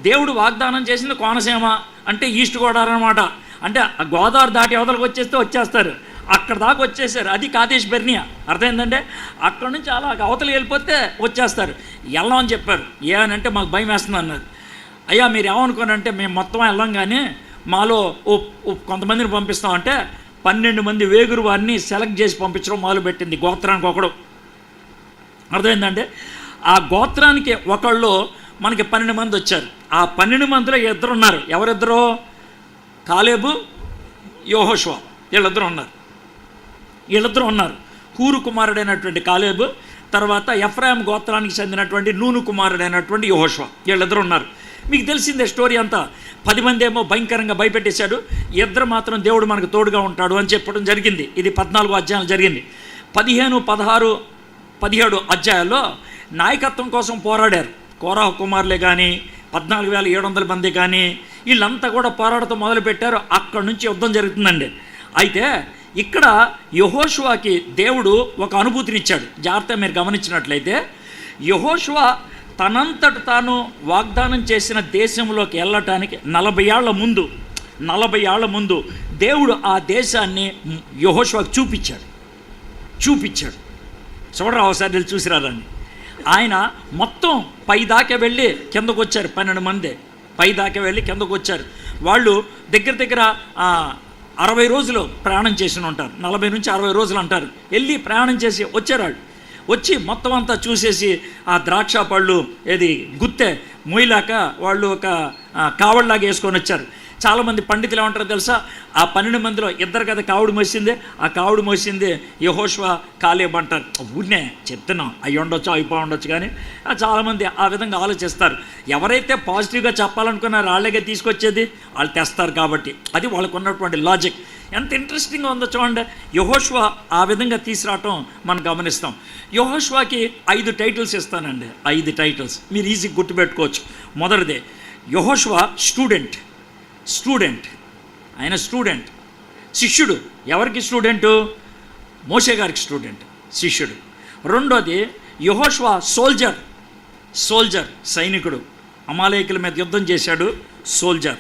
దేవుడు వాగ్దానం చేసింది కోనసీమ అంటే ఈస్ట్ గోదావరి అనమాట. అంటే ఆ గోదావరి దాటి అవతలకు వచ్చేస్తే వచ్చేస్తారు, అక్కడ దాకా వచ్చేసారు. అది కాదేశ్ బర్నియా. అర్థమైందంటే అక్కడ నుంచి అలా అవతలు వెళ్ళిపోతే వచ్చేస్తారు. వెళ్ళమని చెప్పారు. ఏమనంటే మాకు భయం వేస్తుంది అన్నారు. అయ్యా మీరు ఏమనుకోనంటే మేము మొత్తం వెళ్ళాం, కానీ మాలో కొంతమందిని పంపిస్తామంటే 12 మంది వేగురు వారిని సెలెక్ట్ చేసి పంపించడం మొదలుపెట్టింది గోత్రానికి ఒకడు. అర్థమైందంటే ఆ గోత్రానికి ఒకళ్ళు మనకి 12 మంది వచ్చారు. ఆ 12 మందిలో ఇద్దరు ఉన్నారు. ఎవరిద్దరో? కాలేబు, యెహోషువ. వీళ్ళిద్దరూ ఉన్నారు. హూరు కుమారుడైనటువంటి కాలేబు, తర్వాత ఎఫ్రాయిం గోత్రానికి చెందినటువంటి నూను కుమారుడైనటువంటి యెహోషువ. వీళ్ళిద్దరు ఉన్నారు. మీకు తెలిసిందే స్టోరీ అంతా. 10 మంది ఏమో భయంకరంగా భయపెట్టేశాడు, ఇద్దరు మాత్రం దేవుడు మనకు తోడుగా ఉంటాడు అని చెప్పడం జరిగింది. ఇది 14 అధ్యాయాలు జరిగింది. 15, 16, 17 అధ్యాయాల్లో నాయకత్వం కోసం పోరాడారు. కోరాహు కుమారులే కానీ 14,700 మంది కానీ వీళ్ళంతా కూడా పోరాటం మొదలుపెట్టారు. అక్కడి నుంచి యుద్ధం జరుగుతుందండి. అయితే ఇక్కడ యెహోషువకి దేవుడు ఒక అనుభూతినిచ్చాడు. జాగ్రత్తగా మీరు గమనించినట్లయితే యెహోషువ తనంతట తాను వాగ్దానం చేసిన దేశంలోకి వెళ్ళటానికి 40 ఏళ్ల ముందు దేవుడు ఆ దేశాన్ని యెహోషువకు చూపించాడు. చూడరా ఒకసారి చూసిరారని. ఆయన మొత్తం పైదాకా వెళ్ళి కిందకు వచ్చారు. 12 మంది పైదాకా వెళ్ళి కిందకు వచ్చారు. వాళ్ళు దగ్గర 60 రోజులు ప్రయాణం చేసి ఉంటారు. 40 నుంచి 60 రోజులు అంటారు. వెళ్ళి ప్రయాణం చేసి వచ్చారు. వాళ్ళు వచ్చి మొత్తం అంతా చూసేసి ఆ ద్రాక్ష పళ్ళు గుత్తె మొయ్యలాక వాళ్ళు ఒక కావడిలాగా వేసుకొని వచ్చారు. చాలామంది పండితులు ఏమంటారో తెలుసా? ఆ 12 మందిలో ఇద్దరు కదా కావుడు మోసింది, ఆ కావుడు మోసింది యెహోషువ, కాలేబ్ అంటారు. ఊరినే చెప్తున్నాం, అవి ఉండొచ్చు అయిపోయి ఉండొచ్చు, కానీ చాలామంది ఆ విధంగా ఆలోచిస్తారు. ఎవరైతే పాజిటివ్గా చెప్పాలనుకున్నారో వాళ్ళగా తీసుకొచ్చేది వాళ్ళు తెస్తారు కాబట్టి. అది వాళ్ళకు ఉన్నటువంటి లాజిక్. ఎంత ఇంట్రెస్టింగ్గా ఉందో చూడండి. యెహోషువ ఆ విధంగా తీసుకురావటం మనం గమనిస్తాం. యెహోషువకి 5 టైటిల్స్ ఇస్తానండి. 5 టైటిల్స్ మీరు ఈజీగా గుర్తుపెట్టుకోవచ్చు. మొదటిదే యెహోషువ స్టూడెంట్. ఆయన స్టూడెంట్, శిష్యుడు. ఎవరికి స్టూడెంటు? మోషే గారికి స్టూడెంట్, శిష్యుడు. రెండోది యెహోషువ సోల్జర్, సైనికుడు. అమాలేకుల మీద యుద్ధం చేశాడు, సోల్జర్.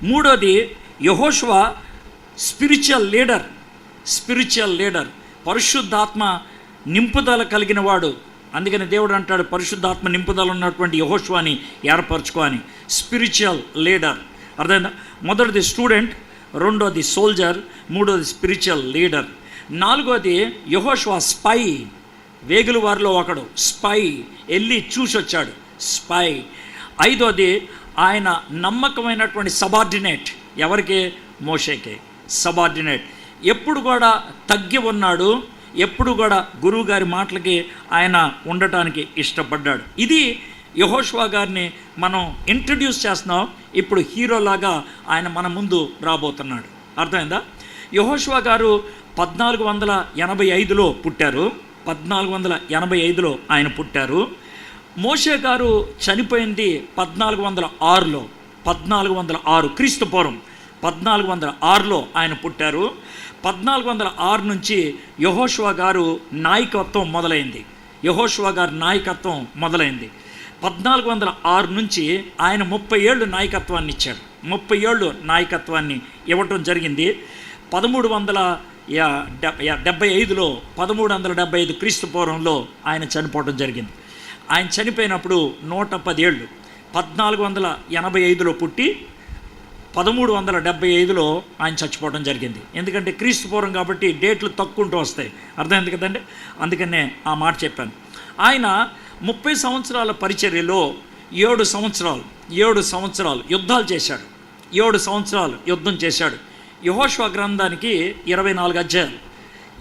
మూడోది యెహోషువ స్పిరిచువల్ లీడర్, పరిశుద్ధాత్మ నింపుదల కలిగిన వాడు. అందుకని దేవుడు అంటాడు పరిశుద్ధాత్మ నింపుదల ఉన్నటువంటి యెహోషువని ఏర్పరచుకో అని. Spiritual leader. అర్థమైందా? మొదటిది స్టూడెంట్, రెండోది సోల్జర్, మూడోది స్పిరిచువల్ లీడర్. నాలుగోది యెహోషువ స్పై, వేగుల వారిలో ఒకడు, స్పై, వెళ్ళి చూసి వచ్చాడు, స్పై. ఐదోది ఆయన నమ్మకమైనటువంటి సబార్డినేట్. ఎవరికి? మోషేకే సబార్డినేట్. ఎప్పుడు కూడా తగ్గి ఉన్నాడు, ఎప్పుడు కూడా గురువు గారి మాటలకి ఆయన ఉండటానికి ఇష్టపడ్డాడు. ఇది యెహోషువ గారిని మనం ఇంట్రడ్యూస్ చేస్తున్నాం. ఇప్పుడు హీరోలాగా ఆయన మన ముందు రాబోతున్నాడు. అర్థమైందా? యెహోషువ గారు 1485లో పుట్టారు. 1485లో ఆయన పుట్టారు. మోషే గారు చనిపోయింది 1406లో. 1406 క్రీస్తు పూర్వం 1406లో ఆయన పుట్టారు. 1406 నుంచి యెహోషువ గారు నాయకత్వం మొదలైంది. 1406 నుంచి ఆయన 30 ఏళ్ళు నాయకత్వాన్ని ఇచ్చాడు. 30 ఏళ్ళు నాయకత్వాన్ని ఇవ్వటం జరిగింది. 1375 క్రీస్తు పూర్వంలో ఆయన చనిపోవడం జరిగింది. ఆయన చనిపోయినప్పుడు 110 ఏళ్ళు. 1485లో పుట్టి 1375లో ఆయన చచ్చిపోవడం జరిగింది. ఎందుకంటే క్రీస్తు పూర్వం కాబట్టి డేట్లు తక్కువ వస్తాయి. అర్థమైంది కదండి, అందుకనే ఆ మాట చెప్పాను. ఆయన 30 సంవత్సరాల పరిచర్యలో 7 సంవత్సరాలు యుద్ధాలు చేశాడు. 7 సంవత్సరాలు యుద్ధం చేశాడు. యెహోషువ గ్రంథానికి 24 అధ్యాయాలు.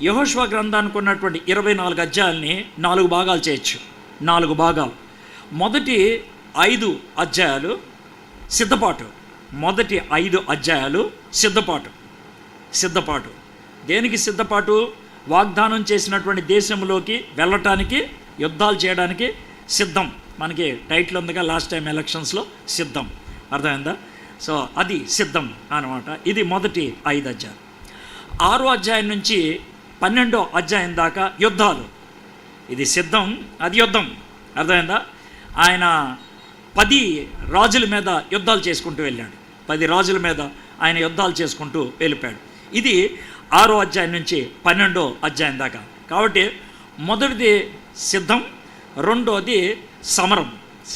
యెహోషువ గ్రంథానికి ఉన్నటువంటి 24 అధ్యాయాల్ని 4 భాగాలు చేయొచ్చు. 4 భాగాలు. మొదటి 5 అధ్యాయాలు సిద్ధపాటు. మొదటి 5 అధ్యాయాలు సిద్ధపాటు. దేనికి సిద్ధపాటు? వాగ్దానం చేసినటువంటి దేశంలోకి వెళ్ళటానికి, యుద్ధాలు చేయడానికి సిద్ధం. మనకి టైటిల్ ఉందిగా లాస్ట్ టైం ఎలక్షన్స్లో, సిద్ధం. అర్థమైందా? సో అది సిద్ధం అన్నమాట. ఇది మొదటి 5 అధ్యాయాలు. 6వ అధ్యాయం నుంచి 12వ అధ్యాయం దాకా యుద్ధాలు. ఇది సిద్ధం, అది యుద్ధం. అర్థమైందా? ఆయన 10 రాజుల మీద యుద్ధాలు చేసుకుంటూ వెళ్ళాడు. 10 రాజుల మీద ఆయన యుద్ధాలు చేసుకుంటూ వెళ్ళిపోయాడు. ఇది 6వ అధ్యాయం నుంచి 12వ అధ్యాయం దాకా. కాబట్టి మొదటిది సిద్ధం, రెండోది సమరం.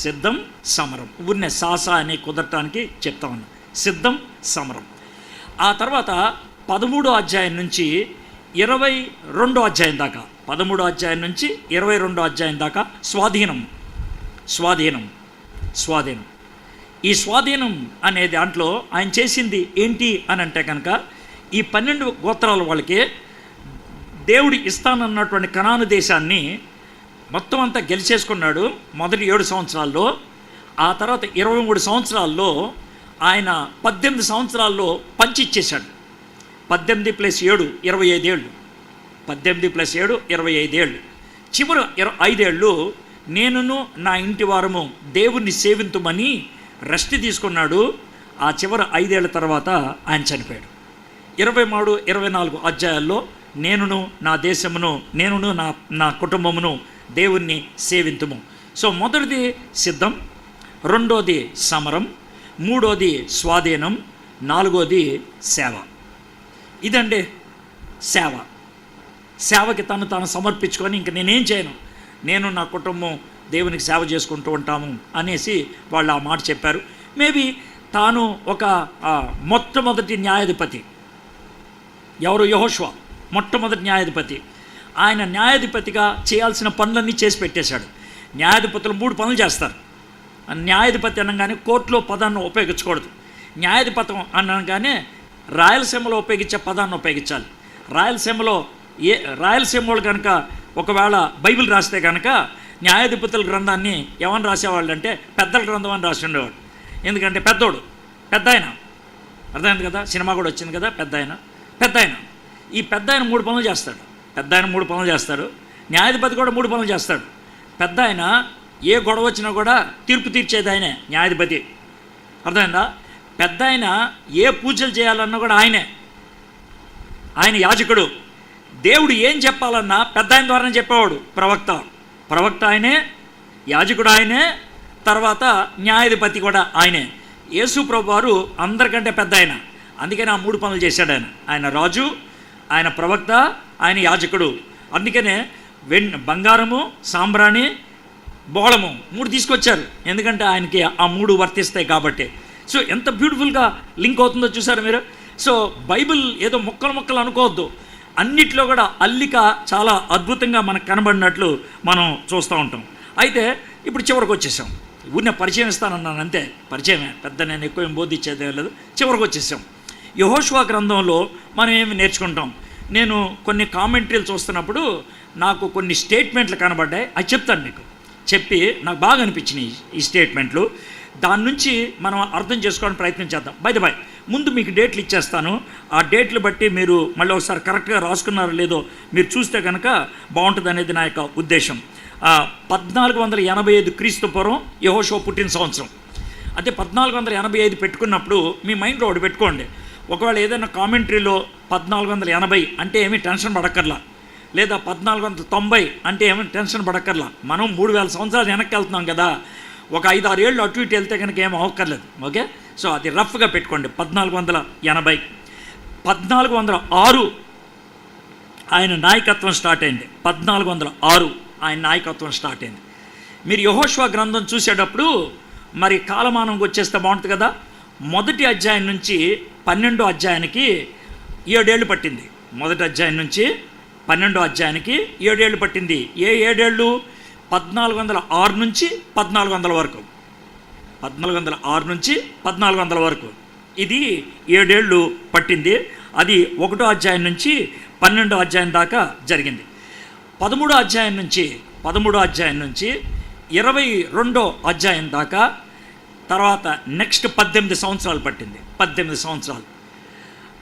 సిద్ధం, సమరం. ఊరినే సాసా అని కుదరటానికి చెప్తా ఉన్నా. సిద్ధం, సమరం. ఆ తర్వాత 13వ అధ్యాయం నుంచి 22వ అధ్యాయం దాకా, 13వ అధ్యాయం నుంచి 22వ అధ్యాయం దాకా స్వాధీనం. ఈ స్వాధీనం అనే దాంట్లో ఆయన చేసింది ఏంటి అని అంటే కనుక, ఈ 12 గోత్రాల వాళ్ళకి దేవుడు ఇస్తానన్నటువంటి కనాను దేశాన్ని మొత్తం అంతా గెలిచేసుకున్నాడు మొదటి 7 సంవత్సరాల్లో. ఆ తర్వాత 23 సంవత్సరాల్లో ఆయన 18 సంవత్సరాల్లో పంచి ఇచ్చేశాడు. 18 + 7 25 ఏళ్ళు. 18 + 7 25 ఏళ్ళు. చివరి 5 ఏళ్ళు నేనును నా ఇంటి వారము దేవుణ్ణి సేవింతుమని రెస్ట్ తీసుకున్నాడు. ఆ చివరి 5 ఏళ్ల తర్వాత ఆయన చనిపోయాడు. 23, 24 అధ్యాయాల్లో నేనును నా దేశమును, నేనును నా కుటుంబమును దేవుణ్ణి సేవింతుము. సో మొదటిది సిద్ధం, రెండోది సమరం, మూడోది స్వాధీనం, నాలుగోది సేవ. ఇదండి సేవ. సేవకి తాను సమర్పించుకొని ఇంక నేనేం చేయను, నేను నా కుటుంబం దేవునికి సేవ చేసుకుంటూ ఉంటాము అనేసి వాళ్ళు ఆ మాట చెప్పారు. మేబీ తాను ఒక మొట్టమొదటి న్యాయాధిపతి. ఎవరు? యెహోషువ మొట్టమొదటి న్యాయాధిపతి. ఆయన న్యాయాధిపతిగా చేయాల్సిన పనులన్నీ చేసి పెట్టేశాడు. న్యాయాధిపతులు 3 పనులు చేస్తారు. న్యాయాధిపతి అనగానే కోర్టులో పదాన్ని ఉపయోగించకూడదు. న్యాయాధిపతం అనగానే రాయలసీమలో ఉపయోగించే పదాన్ని ఉపయోగించాలి. రాయలసీమ వాళ్ళు కనుక ఒకవేళ బైబిల్ రాస్తే కనుక న్యాయాధిపతుల గ్రంథాన్ని ఏమని రాసేవాళ్ళు అంటే పెద్దల గ్రంథం అని రాసి ఉండేవాడు. ఎందుకంటే పెద్ద ఆయన అర్థమైంది కదా, సినిమా కూడా వచ్చింది కదా, పెద్ద ఆయన. ఈ పెద్ద ఆయన 3 పనులు చేస్తాడు. న్యాయాధిపతి కూడా 3 పనులు చేస్తాడు. పెద్ద ఆయన ఏ గొడవ వచ్చినా కూడా తీర్పు తీర్చేది ఆయనే, న్యాయాధిపతి. అర్థమైందా? పెద్ద ఆయన ఏ పూజలు చేయాలన్నా కూడా ఆయన యాజకుడు. దేవుడు ఏం చెప్పాలన్నా పెద్ద ఆయన ద్వారానే చెప్పేవాడు. ప్రవక్త ఆయనే, యాజకుడు ఆయనే, తర్వాత న్యాయాధిపతి కూడా ఆయనే. యేసు ప్రభువారు అందరికంటే పెద్ద ఆయన. అందుకని ఆ 3 పనులు చేశాడు ఆయన రాజు, ఆయన ప్రవక్త, ఆయన యాజకుడు. అందుకనే బంగారము, సాంబ్రాణి, బోళము 3 తీసుకొచ్చారు. ఎందుకంటే ఆయనకి ఆ 3 వర్తిస్తాయి కాబట్టి. సో ఎంత బ్యూటిఫుల్గా లింక్ అవుతుందో చూసారు మీరు. సో బైబిల్ ఏదో మొక్కలు అనుకోవద్దు, అన్నిట్లో కూడా అల్లిక చాలా అద్భుతంగా మనకు కనబడినట్లు మనం చూస్తూ ఉంటాం. అయితే ఇప్పుడు చివరికి వచ్చేసాం. ఊరినే పరిచయం ఇస్తానన్నాను అంతే, పరిచయమే, పెద్ద నేను ఎక్కువ ఏం బోధించేదే లేదు. చివరికి వచ్చేసాం. యెహోషువ గ్రంథంలో మనం ఏమి నేర్చుకుంటాం. నేను కొన్ని కామెంటరీలు చూస్తున్నప్పుడు నాకు కొన్ని స్టేట్మెంట్లు కనబడ్డాయి. అది చెప్తాను మీకు. చెప్పి నాకు బాగా అనిపించినాయి ఈ స్టేట్మెంట్లు. దాని నుంచి మనం అర్థం చేసుకోవడానికి ప్రయత్నం చేద్దాం. బై ముందు మీకు డేట్లు ఇచ్చేస్తాను. ఆ డేట్లు బట్టి మీరు మళ్ళీ ఒకసారి కరెక్ట్గా రాసుకున్నారో లేదో మీరు చూస్తే కనుక బాగుంటుంది అనేది నా యొక్క ఉద్దేశం. 1485 క్రీస్తు పూర్వం యెహోషువ పుట్టిన సంవత్సరం. అంటే 1485 పెట్టుకున్నప్పుడు మీ మైండ్లో ఒకటి పెట్టుకోండి. ఒకవేళ ఏదైనా కామెంటరీలో 1480 అంటే ఏమీ టెన్షన్ పడక్కర్లా, లేదా 1490 అంటే ఏమీ టెన్షన్ పడక్కర్లా. మనం 3000 సంవత్సరాలు వెనక్కి వెళ్తున్నాం కదా, ఒక 5-6 ఏళ్ళు అటు ఇటు వెళ్తే కనుక ఏం అవ్వక్కర్లేదు. ఓకే, సో అది రఫ్గా పెట్టుకోండి. 1480, 1406 ఆయన నాయకత్వం స్టార్ట్ అయింది. 1406 ఆయన నాయకత్వం స్టార్ట్ అయింది. మీరు యెహోషువ గ్రంథం చూసేటప్పుడు మరి కాలమానంకి వచ్చేస్తే బాగుంటుంది కదా. మొదటి అధ్యాయం నుంచి 12వ అధ్యాయానికి 7 ఏళ్ళు పట్టింది. మొదటి అధ్యాయం నుంచి 12వ అధ్యాయానికి 7 ఏళ్ళు పట్టింది. ఏ 7 ఏళ్ళు? 1406 నుంచి 1400 వరకు. 1406 నుంచి 1400 వరకు ఇది 7 ఏళ్ళు పట్టింది. అది 1వ అధ్యాయం నుంచి 12వ అధ్యాయం దాకా జరిగింది. 13వ అధ్యాయం నుంచి 22వ అధ్యాయం దాకా, తర్వాత నెక్స్ట్ 18 సంవత్సరాలు పట్టింది. 18 సంవత్సరాలు.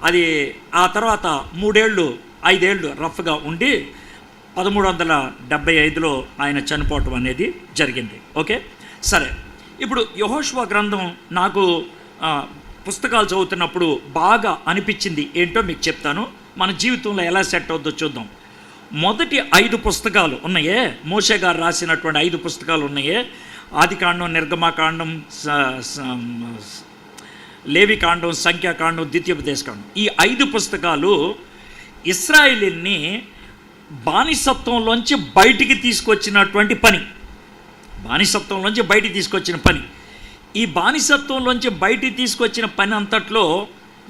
అది ఆ తర్వాత 5 ఏళ్ళు రఫ్గా ఉండి 1375లో ఆయన చనిపోవటం అనేది జరిగింది. ఓకే, సరే. ఇప్పుడు యెహోషువ గ్రంథం నాకు పుస్తకాలు చదువుతున్నప్పుడు బాగా అనిపించింది ఏంటో మీకు చెప్తాను. మన జీవితంలో ఎలా సెట్ అవుద్దో చూద్దాం. మొదటి 5 పుస్తకాలు ఉన్నాయే, మోషే గారు రాసినటువంటి 5 పుస్తకాలు ఉన్నాయే, ఆదికాండం, నిర్గమాకాండం, లేవికాండం, సంఖ్యాకాండం, ద్వితీయోపదేశకాండం. ఈ 5 పుస్తకాలు ఇశ్రాయేలీయుల్ని బానిసత్వంలోంచి బయటికి తీసుకొచ్చినటువంటి పని. బానిసత్వంలోంచి బయటికి తీసుకొచ్చిన పని. ఈ బానిసత్వంలోంచి బయటికి తీసుకొచ్చిన పని అంతట్లో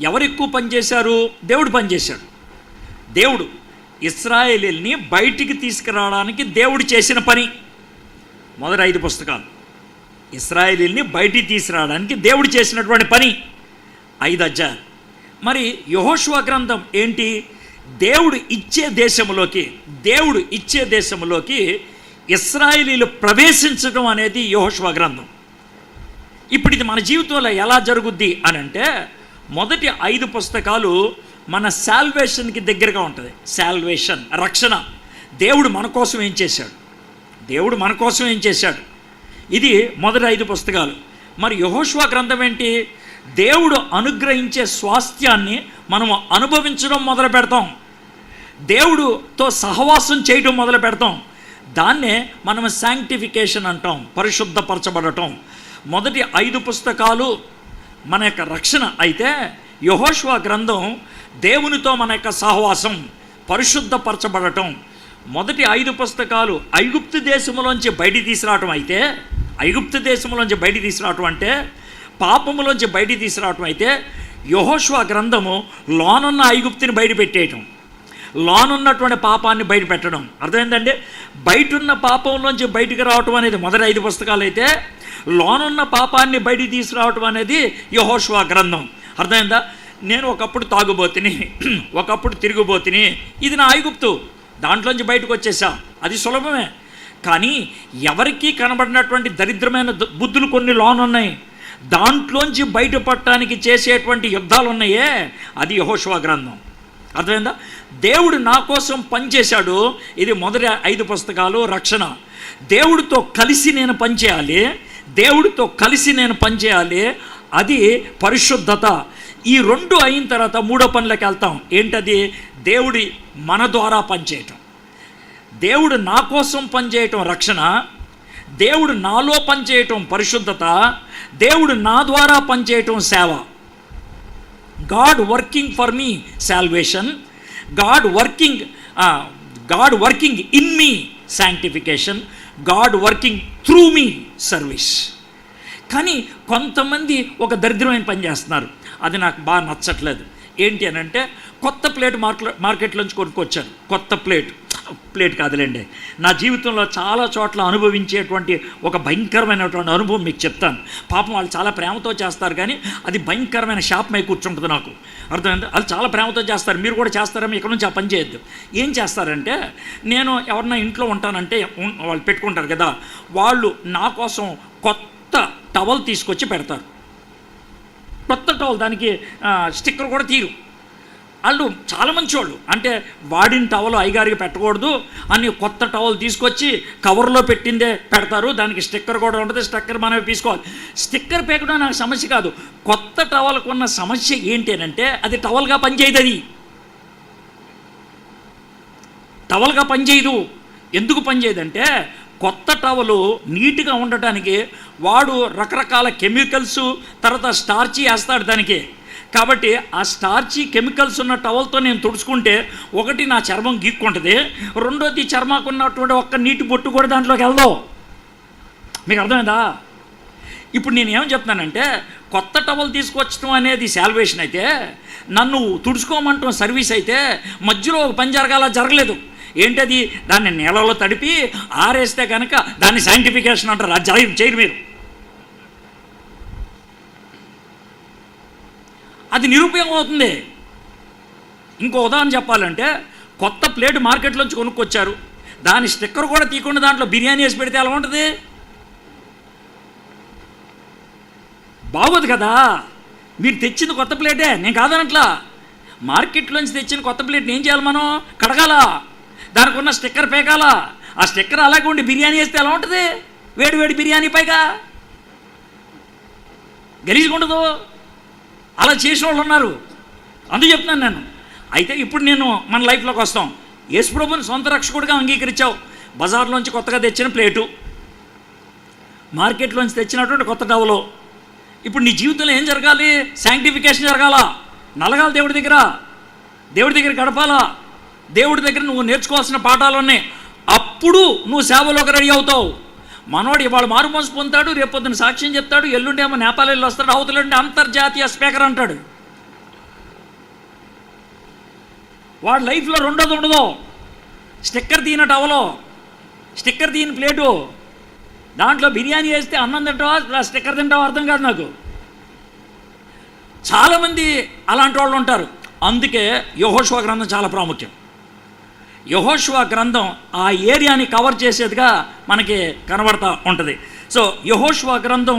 ఎవరు ఎక్కువ పనిచేశారు? దేవుడు పనిచేశాడు. దేవుడు ఇశ్రాయేలీయుల్ని బయటికి తీసుకురావడానికి దేవుడు చేసిన పని. మొదటి 5 పుస్తకాలు ఇశ్రాయేలీయుల్ని బయటికి తీసుకురావడానికి దేవుడు చేసినటువంటి పని 5 అధ్యాయాలు. మరి యెహోషువ గ్రంథం ఏంటి? దేవుడు ఇచ్చే దేశంలోకి ఇశ్రాయేలీయులు ప్రవేశించడం అనేది యెహోషువ గ్రంథం. ఇప్పుడు ఇది మన జీవితంలో ఎలా జరుగుద్ది అని అంటే, మొదటి 5 పుస్తకాలు మన సాల్వేషన్కి దగ్గరగా ఉంటుంది. సాల్వేషన్, రక్షణ. దేవుడు మన కోసం ఏం చేశాడు, ఇది మొదటి 5 పుస్తకాలు. మరి యెహోషువ గ్రంథం ఏంటి? దేవుడు అనుగ్రహించే స్వాస్థ్యాన్ని మనము అనుభవించడం మొదలు పెడతాం, దేవుడుతో సహవాసం చేయడం మొదలు పెడతాం. దాన్నే మనం శాంక్టిఫికేషన్ అంటాం, పరిశుద్ధపరచబడటం. మొదటి 5 పుస్తకాలు మన యొక్క రక్షణ అయితే, యెహోషువ గ్రంథం దేవునితో మన యొక్క సహవాసం, పరిశుద్ధపరచబడటం. మొదటి 5 పుస్తకాలు ఐగుప్తు దేశంలోంచి బయటికి తీసుకురావటం అయితే, అంటే పాపములోంచి బయటికి తీసుకురావటం అయితే, యెహోషువ గ్రంథము లోనున్న ఐగుప్తుని బయటపెట్టేయటం, లోనున్నటువంటి పాపాన్ని బయటపెట్టడం. అర్థమైందండి? బయటున్న పాపంలోంచి బయటికి రావటం అనేది మొదటి 5 పుస్తకాలు అయితే, లోనున్న పాపాన్ని బయటికి తీసుకురావటం అనేది యెహోషువ గ్రంథం. అర్థమైందా? నేను ఒకప్పుడు తాగుబోతుని, ఒకప్పుడు తిరుగుబోతుని, ఇది నా ఐగుప్తు, దాంట్లోంచి బయటకు వచ్చేసా, అది సులభమే. కానీ ఎవరికీ కనబడినటువంటి దరిద్రమైన బుద్ధులు కొన్ని లోనున్నాయి, దాంట్లోంచి బయటపడటానికి చేసేటువంటి యుద్ధాలు ఉన్నాయే, అది యెహోషువ గ్రంథం. అర్థమైందా? దేవుడు నా కోసం పనిచేశాడు. ఇది మొదటి 5 పుస్తకాలు రక్షణ. దేవుడితో కలిసి నేను పనిచేయాలి, అది పరిశుద్ధత. ఈ 2 అయిన తర్వాత 3వ పనిలోకి వెళ్తాం. ఏంటది? దేవుడి మన ద్వారా పనిచేయటం. దేవుడు నా కోసం పనిచేయటం రక్షణ, దేవుడు నాలో పనిచేయటం పరిశుద్ధత, దేవుడు నా ద్వారా పనిచేయటం సేవ. God working for me salvation, God working in me sanctification, God working through me service. కానీ కొంతమంది ఒక దరిద్రమైన పని చేస్తున్నారు, అది నాకు బాగా నచ్చట్లేదు. ఏంటి అని అంటే, కొత్త ప్లేట్ మార్కెట్లోంచి కొనుక్కొచ్చాను. కొత్త ప్లేట్ కాదులేండి, నా జీవితంలో చాలా చోట్ల అనుభవించేటువంటి ఒక భయంకరమైనటువంటి అనుభవం మీకు చెప్తాను. పాపం వాళ్ళు చాలా ప్రేమతో చేస్తారు, కానీ అది భయంకరమైన శాపమై కూర్చుంటుంది నాకు. అర్థమైంది? వాళ్ళు చాలా ప్రేమతో చేస్తారు, మీరు కూడా చేస్తారేమో, ఇక్కడ నుంచి ఆ పని చేయొద్దు. ఏం చేస్తారంటే, నేను ఎవరన్నా ఇంట్లో ఉంటానంటే వాళ్ళు పెట్టుకుంటారు కదా, వాళ్ళు నా కోసం కొత్త టవల్ తీసుకొచ్చి పెడతారు. కొత్త టవల్, దానికి స్టిక్కర్ కూడా తీరు. వాళ్ళు చాలా మంచివాళ్ళు. అంటే వాడిన టవల్ అయ్యగారికి పెట్టకూడదు అని కొత్త టవల్ తీసుకొచ్చి కవర్లో పెట్టిందే పెడతారు, దానికి స్టిక్కర్ కూడా ఉంటుంది, స్టిక్కర్ మనమే తీసుకోవాలి. స్టిక్కర్ పేకడం నాకు సమస్య కాదు, కొత్త టవల్కు ఉన్న సమస్య ఏంటి అంటే, అది టవల్గా పనిచేయదు. టవల్గా పనిచేయదు. ఎందుకు పనిచేయదంటే, కొత్త టవలు నీట్గా ఉండటానికి వాడు రకరకాల కెమికల్స్, తర్వాత స్టార్చీ వేస్తాడు దానికి. కాబట్టి ఆ స్టార్చీ కెమికల్స్ ఉన్న టవల్తో నేను తుడుచుకుంటే, ఒకటి నా చర్మం గీక్కుంటుంది, రెండోది చర్మాకున్నటువంటి ఒక్క నీటి బొట్టు కూడా దాంట్లోకి వెళ్దాం. మీకు అర్థమైందా? ఇప్పుడు నేను ఏమని చెప్తున్నానంటే, కొత్త టవల్ తీసుకొచ్చడం అనేది శాల్వేషన్ అయితే, నన్ను తుడుచుకోమంటాం సర్వీస్ అయితే, మధ్యలో ఒక పని జరగలేదు. ఏంటది? దాన్ని నీళ్ళలో తడిపి ఆరేస్తే కనుక దాన్ని సైంటిఫికేషన్ అంటారు. అది చేయరు మీరు. అది నిరుపయోగం అవుతుంది. ఇంకో ఉదాహరణ చెప్పాలంటే, కొత్త ప్లేట్ మార్కెట్లోంచి కొనుక్కొచ్చారు, దాని స్టిక్కర్ కూడా తీయకుండా దాంట్లో బిర్యానీ వేసి పెడితే ఎలా ఉంటుంది? బాగోదు కదా. మీరు తెచ్చింది కొత్త ప్లేటే, నేను కాదనట్లా. మార్కెట్లోంచి తెచ్చిన కొత్త ప్లేట్ని ఏం చేయాలి? మనం కడగాల, దానికి ఉన్న స్టిక్కర్ పేకాల. ఆ స్టిక్కర్ అలాగే ఉండి బిర్యానీ వేస్తే ఎలా ఉంటుంది? వేడి బిర్యానీ పైగా గలీజ్గా ఉండదు. అలా చేసిన వాళ్ళు ఉన్నారు. అందుకు చెప్తున్నాను నేను. అయితే ఇప్పుడు నేను మన లైఫ్లోకి వస్తాం. యేసుప్రభుని సొంత రక్షకుడిగా అంగీకరించావు. బజార్లోంచి కొత్తగా తెచ్చిన ప్లేటు, మార్కెట్లోంచి తెచ్చినటువంటి కొత్త టవలు. ఇప్పుడు నీ జీవితంలో ఏం జరగాలి? శాంక్టిఫికేషన్ జరగాలా, నలగాలి దేవుడి దగ్గర గడపాలా, దేవుడి దగ్గర నువ్వు నేర్చుకోవాల్సిన పాఠాలు ఉన్నాయి. అప్పుడు నువ్వు సేవలోకి రెడీ అవుతావు. మనోడు ఇవాళ మారుమనసు పొందుతాడు, రేపు పొద్దున్న సాక్ష్యం చెప్తాడు, ఎల్లుండి ఏమో నేపాల్ వెళ్ళి వస్తాడు, అవతలుండి అంతర్జాతీయ స్పీకర్ అంటాడు. వాడి లైఫ్లో రెండోది ఉండదు. స్టిక్కర్ తీన టవలో, స్టిక్కర్ తీన ప్లేటు, దాంట్లో బిర్యానీ వేస్తే అన్నం తింటావా స్టిక్కర్ తింటావా అర్థం కాదు నాకు. చాలామంది అలాంటి వాళ్ళు ఉంటారు. అందుకే యెహోషువ గ్రంథం చాలా ప్రాముఖ్యం. యెహోషువ గ్రంథం ఆ ఏరియాని కవర్ చేసేదిగా మనకి కనబడతా ఉంటుంది. సో యెహోషువ గ్రంథం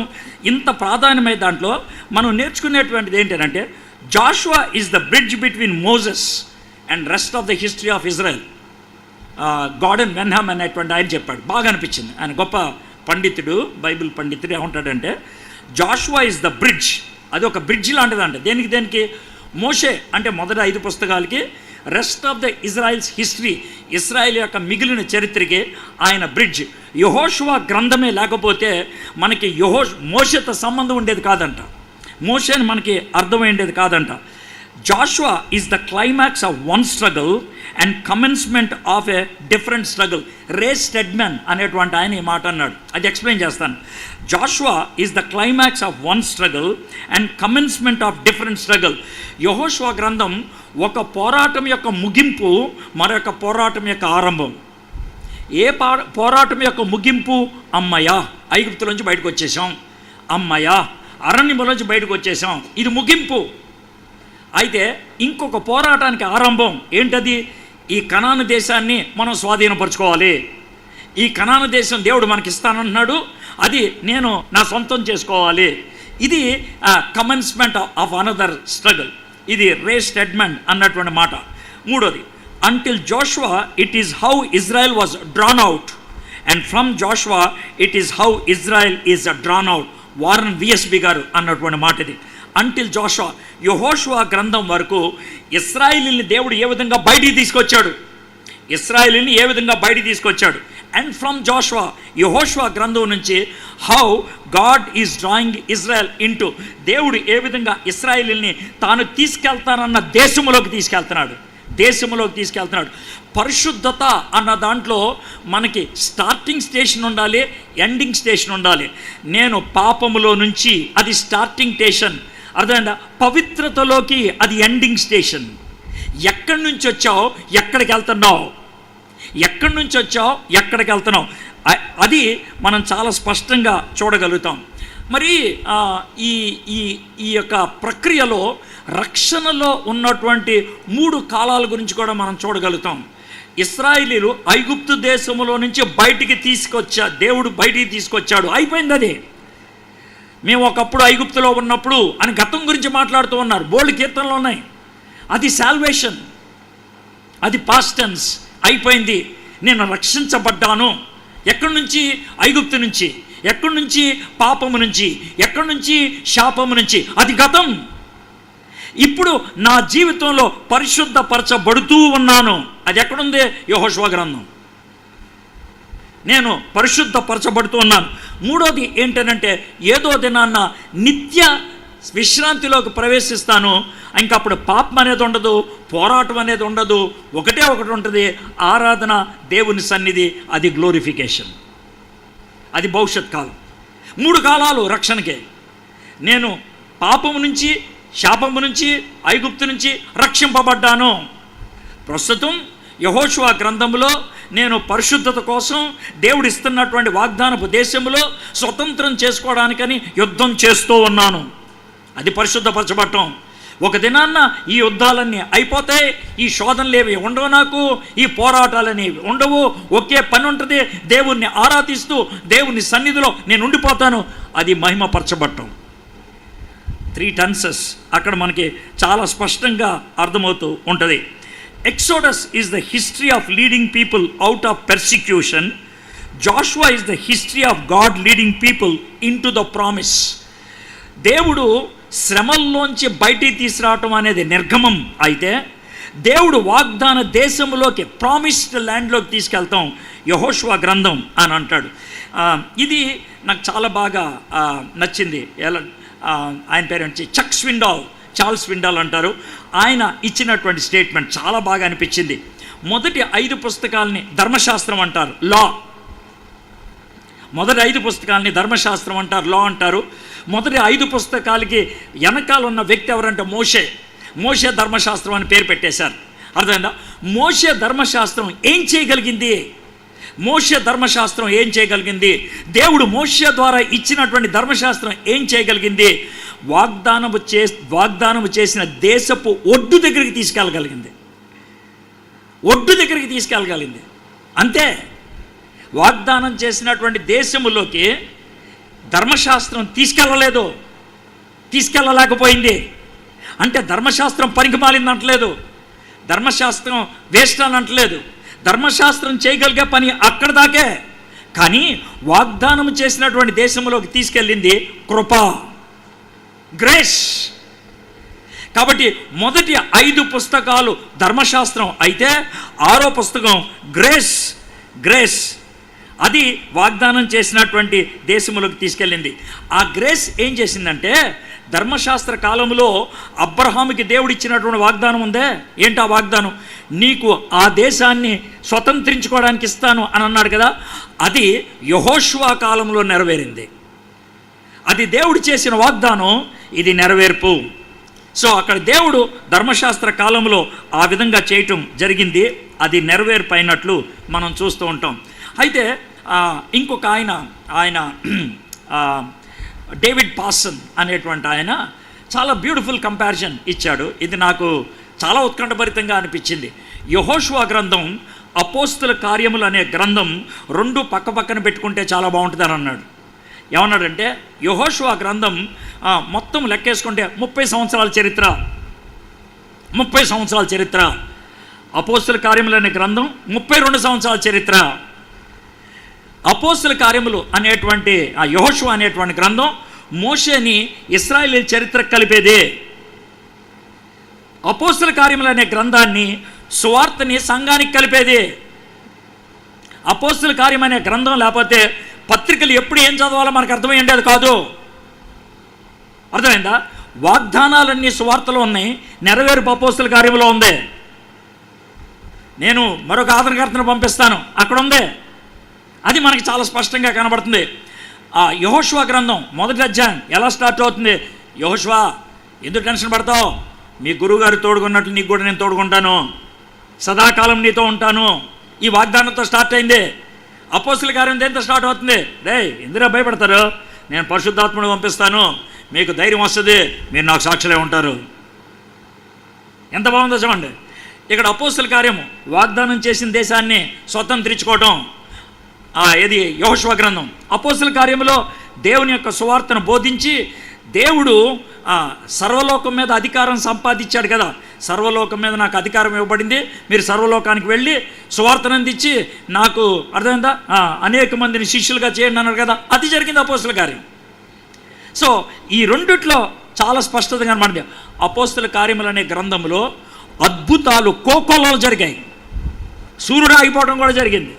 ఇంత ప్రాధాన్యమైన దాంట్లో మనం నేర్చుకునేటువంటిది ఏంటంటే, Joshua is the bridge between Moses and rest of the history of Israel. Gordon Wenham అనేటువంటి ఆయన చెప్పాడు, బాగా అనిపించింది. ఆయన గొప్ప పండితుడు, బైబిల్ పండితుడు. ఏమంటాడంటే, జాషువా ఈజ్ ద బ్రిడ్జ్. అది ఒక బ్రిడ్జ్ లాంటిదంటే దేనికి మోషే అంటే మొదటి 5 పుస్తకాలకి, rest of the Israel's history, ఇస్రాయేల్ యొక్క మిగిలిన చరిత్రకి ఆయన బ్రిడ్జ్. యెహోషువ గ్రంథమే లేకపోతే మనకి మోషేతో సంబంధం ఉండేది కాదంట, మోషేని మనకి అర్థమైండేది కాదంట. Joshua is the climax of one struggle and commencement of a different struggle. Ray Stedman అనేటువంటి ఆయన ఈ మాట అన్నాడు, అది ఎక్స్ప్లెయిన్ చేస్తాను. Joshua is the climax of one struggle and commencement of different struggle. యెహోషువ గ్రంథం ఒక పోరాటం యొక్క ముగింపు, మరొక పోరాటం యొక్క ఆరంభం. ఏ పోరాటం యొక్క ముగింపు? అమ్మయ్య ఐగుప్తులోంచి బయటకు వచ్చేసాం, అమ్మయ్య అరణ్యంలోంచి బయటకు వచ్చేసాం, ఇది ముగింపు. అయితే ఇంకొక పోరాటానికి ఆరంభం ఏంటది? ఈ కనాను దేశాన్ని మనం స్వాధీనపరచుకోవాలి. ఈ కనాను దేశం దేవుడు మనకి ఇస్తానంటున్నాడు, అది నేను నా సొంతం చేసుకోవాలి. ఇది కమెన్స్మెంట్ ఆఫ్ అనదర్ స్ట్రగుల్. ఇది రే స్టెడ్మన్ అన్నటువంటి మాట. మూడోది, until Joshua it is how Israel was drawn out, and from Joshua it is how Israel is drawn out. Warren Wiersbe గారు అన్నటువంటి మాట ఇది. అంటిల్ జాషువా, యెహోషువ గ్రంథం వరకు ఇశ్రాయేలుని దేవుడు ఏ విధంగా బయటికి తీసుకొచ్చాడు, ఇశ్రాయేలుని ఏ విధంగా బయటికి తీసుకొచ్చాడు. అండ్ ఫ్రమ్ జాషువా, యెహోషువ గ్రంథం నుంచి how God is drawing Israel into, దేవుడు ఏ విధంగా ఇశ్రాయేలుని తాను తీసుకెళ్తానన్న దేశంలోకి తీసుకెళ్తున్నాడు. పరిశుద్ధత అన్న దాంట్లో మనకి స్టార్టింగ్ స్టేషన్ ఉండాలి, ఎండింగ్ స్టేషన్ ఉండాలి. నేను పాపములో నుంచి అది స్టార్టింగ్ స్టేషన్, అర్థమైందా? పవిత్రతలోకి అది ఎండింగ్ స్టేషన్. ఎక్కడి నుంచి వచ్చావు, ఎక్కడికి వెళ్తున్నావు, ఎక్కడి నుంచి వచ్చావు, ఎక్కడికి వెళ్తున్నావు, అది మనం చాలా స్పష్టంగా చూడగలుగుతాం. మరి ఈ ఈ ఈ యొక్క ప్రక్రియలో రక్షణలో ఉన్నటువంటి 3 కాలాల గురించి కూడా మనం చూడగలుగుతాం. ఇశ్రాయేలీలు ఐగుప్తు దేశంలో నుంచి బయటికి దేవుడు బయటికి తీసుకొచ్చాడు, అయిపోయింది అది. మేము ఒకప్పుడు ఐగుప్తులో ఉన్నప్పుడు అని గతం గురించి మాట్లాడుతూ ఉన్నారు, బోల్డ్ కీర్తనలు ఉన్నాయి. అది సాల్వేషన్, అది పాస్ట్ టెన్స్, అయిపోయింది. నేను రక్షించబడ్డాను. ఎక్కడి నుంచి? ఐగుప్తు నుంచి. ఎక్కడి నుంచి? పాపము నుంచి. ఎక్కడి నుంచి? శాపము నుంచి. అది గతం. ఇప్పుడు నా జీవితంలో పరిశుద్ధపరచబడుతూ ఉన్నాను. అది ఎక్కడుంది? యెహోషువ గ్రంథం. నేను పరిశుద్ధపరచబడుతూ ఉన్నాను. మూడోది ఏంటంటే, ఏదో దినాన్న నిత్య విశ్రాంతిలోకి ప్రవేశిస్తాను. ఇంకా అప్పుడు పాపం అనేది ఉండదు, పోరాటం అనేది ఉండదు. ఒకటే ఒకటి ఉంటుంది, ఆరాధన, దేవుని సన్నిధి, అది గ్లోరిఫికేషన్, అది భవిష్యత్ కాలం. 3 కాలాలు రక్షణకే. నేను పాపము నుంచి, శాపము నుంచి, ఐగుప్తు నుంచి రక్షింపబడ్డాను. ప్రస్తుతం యెహోషువ గ్రంథంలో నేను పరిశుద్ధత కోసం దేవుడు ఇస్తున్నటువంటి వాగ్దానపు దేశంలో స్వతంత్రం చేసుకోవడానికని యుద్ధం చేస్తూ ఉన్నాను. అది పరిశుద్ధపరచబడటం. ఒక దినాన్న ఈ యుద్ధాలన్నీ అయిపోతాయి, ఈ శోధనలేవి ఉండవు, నాకు ఈ పోరాటాలనేవి ఉండవు. ఒకే పని ఉంటుంది, దేవుణ్ణి ఆరాధిస్తూ దేవుని సన్నిధిలో నేను ఉండిపోతాను. అది మహిమపరచబడటం. 3 టెన్సెస్ అక్కడ మనకి చాలా స్పష్టంగా అర్థమవుతూ ఉంటుంది. Exodus is the history of leading people out of persecution. Joshua is the history of God leading people into the promise. దేవుడు శ్రమల్లోంచి బయటికి తీసుకురావటం అనేది నిర్గమం అయితే, దేవుడు వాగ్దాన దేశంలోకి, ప్రామిస్డ్ ల్యాండ్లోకి తీసుకెళ్తాం యెహోషువ గ్రంథం అని అంటాడు. ఇది నాకు చాలా బాగా నచ్చింది. ఎలా ఆయన పేరు వచ్చి చార్ల్స్ స్విండాల్ అంటారు. ఆయన ఇచ్చినటువంటి స్టేట్మెంట్ చాలా బాగా అనిపించింది. మొదటి 5 పుస్తకాలని ధర్మశాస్త్రం అంటారు, లా. మొదటి 5 పుస్తకాలని ధర్మశాస్త్రం అంటారు, లా అంటారు. మొదటి 5 పుస్తకాలకి వెనకాల ఉన్న వ్యక్తి ఎవరంటే మోషే ధర్మశాస్త్రం అని పేరు పెట్టేశారు. అర్థమైందా? మోషే ధర్మశాస్త్రం ఏం చేయగలిగింది? దేవుడు మోషే ద్వారా ఇచ్చినటువంటి ధర్మశాస్త్రం ఏం చేయగలిగింది? వాగ్దానము చేసిన దేశపు ఒడ్డు దగ్గరికి తీసుకెళ్ళగలిగింది. అంతే. వాగ్దానం చేసినటువంటి దేశములోకి ధర్మశాస్త్రం తీసుకెళ్ళలేకపోయింది. అంటే ధర్మశాస్త్రం పనికిమాలింది అంటలేదు, ధర్మశాస్త్రం వేస్ట్ అని అంటలేదు. ధర్మశాస్త్రం చేయగలిగే పని అక్కడ దాకే. కానీ వాగ్దానం చేసినటువంటి దేశంలోకి తీసుకెళ్ళింది కృప, గ్రేస్. కాబట్టి మొదటి 5 పుస్తకాలు ధర్మశాస్త్రం అయితే 6వ పుస్తకం గ్రేస్. అది వాగ్దానం చేసినటువంటి దేశంలోకి తీసుకెళ్ళింది. ఆ గ్రేస్ ఏం చేసిందంటే, ధర్మశాస్త్ర కాలంలో అబ్రహాముకి దేవుడు ఇచ్చినటువంటి వాగ్దానం ఉందే. ఏంటి ఆ వాగ్దానం? నీకు ఆ దేశాన్ని స్వతంత్రించుకోవడానికి ఇస్తాను అని అన్నాడు కదా. అది యెహోషువ కాలంలో నెరవేరింది. అది దేవుడు చేసిన వాగ్దానం, ఇది నెరవేర్పు. సో అక్కడ దేవుడు ధర్మశాస్త్ర కాలంలో ఆ విధంగా చేయటం జరిగింది. అది నెరవేర్పు అయినట్లు మనం చూస్తూ ఉంటాం. అయితే ఇంకొక ఆయన డేవిడ్ పాసన్ అనేటువంటి ఆయన చాలా బ్యూటిఫుల్ కంపారిజన్ ఇచ్చాడు. ఇది నాకు చాలా ఉత్కంఠభరితంగా అనిపించింది. యెహోషువ గ్రంథం, అపోస్తుల కార్యములు అనే గ్రంథం 2 పక్కన పెట్టుకుంటే చాలా బాగుంటుందని అన్నాడు. ఏమన్నాడంటే, యెహోషువ గ్రంథం మొత్తం లెక్కేసుకుంటే 30 సంవత్సరాల చరిత్ర. అపోస్తుల కార్యములు అనే గ్రంథం 32 సంవత్సరాల చరిత్ర. అపోస్తుల కార్యములు అనేటువంటి యెహోషువ అనేటువంటి గ్రంథం మోషేని ఇశ్రాయేలు చరిత్ర కలిపేదే. అపోస్తుల కార్యములు అనే గ్రంథాన్ని సువార్తని సంఘానికి కలిపేది. అపోస్తుల కార్యం అనే గ్రంథం లేకపోతే పత్రికలు ఎప్పుడు ఏం చదవాలో మనకు అర్థమయ్యేది కాదు. అర్థమైందా? వాగ్దానాలన్నీ సువార్తలో ఉన్నాయి, నెరవేర్పు అపోస్తుల కార్యంలో ఉంది. నేను మరొక ఆదరణకర్తను పంపిస్తాను, అక్కడ ఉంది. అది మనకి చాలా స్పష్టంగా కనబడుతుంది. ఆ యెహోషువ గ్రంథం మొదటి అధ్యాయం ఎలా స్టార్ట్ అవుతుంది? యెహోషువ, ఎందుకు టెన్షన్ పడతావు? మీ గురువుగారు తోడుకున్నట్లు నీకు కూడా నేను తోడుకుంటాను, సదాకాలం నీతో ఉంటాను. ఈ వాగ్దానంతో స్టార్ట్ అయింది. అపోస్తుల కార్యం దేంతో స్టార్ట్ అవుతుంది? ఎందుకు భయపడతారు? నేను పరిశుద్ధాత్మను పంపిస్తాను, మీకు ధైర్యం వస్తుంది, మీరు నాకు సాక్షులే ఉంటారు. ఎంత బాగుందో చూడండి. ఇక్కడ అపోస్తుల కార్యము వాగ్దానం చేసిన దేశాన్ని స్వతంత్రించుకోవటం. ఇది యెహోషువ గ్రంథం. అపోస్తుల కార్యములో దేవుని యొక్క సువార్తను బోధించి దేవుడు సర్వలోకం మీద అధికారం సంపాదించాడు కదా. సర్వలోకం మీద నాకు అధికారం ఇవ్వబడింది, మీరు సర్వలోకానికి వెళ్ళి సువార్తను అందించి నాకు అర్థమైందా అనేక మందిని శిష్యులుగా చేయండి అన్నారు కదా. అది జరిగింది అపోస్తుల కార్యం. సో ఈ రెండిట్లో చాలా స్పష్టతగా కనబడింది. అపోస్తుల కార్యములు అనే గ్రంథంలో అద్భుతాలు కోకొల్లలు జరిగాయి, సూర్యుడు ఆగిపోవడం కూడా జరిగింది.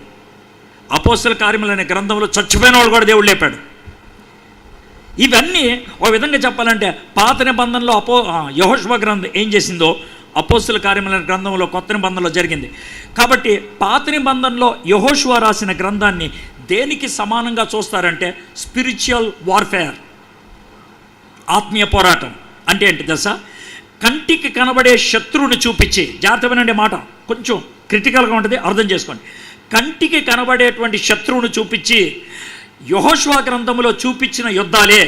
అపోస్తుల కార్యములు అనే గ్రంథంలో చచ్చిపోయిన వాళ్ళు కూడా దేవుడు లేపాడు. ఇవన్నీ ఒక విధంగా చెప్పాలంటే పాత నిబంధనలో యెహోషువ గ్రంథం ఏం చేసిందో అపోస్తుల కార్యముల గ్రంథంలో కొత్త నిబంధనలో జరిగింది. కాబట్టి పాత నిబంధనలో యెహోషువ రాసిన గ్రంథాన్ని దేనికి సమానంగా చూస్తారంటే స్పిరిచువల్ వార్ఫేర్, ఆత్మీయ పోరాటం. అంటే ఏంటి తెలుసా? కంటికి కనబడే శత్రువుని చూపించి, జాగ్రత్త వినండి మాట, కొంచెం క్రిటికల్గా ఉంటుంది, అర్థం చేసుకోండి. కంటికి కనబడేటువంటి శత్రువును చూపించి యెహోషువ గ్రంథంలో చూపించిన యుద్ధాలే,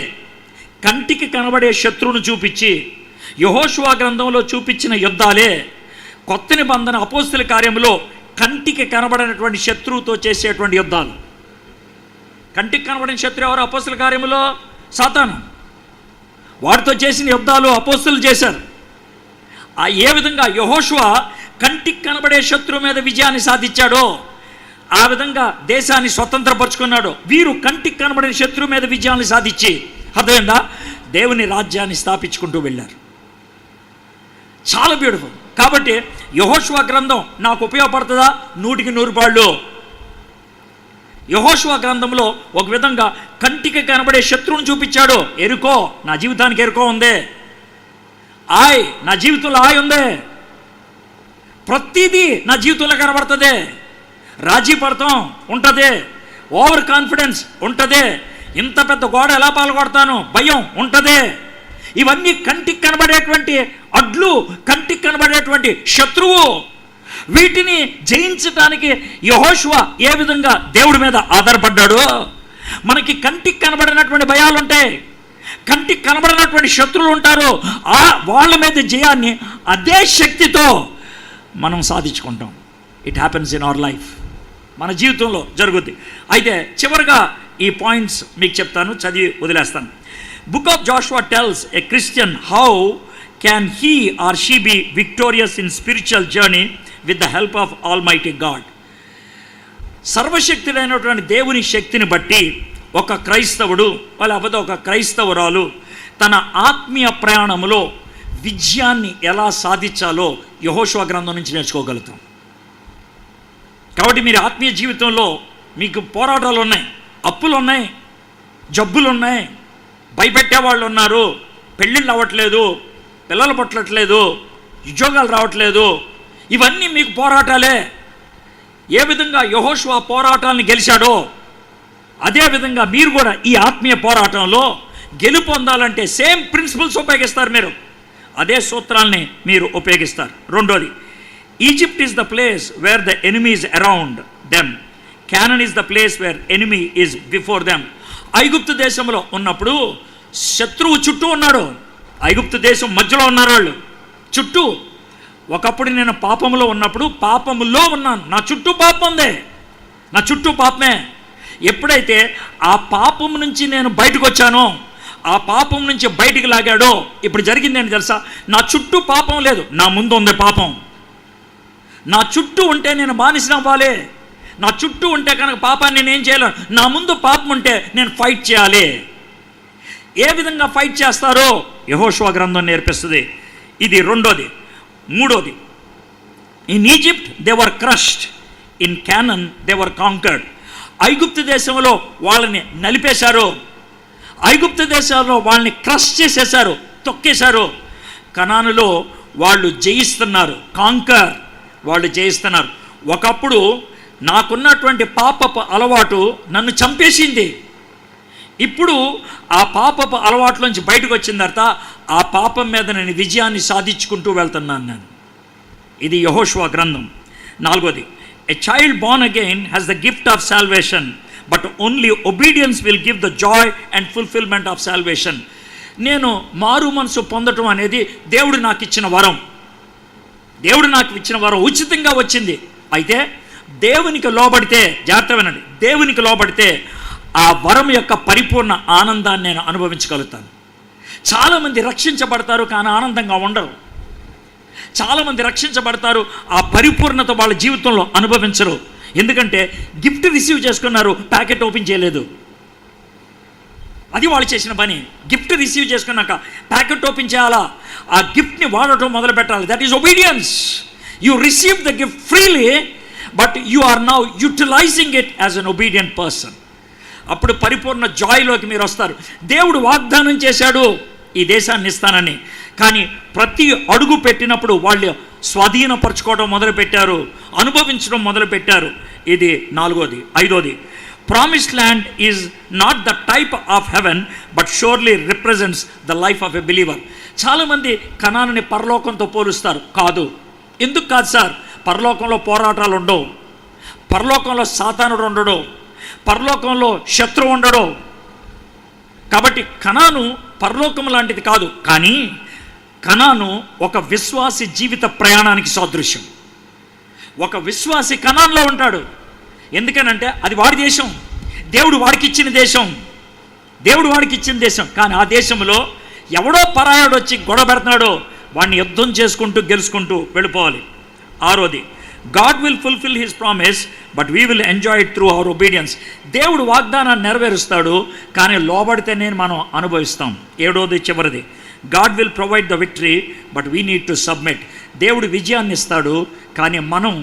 కంటికి కనబడే శత్రువును చూపించి యెహోషువ గ్రంథంలో చూపించిన యుద్ధాలే కొత్త నిబంధన అపోస్తుల కార్యంలో కంటికి కనబడినటువంటి శత్రువుతో చేసేటువంటి యుద్ధాలు. కంటికి కనబడిన శత్రువు ఎవరు? అపోస్తుల కార్యములో సాతాను. వాడితో చేసిన యుద్ధాలు అపోస్తులు చేశారు. ఏ విధంగా యెహోషువ కంటికి కనబడే శత్రువు మీద విజయాన్ని సాధించాడో ఆ విధంగా దేశాన్ని స్వతంత్రపరుచుకున్నాడు. వీరు కంటికి కనబడిన శత్రువు మీద విజయాన్ని సాధించి అర్థమైందా దేవుని రాజ్యాన్ని స్థాపించుకుంటూ వెళ్ళారు. చాలా బ్యూటిఫుల్. కాబట్టి యెహోషువ గ్రంథం నాకు ఉపయోగపడుతుందా? 100% యెహోషువ గ్రంథంలో ఒక విధంగా కంటికి కనబడే శత్రువుని చూపించాడు. ఎరుకో, నా జీవితానికి ఎరుకో ఉంది. నా జీవితంలో ఉంది. ప్రతిదీ నా జీవితంలో కనబడుతుంది. రాజీ పడతాం ఉంటుంది, ఓవర్ కాన్ఫిడెన్స్ ఉంటుంది, ఇంత పెద్ద గోడ ఎలా పాల్గొడతాను భయం ఉంటుంది. ఇవన్నీ కంటికి కనబడేటువంటి అడ్లు, కంటికి కనబడేటువంటి శత్రువు. వీటిని జయించడానికి యెహోషువ ఏ విధంగా దేవుడి మీద ఆధారపడ్డాడో, మనకి కంటికి కనబడినటువంటి భయాలు ఉంటాయి, కంటికి కనబడినటువంటి శత్రువులు ఉంటారు. వాళ్ళ మీద జయాన్ని అదే శక్తితో మనం సాధించుకుంటాం. It happens in our life, మన జీవితంలో జరుగుద్ది. అయితే చివరిగా ఈ పాయింట్స్ మీకు చెప్తాను, చదివి వదిలేస్తాను. Book of Joshua tells a Christian how can he or she be victorious in spiritual journey with the help of almighty God. సర్వశక్తుడైనటువంటి దేవుని శక్తిని బట్టి ఒక క్రైస్తవుడు లేకపోతే ఒక క్రైస్తవురాలు తన ఆత్మీయ ప్రయాణంలో విజయాన్ని ఎలా సాధించాలో యెహోషువ గ్రంథం నుంచి నేర్చుకోగలుగుతాం. కాబట్టి మీరు ఆత్మీయ జీవితంలో మీకు పోరాటాలు ఉన్నాయి, అప్పులు ఉన్నాయి, జబ్బులు ఉన్నాయి, భయపెట్టే వాళ్ళు ఉన్నారు, పెళ్ళిళ్ళు అవ్వట్లేదు, పిల్లలు పుట్టట్లేదు, ఉద్యోగాలు రావట్లేదు, ఇవన్నీ మీకు పోరాటాలే. ఏ విధంగా యెహోషువ పోరాటాలను గెలిచాడో అదేవిధంగా మీరు కూడా ఈ ఆత్మీయ పోరాటంలో గెలుపొందాలంటే సేమ్ ప్రిన్సిపల్స్ ఉపయోగిస్తారు. మీరు అదే సూత్రాల్ని మీరు ఉపయోగిస్తారు. రెండోది, Egypt is the place where the enemy is around them, canon is the place where enemy is before them. ఐగుప్తు దేశంలో ఉన్నప్పుడు శత్రువు చుట్టూ ఉన్నాడు, ఐగుప్తు దేశం మధ్యలో ఉన్నారు వాళ్ళు చుట్టూ. ఒకప్పుడు నేను పాపంలో ఉన్నప్పుడు పాపములో ఉన్నాను, నా చుట్టూ పాపం ఉంది, నా చుట్టూ పాపమే. ఎప్పుడైతే ఆ పాపం నుంచి నేను బయటకు వచ్చానో, ఆ పాపం నుంచి బయటికి లాగాడో, ఇప్పుడు జరిగింది ఏంటి తెలుసా? నా చుట్టూ పాపం లేదు, నా ముందు ఉంది పాపం. నా చుట్టూ ఉంటే నేను బానిసన అవ్వాలి, నా చుట్టూ ఉంటే కనుక పాపాన్ని నేను ఏం చేయలేను. నా ముందు పాపం ఉంటే నేను ఫైట్ చేయాలి. ఏ విధంగా ఫైట్ చేస్తారో యెహోషువ గ్రంథం నేర్పిస్తుంది. ఇది రెండోది. మూడోది, in Egypt they were crushed, in canon they were conquered. ఐగుప్తు దేశంలో వాళ్ళని నలిపేశారు, ఐగుప్తు దేశంలో వాళ్ళని క్రష్ చేసేశారు, తొక్కేశారు. కనానులో వాళ్ళు జయిస్తున్నారు, కాంకర్, వాళ్ళు జయిస్తున్నారు. ఒకప్పుడు నాకున్నటువంటి పాపపు అలవాటు నన్ను చంపేసింది. ఇప్పుడు ఆ పాపపు అలవాట్లోంచి బయటకు వచ్చిన తర్వాత ఆ పాపం మీద నేను విజయాన్ని సాధించుకుంటూ వెళ్తున్నాను నేను. ఇది యెహోషువ గ్రంథం. నాలుగోది, a child Born again has the gift of salvation, but only obedience will give the Joy and fulfilment of salvation. నేను మారు మనసు పొందటం అనేది దేవుడు నాకు ఇచ్చిన వరం, దేవుడు నాకు ఇచ్చిన వరం ఉచితంగా వచ్చింది. అయితే దేవునికి లోబడితే, జాగ్రత్త వినండి, దేవునికి లోబడితే ఆ వరం యొక్క పరిపూర్ణ ఆనందాన్ని నేను అనుభవించగలుగుతాను. చాలామంది రక్షించబడతారు కానీ ఆనందంగా ఉండరు. చాలామంది రక్షించబడతారు, ఆ పరిపూర్ణత వాళ్ళ జీవితంలో అనుభవించరు. ఎందుకంటే గిఫ్ట్ రిసీవ్ చేసుకున్నారు, ప్యాకెట్ ఓపెన్ చేయలేదు. అది వాళ్ళు చేసిన పని. గిఫ్ట్ రిసీవ్ చేసుకున్నాక ప్యాకెట్ ఓపెన్ చేయాలా, ఆ గిఫ్ట్ని వాడటం మొదలు పెట్టాలి. That is obedience. You receive the gift freely, but you are now utilising it as an obedient person. అప్పుడు పరిపూర్ణ జాయ్లోకి మీరు వస్తారు. దేవుడు వాగ్దానం చేశాడు ఈ దేశాన్ని ఇస్తానని, కానీ ప్రతి అడుగు పెట్టినప్పుడు వాళ్ళు స్వాధీనపరచుకోవడం మొదలుపెట్టారు, అనుభవించడం మొదలుపెట్టారు. ఇది నాలుగోది. ఐదోది, promised land is not the type of haven but surely represents the life of a believer. చాలామంది కనానుని పరలోకంతో పోలుస్తారు. కాదు. ఎందుకు కాదు సార్? పరలోకంలో పోరాటాలు ఉండవు, పరలోకంలో సాతానుడు ఉండడు, పరలోకంలో శత్రువు ఉండడు. కాబట్టి కనాను పరలోకం లాంటిది కాదు. కానీ కనాను ఒక విశ్వాసి జీవిత ప్రయాణానికి సాదృశ్యం. ఒక విశ్వాసి కనాన్లో ఉంటాడు. ఎందుకనంటే అది వాడి దేశం, దేవుడు వాడికి ఇచ్చిన దేశం, దేవుడు వాడికి ఇచ్చిన దేశం. కానీ ఆ దేశంలో ఎవడో పరాయాడు వచ్చి గొడవ పెడుతున్నాడో వాడిని యుద్ధం చేసుకుంటూ గెలుచుకుంటూ వెళ్ళిపోవాలి. ఆరోది, God will fulfil his promise but we will enjoy it through our obedience. దేవుడు వాగ్దానాన్ని నెరవేరుస్తాడు కానీ లోబడితేనే మనం అనుభవిస్తాం. ఏడోది, చివరిది, God will provide the victory, but we need to submit. దేవుడు విజయాన్ని ఇస్తాడు, కానీ మనం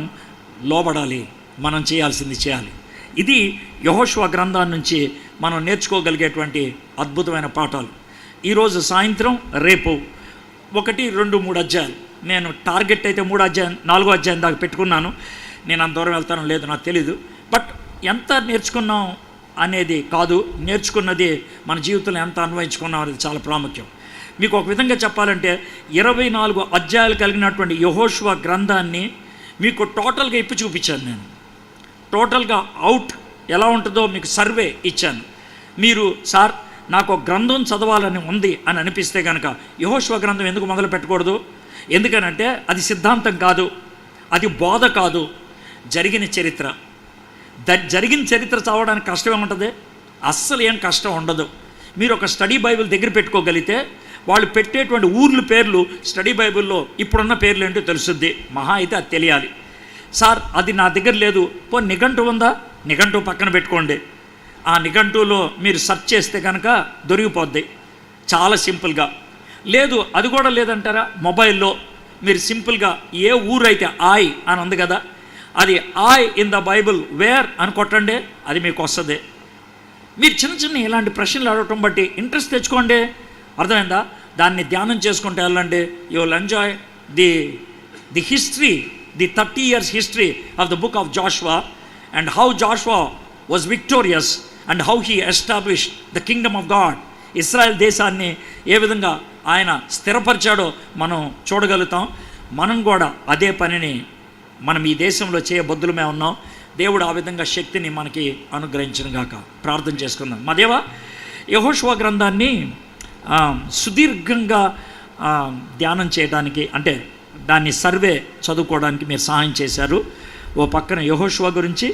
లోబడాలి, మనం చేయాల్సింది చేయాలి. ఇది యెహోషువ గ్రంథాన్ని నుంచి మనం నేర్చుకోగలిగేటువంటి అద్భుతమైన పాఠాలు. ఈరోజు సాయంత్రం, రేపు 1, 2, 3 అధ్యాయాలు. నేను టార్గెట్ అయితే 4వ అధ్యాయం దాకా పెట్టుకున్నాను. నేను అంత దూరం వెళ్తానో లేదో నాకు తెలీదు. బట్ ఎంత నేర్చుకున్నాం అనేది కాదు, నేర్చుకున్నది మన జీవితంలో ఎంత అన్వయించుకున్నాం అనేది చాలా ప్రాముఖ్యం. మీకు ఒక విధంగా చెప్పాలంటే 24 అధ్యాయాలు కలిగినటువంటి యెహోషువ గ్రంథాన్ని మీకు టోటల్గా ఇప్పి చూపించాను. నేను టోటల్గా అవుట్ ఎలా ఉంటుందో మీకు సర్వే ఇచ్చాను. మీరు సార్ నాకు ఒక గ్రంథం చదవాలని ఉంది అని అనిపిస్తే కనుక యెహోషువ గ్రంథం ఎందుకు మొదలు పెట్టకూడదు? ఎందుకనంటే అది సిద్ధాంతం కాదు, అది బోధ కాదు, జరిగిన చరిత్ర. జరిగిన చరిత్ర చదవడానికి కష్టం ఏముంటుంది? అస్సలు ఏం కష్టం ఉండదు. మీరు ఒక స్టడీ బైబిల్ దగ్గర పెట్టుకోగలిగితే వాళ్ళు పెట్టేటువంటి ఊర్ల పేర్లు స్టడీ బైబిల్లో ఇప్పుడున్న పేర్లు ఏంటో తెలుస్తుంది. మహా అయితే అది తెలియాలి. సార్ అది నా దగ్గర లేదు, నిఘంటు ఉందా? నిఘంటు పక్కన పెట్టుకోండి. ఆ నిఘంటులో మీరు సెర్చ్ చేస్తే కనుక దొరికిపోద్ది చాలా సింపుల్గా. లేదు అది కూడా లేదంటారా, మొబైల్లో మీరు సింపుల్గా ఏ ఊరైతే ఆయ్ అని ఉంది కదా, అది ఆయ్ ఇన్ ద బైబుల్ వేర్ అని కొట్టండి, అది మీకు వస్తుంది. మీరు చిన్న చిన్న ఇలాంటి ప్రశ్నలు అడగటం బట్టి ఇంట్రెస్ట్ తెచ్చుకోండి, అర్థమైందా? దాన్ని ధ్యానం చేసుకుంటే వెళ్ళండి. You will enjoy the history, the 30 years history of the book of Joshua, and how Joshua was victorious and how he established the kingdom of God. Israel దేశాన్ని ఏ విధంగా ఆయన స్థిరపరిచాడో మనం చూడగలుగుతాం. మనం కూడా అదే పనిని మనం ఈ దేశంలో చేయబద్దులమే ఉన్నాం. దేవుడు ఆ విధంగా శక్తిని మనకి అనుగ్రహించును గాక. ప్రార్థన చేసుకుందాం. మా దేవా, యెహోషువ గ్రంథాన్ని సుదీర్ఘంగా ధ్యానం చేయడానికి, అంటే దాన్ని సర్వే చదువుకోవడానికి మీరు సహాయం చేశారు. ఓ పక్కన యెహోషువ గురించి,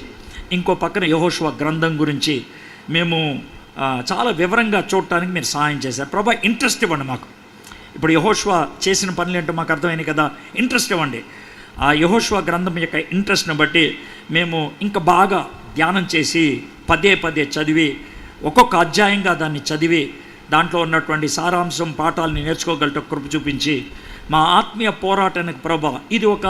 ఇంకో పక్కన యెహోషువ గ్రంథం గురించి మేము చాలా వివరంగా చూడటానికి మీరు సహాయం చేశారు. ప్రభా, ఇంట్రెస్ట్ ఇవ్వండి మాకు. ఇప్పుడు యెహోషువ చేసిన పనులు ఏంటో మాకు అర్థమైంది కదా, ఇంట్రెస్ట్ ఇవ్వండి. ఆ యెహోషువ గ్రంథం యొక్క ఇంట్రెస్ట్ని బట్టి మేము ఇంకా బాగా ధ్యానం చేసి పదే చదివి ఒక్కొక్క అధ్యాయంగా దాన్ని చదివి దాంట్లో ఉన్నటువంటి సారాంశం పాఠాలని నేర్చుకోగలట కృప చూపించి మా ఆత్మీయ పోరాటానికి ప్రభా ఇది ఒక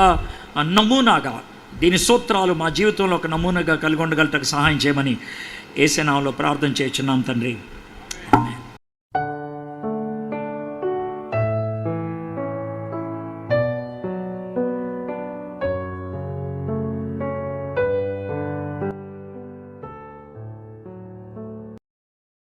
నమూనాగా, దీని సూత్రాలు మా జీవితంలో ఒక నమూనాగా కలిగి ఉండగలటకు సహాయం చేయమని యేసు నామములో ప్రార్థన చేయుచున్నాం తండ్రి.